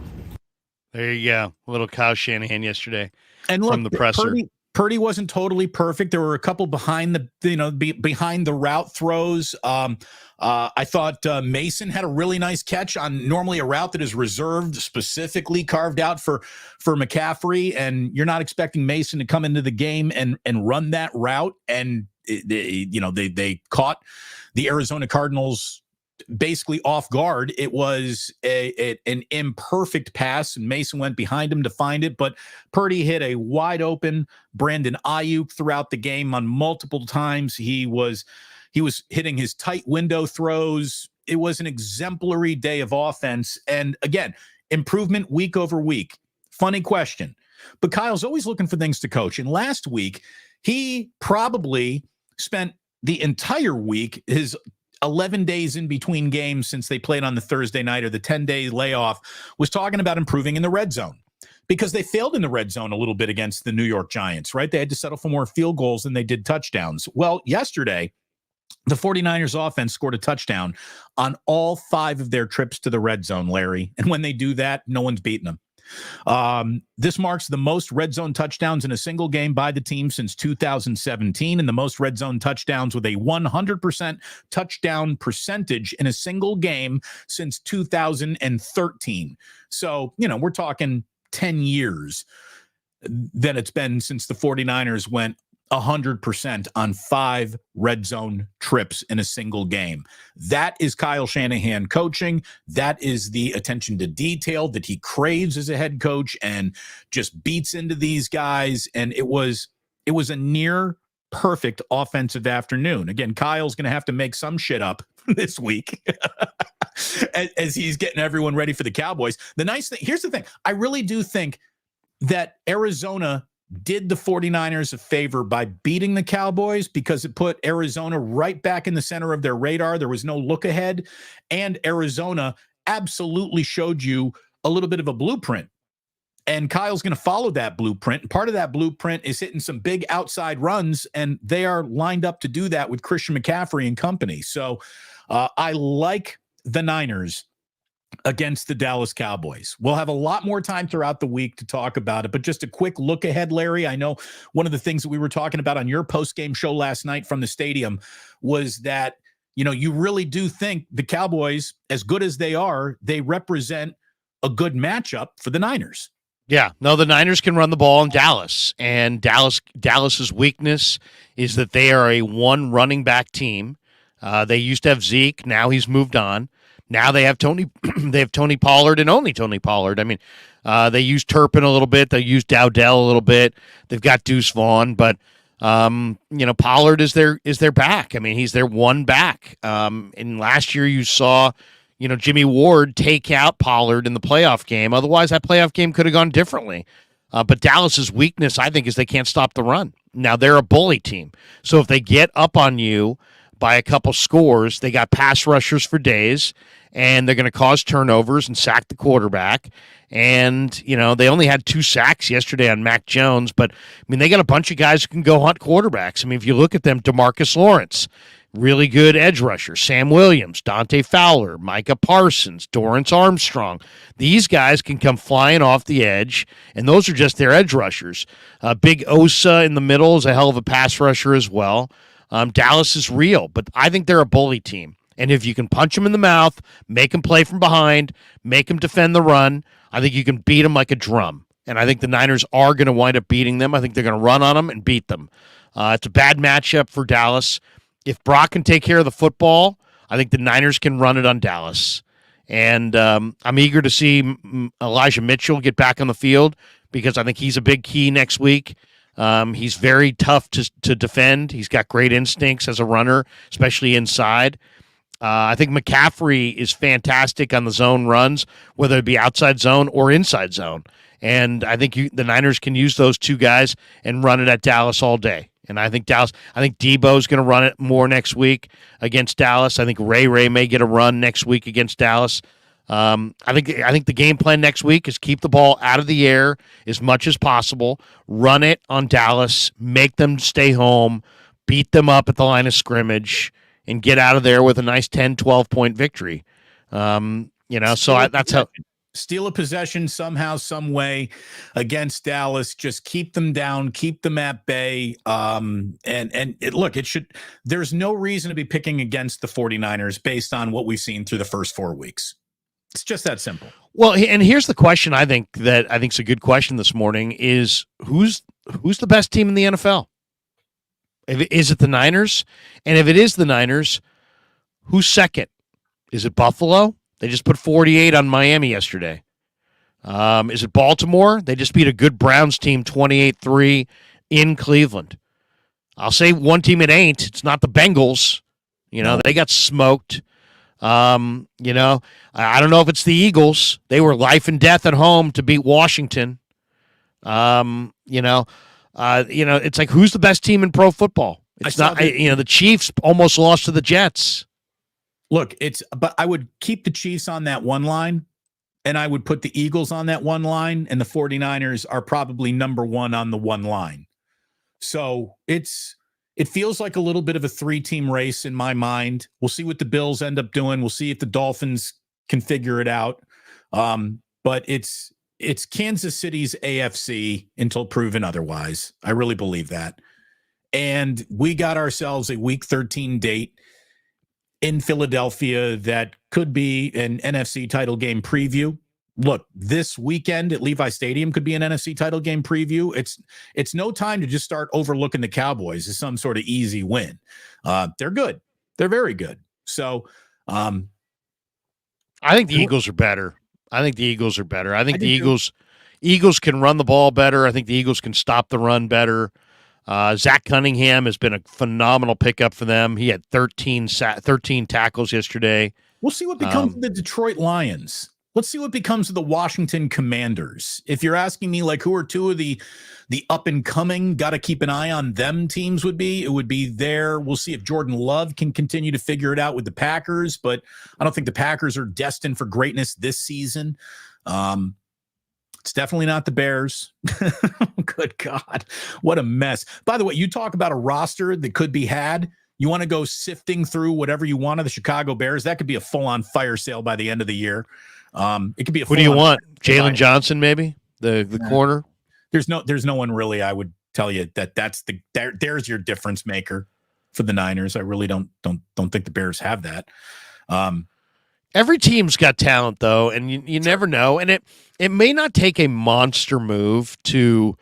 Speaker 2: There you go. A little Kyle Shanahan yesterday
Speaker 1: And look,
Speaker 2: from the presser.
Speaker 1: Purdy wasn't totally perfect. There were a couple behind the route throws. I thought Mason had a really nice catch on normally a route that is reserved, specifically carved out for McCaffrey, and you're not expecting Mason to come into the game and run that route. And they caught the Arizona Cardinals basically off guard. It was an imperfect pass, and Mason went behind him to find it, but Purdy hit a wide open Brandon Ayuk throughout the game on multiple times. He was hitting his tight window throws. It was an exemplary day of offense. And again, improvement week over week. Funny question, but Kyle's always looking for things to coach. And last week, he probably spent the entire week, his 11 days in between games since they played on the Thursday night, or the 10-day layoff, was talking about improving in the red zone, because they failed in the red zone a little bit against the New York Giants, right? They had to settle for more field goals than they did touchdowns. Well, yesterday, the 49ers offense scored a touchdown on all 5 of their trips to the red zone, Larry. And when they do that, no one's beating them. This marks the most red zone touchdowns in a single game by the team since 2017, and the most red zone touchdowns with a 100% touchdown percentage in a single game since 2013. So, we're talking 10 years that it's been since the 49ers went 100% on 5 red zone trips in a single game. That is Kyle Shanahan coaching. That is the attention to detail that he craves as a head coach, and just beats into these guys. And it was a near perfect offensive afternoon. Again, Kyle's going to have to make some shit up this week as he's getting everyone ready for the Cowboys. The nice thing, here's the thing. I really do think that Arizona did the 49ers a favor by beating the Cowboys, because it put Arizona right back in the center of their radar. There was no look ahead, and Arizona absolutely showed you a little bit of a blueprint. And Kyle's going to follow that blueprint. And part of that blueprint is hitting some big outside runs, and they are lined up to do that with Christian McCaffrey and company. So I like the Niners against the Dallas Cowboys. We'll have a lot more time throughout the week to talk about it, but just a quick look ahead, Larry. I know one of the things that we were talking about on your post-game show last night from the stadium was that, you really do think the Cowboys, as good as they are, they represent a good matchup for the Niners.
Speaker 2: Yeah, no, the Niners can run the ball in Dallas, and Dallas's weakness is that they are a one running back team. They used to have Zeke. Now he's moved on. Now they have Tony Pollard, and only Tony Pollard. I mean, they use Turpin a little bit. They use Dowdell a little bit. They've got Deuce Vaughn, but Pollard is their back. I mean, he's their one back. And last year you saw, Jimmy Ward take out Pollard in the playoff game. Otherwise, that playoff game could have gone differently. But Dallas's weakness, I think, is they can't stop the run. Now they're a bully team, so if they get up on you by a couple scores, they got pass rushers for days, and they're going to cause turnovers and sack the quarterback. And, they only had 2 sacks yesterday on Mac Jones, but, they got a bunch of guys who can go hunt quarterbacks. If you look at them, DeMarcus Lawrence, really good edge rusher, Sam Williams, Dante Fowler, Micah Parsons, Dorrance Armstrong. These guys can come flying off the edge, and those are just their edge rushers. Big Osa in the middle is a hell of a pass rusher as well. Dallas is real, but I think they're a bully team. And if you can punch them in the mouth, make them play from behind, make them defend the run, I think you can beat them like a drum. And I think the Niners are going to wind up beating them. I think they're going to run on them and beat them. It's a bad matchup for Dallas. If Brock can take care of the football, I think the Niners can run it on Dallas. And I'm eager to see Elijah Mitchell get back on the field, because I think he's a big key next week. He's very tough to defend. He's got great instincts as a runner, especially inside. I think McCaffrey is fantastic on the zone runs, whether it be outside zone or inside zone. And I think the Niners can use those 2 guys and run it at Dallas all day. And I think Debo's going to run it more next week against Dallas. I think Ray may get a run next week against Dallas. I think the game plan next week is keep the ball out of the air as much as possible, run it on Dallas, make them stay home, beat them up at the line of scrimmage, and get out of there with a nice 10, 12-point victory. That's how.
Speaker 1: Steal a possession somehow, some way against Dallas. Just keep them down, keep them at bay. There's no reason to be picking against the 49ers based on what we've seen through the first 4 weeks. It's just that simple.
Speaker 2: Well, and here's the question I think is a good question this morning is who's the best team in the NFL? Is it the Niners? And if it is the Niners, who's second? Is it Buffalo? They just put 48 on Miami yesterday. Is it Baltimore? They just beat a good Browns team 28-3 in Cleveland. I'll say one team it ain't. It's not the Bengals. They got smoked. I don't know if it's the Eagles. They were life and death at home to beat Washington. It's like who's the best team in pro football? It's not. The Chiefs almost lost to the Jets.
Speaker 1: Look, but I would keep the Chiefs on that one line, and I would put the Eagles on that one line, and the 49ers are probably number one on the one line. So it feels like a little bit of a 3-team race in my mind. We'll see what the Bills end up doing. We'll see if the Dolphins can figure it out. But it's Kansas City's AFC until proven otherwise. I really believe that. And we got ourselves a Week 13 date in Philadelphia that could be an NFC title game preview. Look, this weekend at Levi Stadium could be an NFC title game preview. It's no time to just start overlooking the Cowboys as some sort of easy win. They're good. They're very good. So
Speaker 2: I think the Eagles are better. I think the Eagles can run the ball better. I think the Eagles can stop the run better. Zach Cunningham has been a phenomenal pickup for them. He had 13 tackles yesterday.
Speaker 1: We'll see what becomes of the Detroit Lions. Let's see what becomes of the Washington Commanders. If you're asking me, like, who are two of the up and coming, got to keep an eye on them teams it would be there. We'll see if Jordan Love can continue to figure it out with the Packers, but I don't think the Packers are destined for greatness this season. It's definitely not the Bears. Good God. What a mess. By the way, you talk about a roster that could be had. You want to go sifting through whatever you want of the Chicago Bears. That could be a full-on fire sale by the end of the year. It could be a
Speaker 2: Who do you want? Jalen Johnson, maybe? The corner?
Speaker 1: There's no one really, I would tell you there's your difference maker for the Niners. I really don't think the Bears have that.
Speaker 2: Every team's got talent, though, and you never know. And it may not take a monster move to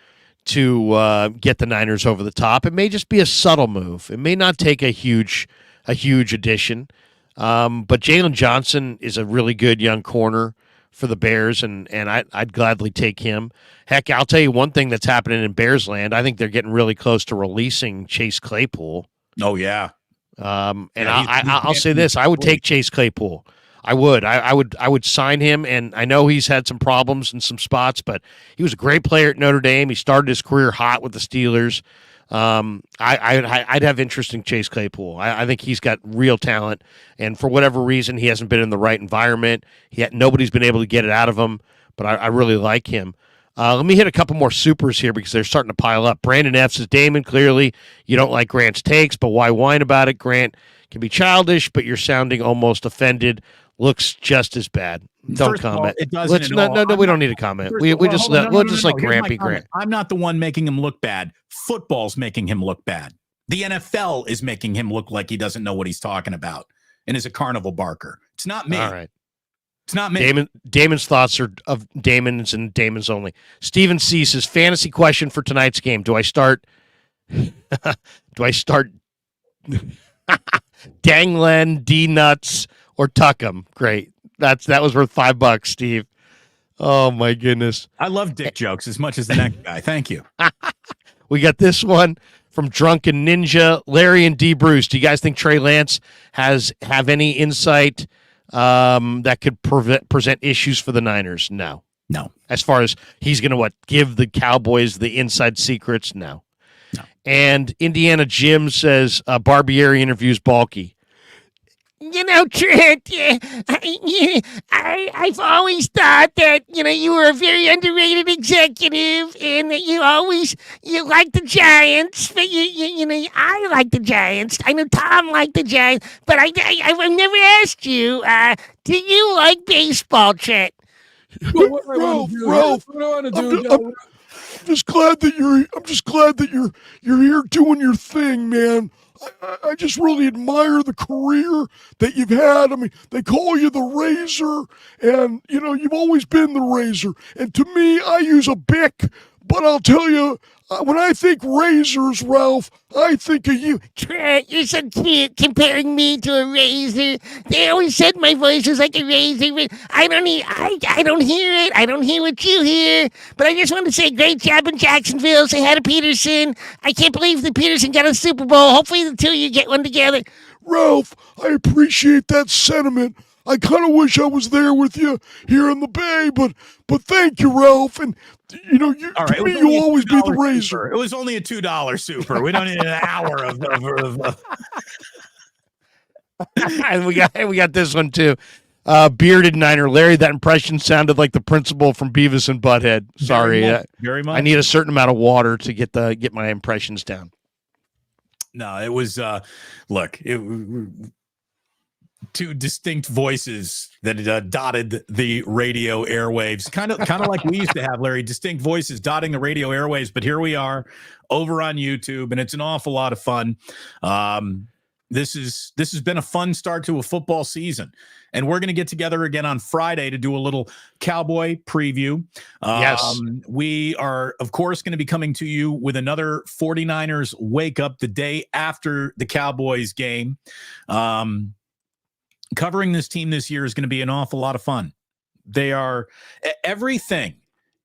Speaker 2: get the Niners over the top. It may just be a subtle move. It may not take a huge addition. But Jalen Johnson is a really good young corner for the Bears, and I'd gladly take him. Heck, I'll tell you one thing that's happening in Bears land. I think they're getting really close to releasing Chase Claypool.
Speaker 1: Oh, yeah.
Speaker 2: I'll say this. I would take Chase Claypool. I would sign him, and I know he's had some problems in some spots, but he was a great player at Notre Dame. He started his career hot with the Steelers. I'd have interest in Chase Claypool. I think he's got real talent, and for whatever reason, he hasn't been in the right environment. Nobody's been able to get it out of him, but I really like him. Let me hit a couple more supers here because they're starting to pile up. Brandon F. says, Damon, clearly you don't like Grant's takes, but why whine about it? Grant can be childish, but you're sounding almost offended. Looks just as bad. Don't comment.
Speaker 1: It doesn't.
Speaker 2: No, we don't need to comment. We'll just let Grant be Grant.
Speaker 1: I'm not the one making him look bad. Football's making him look bad. The NFL is making him look like he doesn't know what he's talking about and is a carnival barker. It's not me.
Speaker 2: All right.
Speaker 1: It's not me.
Speaker 2: Damon's thoughts are of Damon's and Damon's only. Steven C says, fantasy question for tonight's game. Do I start Danglen, D-Nuts, or Tuckum? Great. That was worth $5, Steve. Oh, my goodness.
Speaker 1: I love dick jokes as much as the next guy. Thank you.
Speaker 2: We got this one from Drunken Ninja. Larry and D. Bruce, do you guys think Trey Lance have any insight that could present issues for the Niners? No.
Speaker 1: No.
Speaker 2: As far as he's going to give the Cowboys the inside secrets? No. And Indiana Jim says Barbieri interviews Balky. You know, Trent, I've always thought that, you were a very underrated executive and that you like the Giants, but I like the Giants. I know Tom liked the Giants, but I've never asked you, do you like baseball, Trent?
Speaker 3: Well, what do I want to do?
Speaker 6: Ralph,
Speaker 3: What do I want to do?
Speaker 6: I'm just glad that you're here doing your thing, man. I just really admire the career that you've had. I mean, they call you the Razor, and you've always been the Razor. And to me, I use a Bic, but I'll tell you, when I think razors, Ralph, I think of you.
Speaker 7: Trent, you're so cute comparing me to a razor. They always said my voice was like a razor, but I don't hear it. I don't hear what you hear. But I just want to say great job in Jacksonville. Say hi to Peterson. I can't believe that Peterson got a Super Bowl. Hopefully the two of you get one together.
Speaker 6: Ralph, I appreciate that sentiment. I kind of wish I was there with you here in the Bay, but thank you, Ralph. And
Speaker 1: All right,
Speaker 6: to me, you'll always be the Razor.
Speaker 1: Super. It was only a $2 super. We don't need an hour of
Speaker 2: And we got this one too. Bearded Niner Larry. That impression sounded like the principal from Beavis and Butthead. Sorry,
Speaker 1: very much.
Speaker 2: I need a certain amount of water to get my impressions down.
Speaker 1: No, it was two distinct voices that dotted the radio airwaves, kind of like we used to have, Larry, distinct voices dotting the radio airwaves. But here we are over on YouTube, and it's an awful lot of fun. This has been a fun start to a football season, and we're going to get together again on Friday to do a little Cowboy preview.
Speaker 2: Yes.
Speaker 1: We are, of course, going to be coming to you with another 49ers wake up the day after the Cowboys game. Covering this team this year is going to be an awful lot of fun. They are everything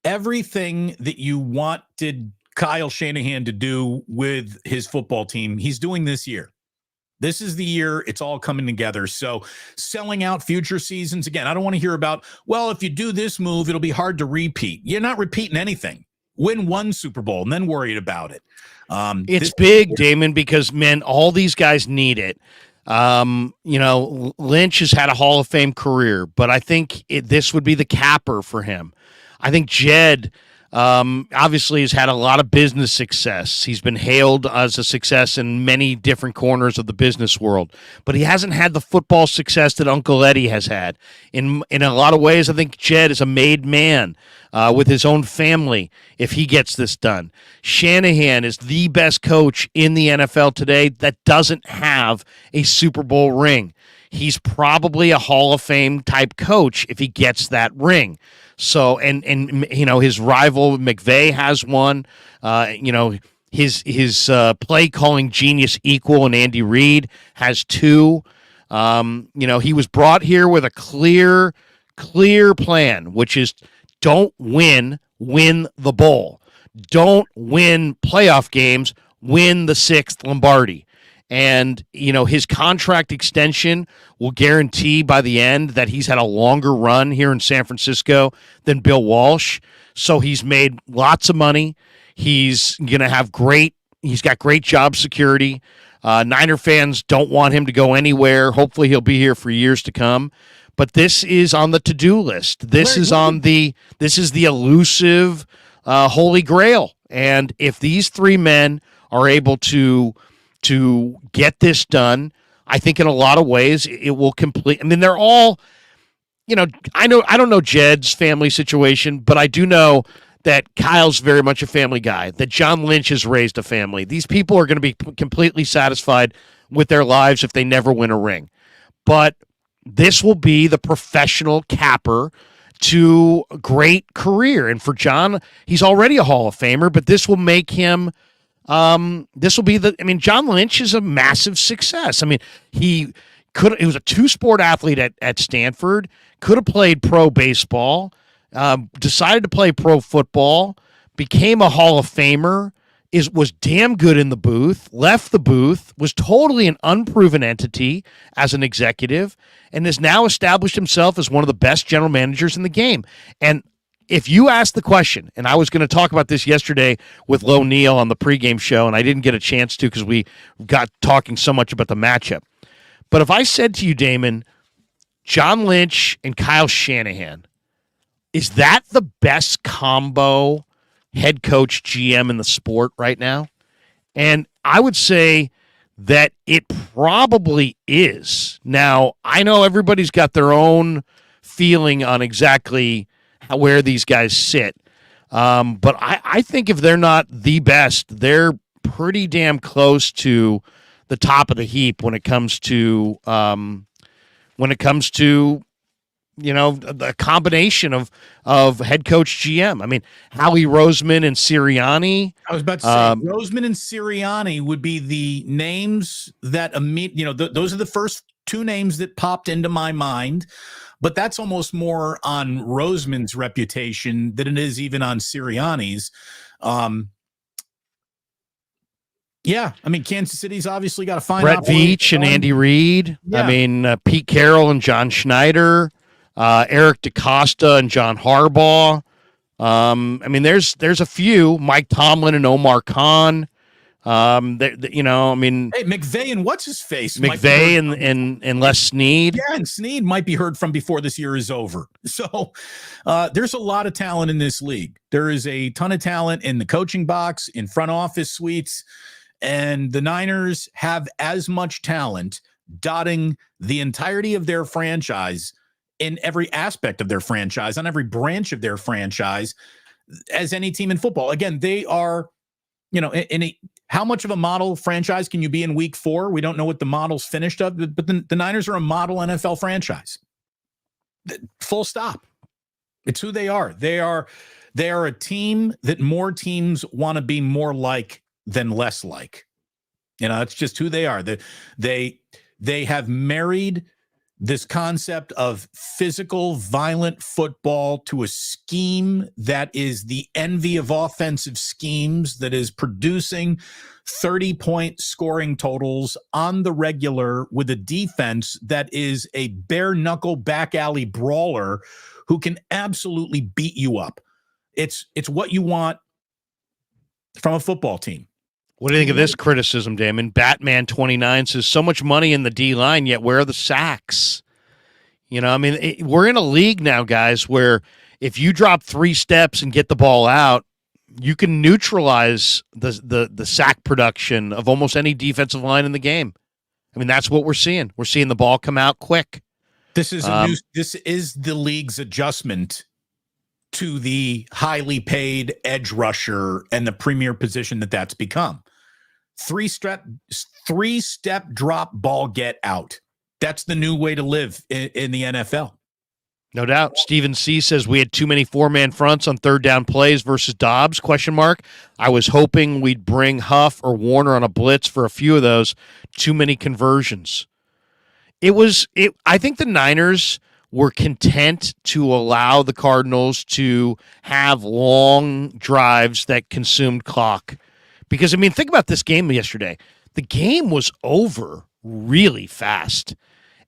Speaker 1: that you wanted Kyle Shanahan to do with his football team, he's doing this year. This is the year it's all coming together. So selling out future seasons, again, I don't want to hear about, well, if you do this move, it'll be hard to repeat. You're not repeating anything. Win one Super Bowl and then worried about it.
Speaker 2: It's big, Damon, because, man, all these guys need it. Lynch has had a Hall of Fame career, but I think this would be the capper for him. I think Jed obviously has had a lot of business success. He's been hailed as a success in many different corners of the business world, but he hasn't had the football success that Uncle Eddie has had. In a lot of ways, I think Jed is a made man with his own family if he gets this done. Shanahan is the best coach in the NFL today that doesn't have a Super Bowl ring. He's probably a Hall of Fame type coach if he gets that ring. So, and his rival McVay has one. His play calling genius equal and Andy Reid has two. He was brought here with a clear plan, which is don't win the bowl. Don't win playoff games, win the 6th Lombardi. And, his contract extension will guarantee by the end that he's had a longer run here in San Francisco than Bill Walsh. So he's made lots of money. He's going to have he's got great job security. Niner fans don't want him to go anywhere. Hopefully he'll be here for years to come. But this is on the to-do list. This is the elusive Holy Grail. And if these three men are able to get this done, I think in a lot of ways it will complete. I mean, they're all, I don't know Jed's family situation, but I do know that Kyle's very much a family guy, that John Lynch has raised a family. These people are going to be completely satisfied with their lives if they never win a ring. But this will be the professional capper to a great career. And for John, he's already a Hall of Famer, but this will make him John Lynch is a massive success. I mean, he was a two-sport athlete at Stanford, could have played pro baseball, decided to play pro football, became a Hall of Famer, was damn good in the booth, left the booth, was totally an unproven entity as an executive, and has now established himself as one of the best general managers in the game. And if you ask the question, and I was going to talk about this yesterday with Lo Neal on the pregame show, and I didn't get a chance to because we got talking so much about the matchup. But if I said to you, Damon, John Lynch and Kyle Shanahan, is that the best combo head coach GM in the sport right now? And I would say that it probably is. Now, I know everybody's got their own feeling on exactly where these guys sit. But I think if they're not the best, they're pretty damn close to the top of the heap when it comes to the combination of head coach GM. I mean, Howie Roseman and Sirianni.
Speaker 1: I was about to say Roseman and Sirianni would be the names that those are the first two names that popped into my mind. But that's almost more on Roseman's reputation than it is even on Sirianni's. Yeah, I mean, Kansas City's obviously got to find
Speaker 2: Brett Veach and Andy Reid. Yeah. I mean, Pete Carroll and John Schneider, Eric DeCosta and John Harbaugh. I mean, there's a few. Mike Tomlin and Omar Khan. I mean,
Speaker 1: hey, McVay and what's his face?
Speaker 2: McVay and Les Snead.
Speaker 1: Yeah, and Snead might be heard from before this year is over. So there's a lot of talent in this league. There is a ton of talent in the coaching box, in front office suites, and the Niners have as much talent dotting the entirety of their franchise in every aspect of their franchise, on every branch of their franchise, as any team in football. Again, they are, how much of a model franchise can you be in week 4? We don't know what the model's finished up, but the Niners are a model NFL franchise. Full stop. It's who they are. They are a team that more teams want to be more like than less like. It's just who they are. They have married this concept of physical, violent football to a scheme that is the envy of offensive schemes, that is producing 30-point scoring totals on the regular with a defense that is a bare-knuckle back alley brawler who can absolutely beat you up. It's what you want from a football team.
Speaker 2: What do you think of this criticism, Damon? Batman29 says, so much money in the D-line, yet where are the sacks? We're in a league now, guys, where if you drop 3 steps and get the ball out, you can neutralize the sack production of almost any defensive line in the game. I mean, that's what we're seeing. We're seeing the ball come out quick.
Speaker 1: This is this is the league's adjustment to the highly paid edge rusher and the premier position that's become. 3-step drop, ball, get out. That's the new way to live in the NFL.
Speaker 2: No doubt. Steven C. says we had too many 4-man fronts on third down plays versus Dobbs, ? I was hoping we'd bring Huff or Warner on a blitz for a few of those. Too many conversions. I think the Niners were content to allow the Cardinals to have long drives that consumed clock. Because, think about this game yesterday. The game was over really fast.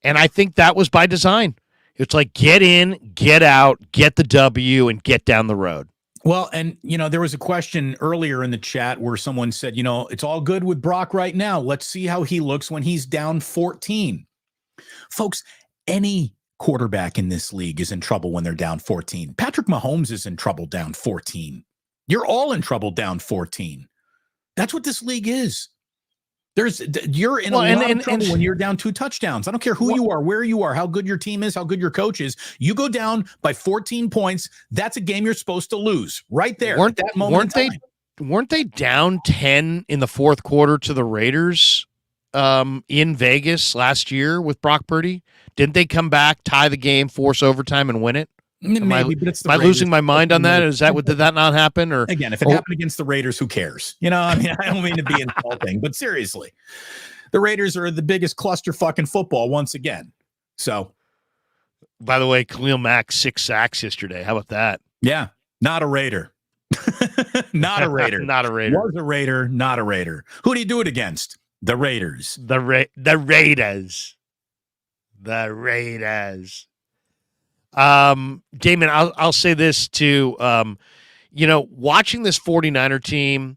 Speaker 2: And I think that was by design. It's like get in, get out, get the W, and get down the road.
Speaker 1: Well, and, there was a question earlier in the chat where someone said, it's all good with Brock right now. Let's see how he looks when he's down 14. Folks, any quarterback in this league is in trouble when they're down 14. Patrick Mahomes is in trouble down 14. You're all in trouble down 14. That's what this league is. You're in a lot of trouble when you're down 2 touchdowns. I don't care who you are, where you are, how good your team is, how good your coach is. You go down by 14 points. That's a game you're supposed to lose right there at that moment in time.
Speaker 2: Weren't they down 10 in the fourth quarter to the Raiders in Vegas last year with Brock Purdy? Didn't they come back, tie the game, force overtime, and win it?
Speaker 1: Maybe, but it's the
Speaker 2: Am I
Speaker 1: Raiders.
Speaker 2: Losing my mind on that? Did that not happen? Or
Speaker 1: again, if it happened against the Raiders, who cares? I don't mean to be insulting, but seriously, the Raiders are the biggest clusterfuck in football once again. So,
Speaker 2: by the way, Khalil Mack 6 sacks yesterday. How about that?
Speaker 1: Yeah, not a Raider. Not a Raider.
Speaker 2: Not a Raider.
Speaker 1: Was a Raider, not a Raider. Who do you do it against? The Raiders.
Speaker 2: The Raiders. The Raiders. Damon, I'll say this too. Watching this 49er team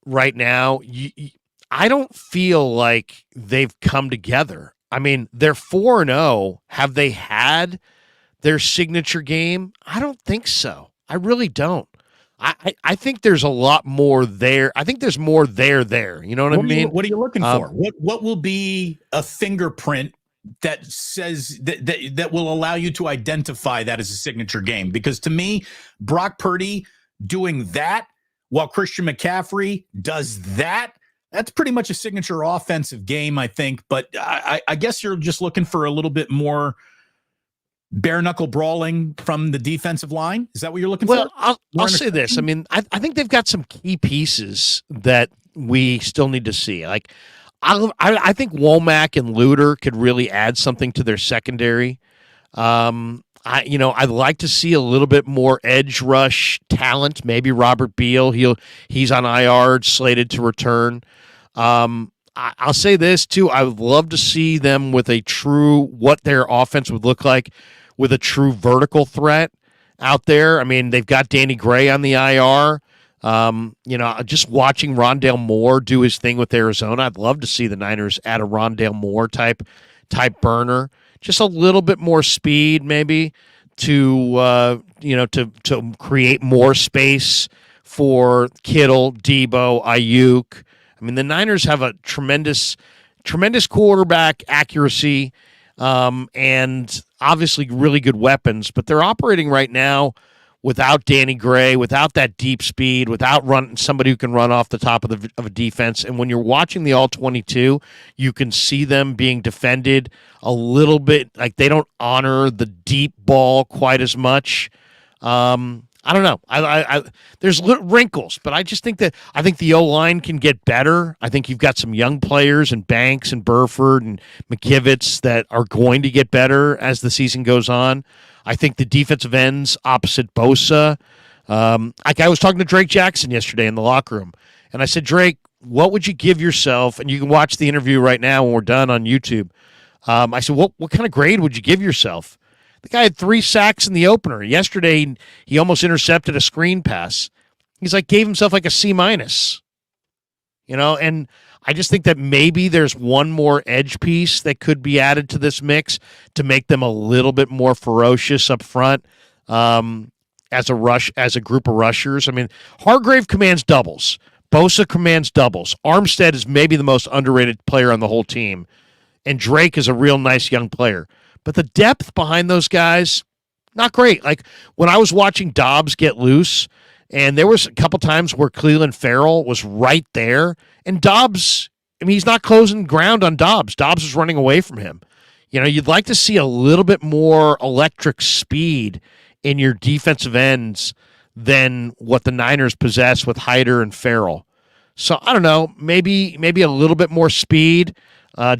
Speaker 2: right now, I don't feel like they've come together. I mean, they're 4-0. Have they had their signature game? I don't think so. I really don't. I think there's a lot more there. I think there's more there. You know what I mean?
Speaker 1: What are you looking for? What will be a fingerprint that says that will allow you to identify that as a signature game? Because to me, Brock Purdy doing that while Christian McCaffrey does that's pretty much a signature offensive game, I think. But I guess you're just looking for a little bit more bare knuckle brawling from the defensive line. Is that what you're looking for?
Speaker 2: Well, I'll say this. I mean, I think they've got some key pieces that we still need to see. Like, I think Womack and Luter could really add something to their secondary. I'd like to see a little bit more edge rush talent. Maybe Robert Beal. He's on IR, slated to return. I'll say this too. I would love to see them with what their offense would look like with a true vertical threat out there. I mean, they've got Danny Gray on the IR. Just watching Rondale Moore do his thing with Arizona, I'd love to see the Niners add a Rondale Moore type burner. Just a little bit more speed, maybe to create more space for Kittle, Debo, Ayuk. I mean, the Niners have a tremendous quarterback accuracy, and obviously really good weapons, but they're operating right now without Danny Gray, without that deep speed, without somebody who can run off the top of a defense. And when you're watching the All-22, you can see them being defended a little bit, like they don't honor the deep ball quite as much. I don't know. There's wrinkles, but I just think the O-line can get better. I think you've got some young players and Banks and Burford and McKivitz that are going to get better as the season goes on. I think the defensive ends opposite Bosa. I was talking to Drake Jackson yesterday in the locker room, and I said, Drake, what would you give yourself? And you can watch the interview right now when we're done on YouTube. I said, what kind of grade would you give yourself? The guy had 3 sacks in the opener. Yesterday, he almost intercepted a screen pass. He's gave himself a C-. And I just think that maybe there's one more edge piece that could be added to this mix to make them a little bit more ferocious up front as a group of rushers. I mean, Hargrave commands doubles. Bosa commands doubles. Armstead is maybe the most underrated player on the whole team. And Drake is a real nice young player. But the depth behind those guys, not great. Like when I was watching Dobbs get loose, and there was a couple times where Cleveland Farrell was right there, and Dobbs, he's not closing ground on Dobbs. Dobbs was running away from him. You'd like to see a little bit more electric speed in your defensive ends than what the Niners possess with Hyder and Farrell. So I don't know, maybe a little bit more speed.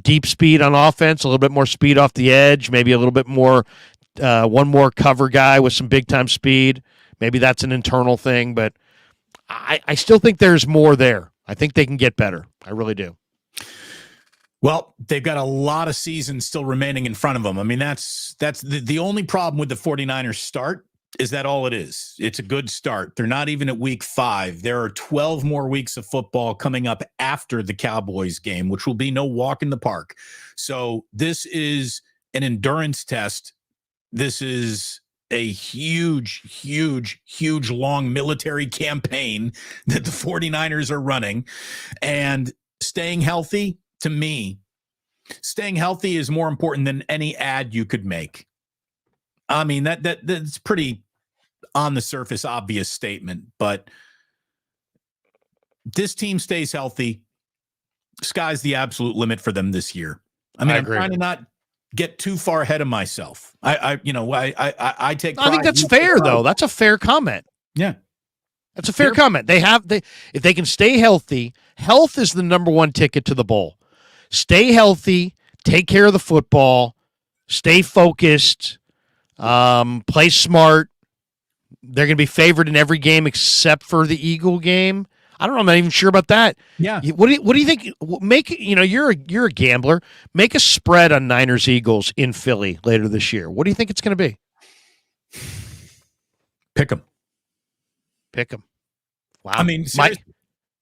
Speaker 2: Deep speed on offense, a little bit more speed off the edge, maybe a little bit more, one more cover guy with some big-time speed. Maybe that's an internal thing, but I still think there's more there. I think they can get better. I really do.
Speaker 1: Well, they've got a lot of seasons still remaining in front of them. I mean, that's the only problem with the 49ers start is that all it is. It's a good start. They're not even at week 5. There are 12 more weeks of football coming up after the Cowboys game, which will be no walk in the park. So this is an endurance test. This is a huge, long military campaign that the 49ers are running. And staying healthy, to me, staying healthy is more important than any ad you could make. I mean, that's pretty on the surface obvious statement, but this team stays healthy. Sky's the absolute limit for them this year. I mean, I'm trying to not get too far ahead of myself. I take.
Speaker 2: I think that's fair, though. That's a fair comment.
Speaker 1: Yeah,
Speaker 2: that's a fair comment. If they can stay healthy, health is the number one ticket to the bowl. Stay healthy, take care of the football, stay focused. Play smart. They're going to be favored in every game except for the Eagle game. I don't know. I'm not even sure about that.
Speaker 1: Yeah.
Speaker 2: What do you think? You're a gambler. Make a spread on Niners Eagles in Philly later this year. What do you think it's going to be?
Speaker 1: Pick them.
Speaker 2: Wow.
Speaker 1: I mean, seriously.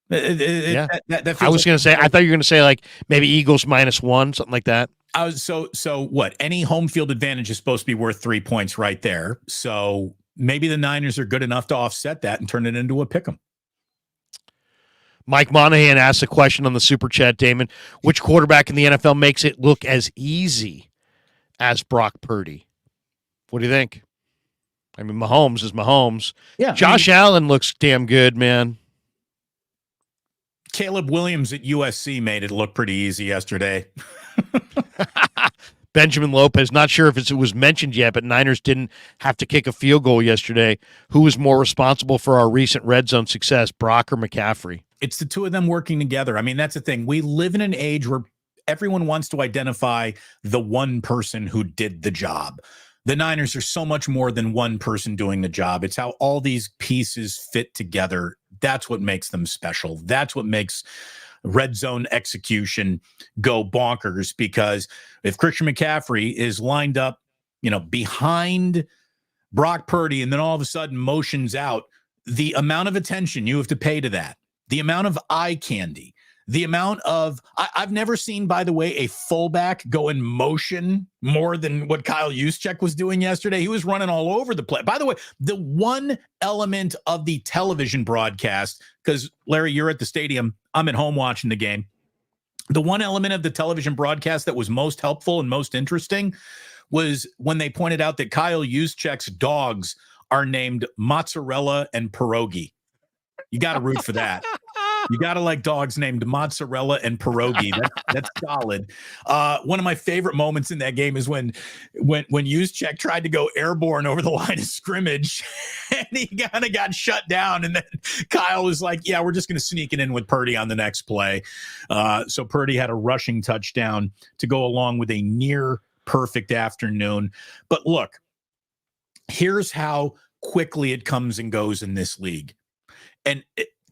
Speaker 2: Yeah.
Speaker 1: That
Speaker 2: I was
Speaker 1: feels
Speaker 2: going to say, I thought you were going to say like maybe Eagles -1, something like that.
Speaker 1: so what? Any home field advantage is supposed to be worth 3 points right there. So maybe the Niners are good enough to offset that and turn it into a pick 'em.
Speaker 2: Mike Monahan asked a question on the Super Chat, Damon. Which quarterback in the NFL makes it look as easy as Brock Purdy? What do you think? I mean, Mahomes is Mahomes.
Speaker 1: Yeah.
Speaker 2: Josh Allen looks damn good, man.
Speaker 1: Caleb Williams at USC made it look pretty easy yesterday.
Speaker 2: Benjamin Lopez, not sure if it was mentioned yet, but Niners didn't have to kick a field goal yesterday. Who was more responsible for our recent red zone success, Brock or McCaffrey?
Speaker 1: It's the two of them working together. I mean, that's the thing. We live in an age where everyone wants to identify the one person who did the job. The Niners are so much more than one person doing the job. It's how all these pieces fit together. That's what makes them special. That's what makes red zone execution go bonkers, because if Christian McCaffrey is lined up, behind Brock Purdy and then all of a sudden motions out, the amount of attention you have to pay to that, the amount of eye candy, the amount of I've never seen, by the way, a fullback go in motion more than what Kyle Juszczyk was doing yesterday. He was running all over the place. By the way, the one element of the television broadcast, because Larry, you're at the stadium, I'm at home watching the game. The one element of the television broadcast that was most helpful and most interesting was when they pointed out that Kyle Juszczyk's dogs are named Mozzarella and Pierogi. You got to root for that. You got to like dogs named Mozzarella and Pierogi. That's solid. One of my favorite moments in that game is when Juszczyk tried to go airborne over the line of scrimmage and he kind of got shut down. And then Kyle was like, yeah, we're just going to sneak it in with Purdy on the next play. So Purdy had a rushing touchdown to go along with a near perfect afternoon. But look, here's how quickly it comes and goes in this league. And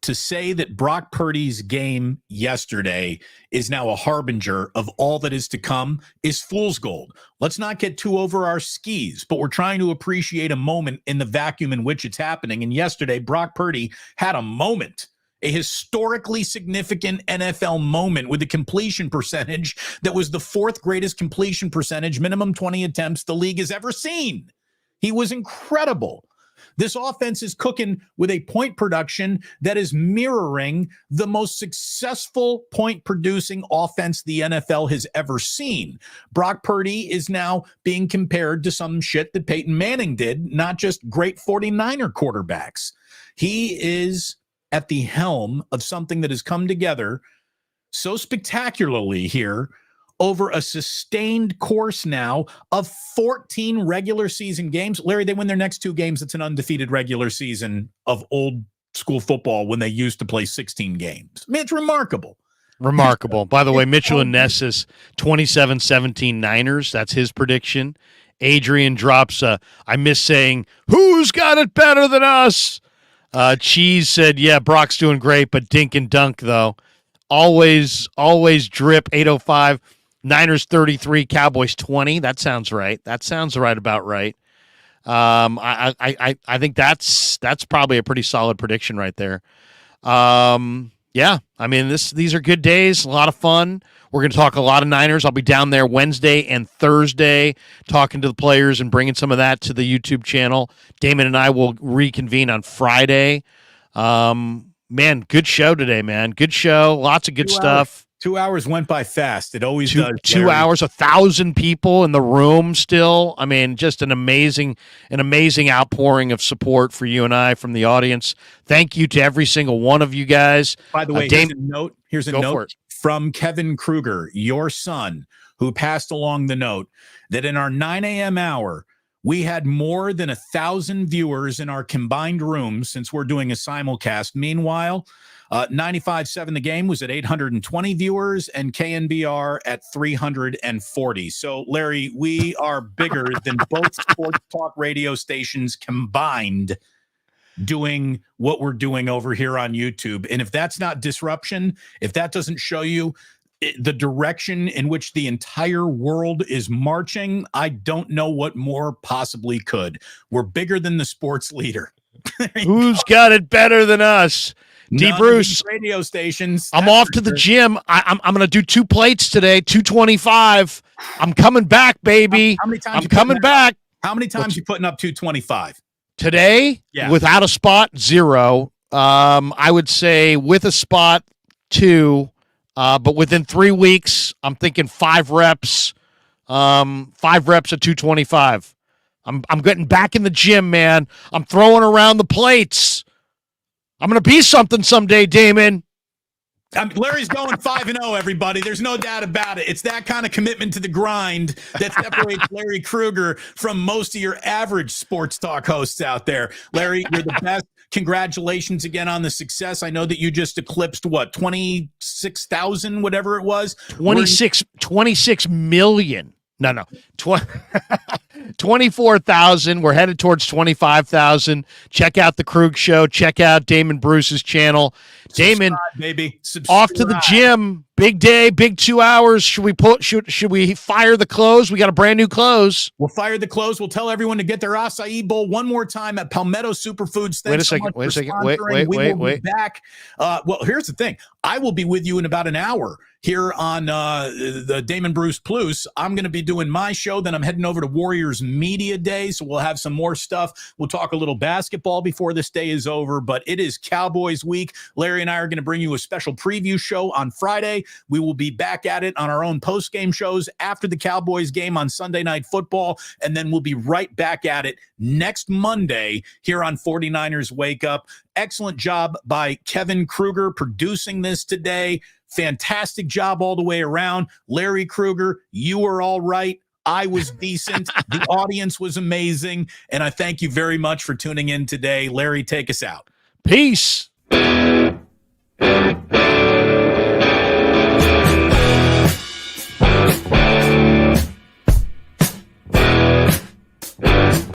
Speaker 1: to say that Brock Purdy's game yesterday is now a harbinger of all that is to come is fool's gold. Let's not get too over our skis, but we're trying to appreciate a moment in the vacuum in which it's happening. And yesterday, Brock Purdy had a moment, a historically significant NFL moment with a completion percentage that was the fourth greatest completion percentage, minimum 20 attempts the league has ever seen. He was incredible. This offense is cooking with a point production that is mirroring the most successful point-producing offense the NFL has ever seen. Brock Purdy is now being compared to some shit that Peyton Manning did, not just great 49er quarterbacks. He is at the helm of something that has come together so spectacularly here over a sustained course now of 14 regular season games. Larry, they win their next 2 games. It's an undefeated regular season of old school football when they used to play 16 games. I mean, it's remarkable.
Speaker 2: Remarkable. By the way, Mitchell and Ness is 27-17 Niners. That's his prediction. Adrian drops, I miss saying, who's got it better than us? Cheese said, yeah, Brock's doing great, but dink and dunk, though. Always drip, 805. Niners 33, Cowboys 20. That sounds right. That sounds right about right. I think that's probably a pretty solid prediction right there. Yeah, I mean these are good days, a lot of fun. We're going to talk a lot of Niners. I'll be down there Wednesday and Thursday talking to the players and bringing some of that to the YouTube channel. Damon and I will reconvene on Friday. Man, good show today, man. Good show. Lots of good stuff.
Speaker 1: 2 hours went by fast. It always does.
Speaker 2: 2 hours, 1,000 people in the room still. I mean, just an amazing outpouring of support for you and I from the audience. Thank you to every single one of you guys.
Speaker 1: By the way, here's a note from Kevin Krueger, your son, who passed along the note that in our 9 a.m. hour, we had more than 1,000 viewers in our combined rooms since we're doing a simulcast. Meanwhile, 95.7 The Game was at 820 viewers and KNBR at 340. So, Larry, we are bigger than both sports talk radio stations combined doing what we're doing over here on YouTube. And if that's not disruption, if that doesn't show you the direction in which the entire world is marching, I don't know what more possibly could. We're bigger than the sports leader.
Speaker 2: Who's got it better than us? D.
Speaker 1: None of
Speaker 2: Bruce,
Speaker 1: these radio stations.
Speaker 2: I'm
Speaker 1: That's
Speaker 2: off
Speaker 1: for
Speaker 2: to the
Speaker 1: sure.
Speaker 2: gym. I'm going to do 2 plates today, 225. I'm coming back, baby.
Speaker 1: How many times
Speaker 2: I'm
Speaker 1: you putting
Speaker 2: coming
Speaker 1: that
Speaker 2: back.
Speaker 1: How many times you putting up 225?
Speaker 2: Today,
Speaker 1: Yeah.
Speaker 2: without a spot, 0. I would say with a spot, 2. But within 3 weeks, I'm thinking 5 reps. 5 reps at 225. I'm getting back in the gym, man. I'm throwing around the plates. I'm gonna be something someday, Damon.
Speaker 1: Larry's going 5-0, everybody. There's no doubt about it. It's that kind of commitment to the grind that separates Larry Krueger from most of your average sports talk hosts out there. Larry, you're the best. Congratulations again on the success. I know that you just eclipsed, 26,000, whatever it was?
Speaker 2: 26 million. No. 24,000. We're headed towards 25,000. Check out the Krug Show. Check out Damon Bruce's channel. Damon,
Speaker 1: baby.
Speaker 2: off to the gym. Big day, big 2 hours. Should we fire the close? We got a brand new close.
Speaker 1: We'll fire the close. We'll tell everyone to get their acai bowl one more time at Palmetto Superfoods. Thanks
Speaker 2: Wait a
Speaker 1: so
Speaker 2: second.
Speaker 1: much
Speaker 2: Wait a
Speaker 1: for
Speaker 2: second.
Speaker 1: sponsoring. We will
Speaker 2: Wait.
Speaker 1: be back. Well, here's the thing. I will be with you in about an hour here on the Damon Bruce Plus. I'm going to be doing my show. Then I'm heading over to Warriors Media Day. So we'll have some more stuff. We'll talk a little basketball before this day is over. But it is Cowboys week. Larry and I are going to bring you a special preview show on Friday. We will be back at it on our own post-game shows after the Cowboys game on Sunday Night Football. And then we'll be right back at it next Monday here on 49ers Wake Up. Excellent job by Kevin Krueger producing this today. Fantastic job all the way around. Larry Krueger, you were all right. I was decent. The audience was amazing. And I thank you very much for tuning in today. Larry, take us out.
Speaker 2: Peace.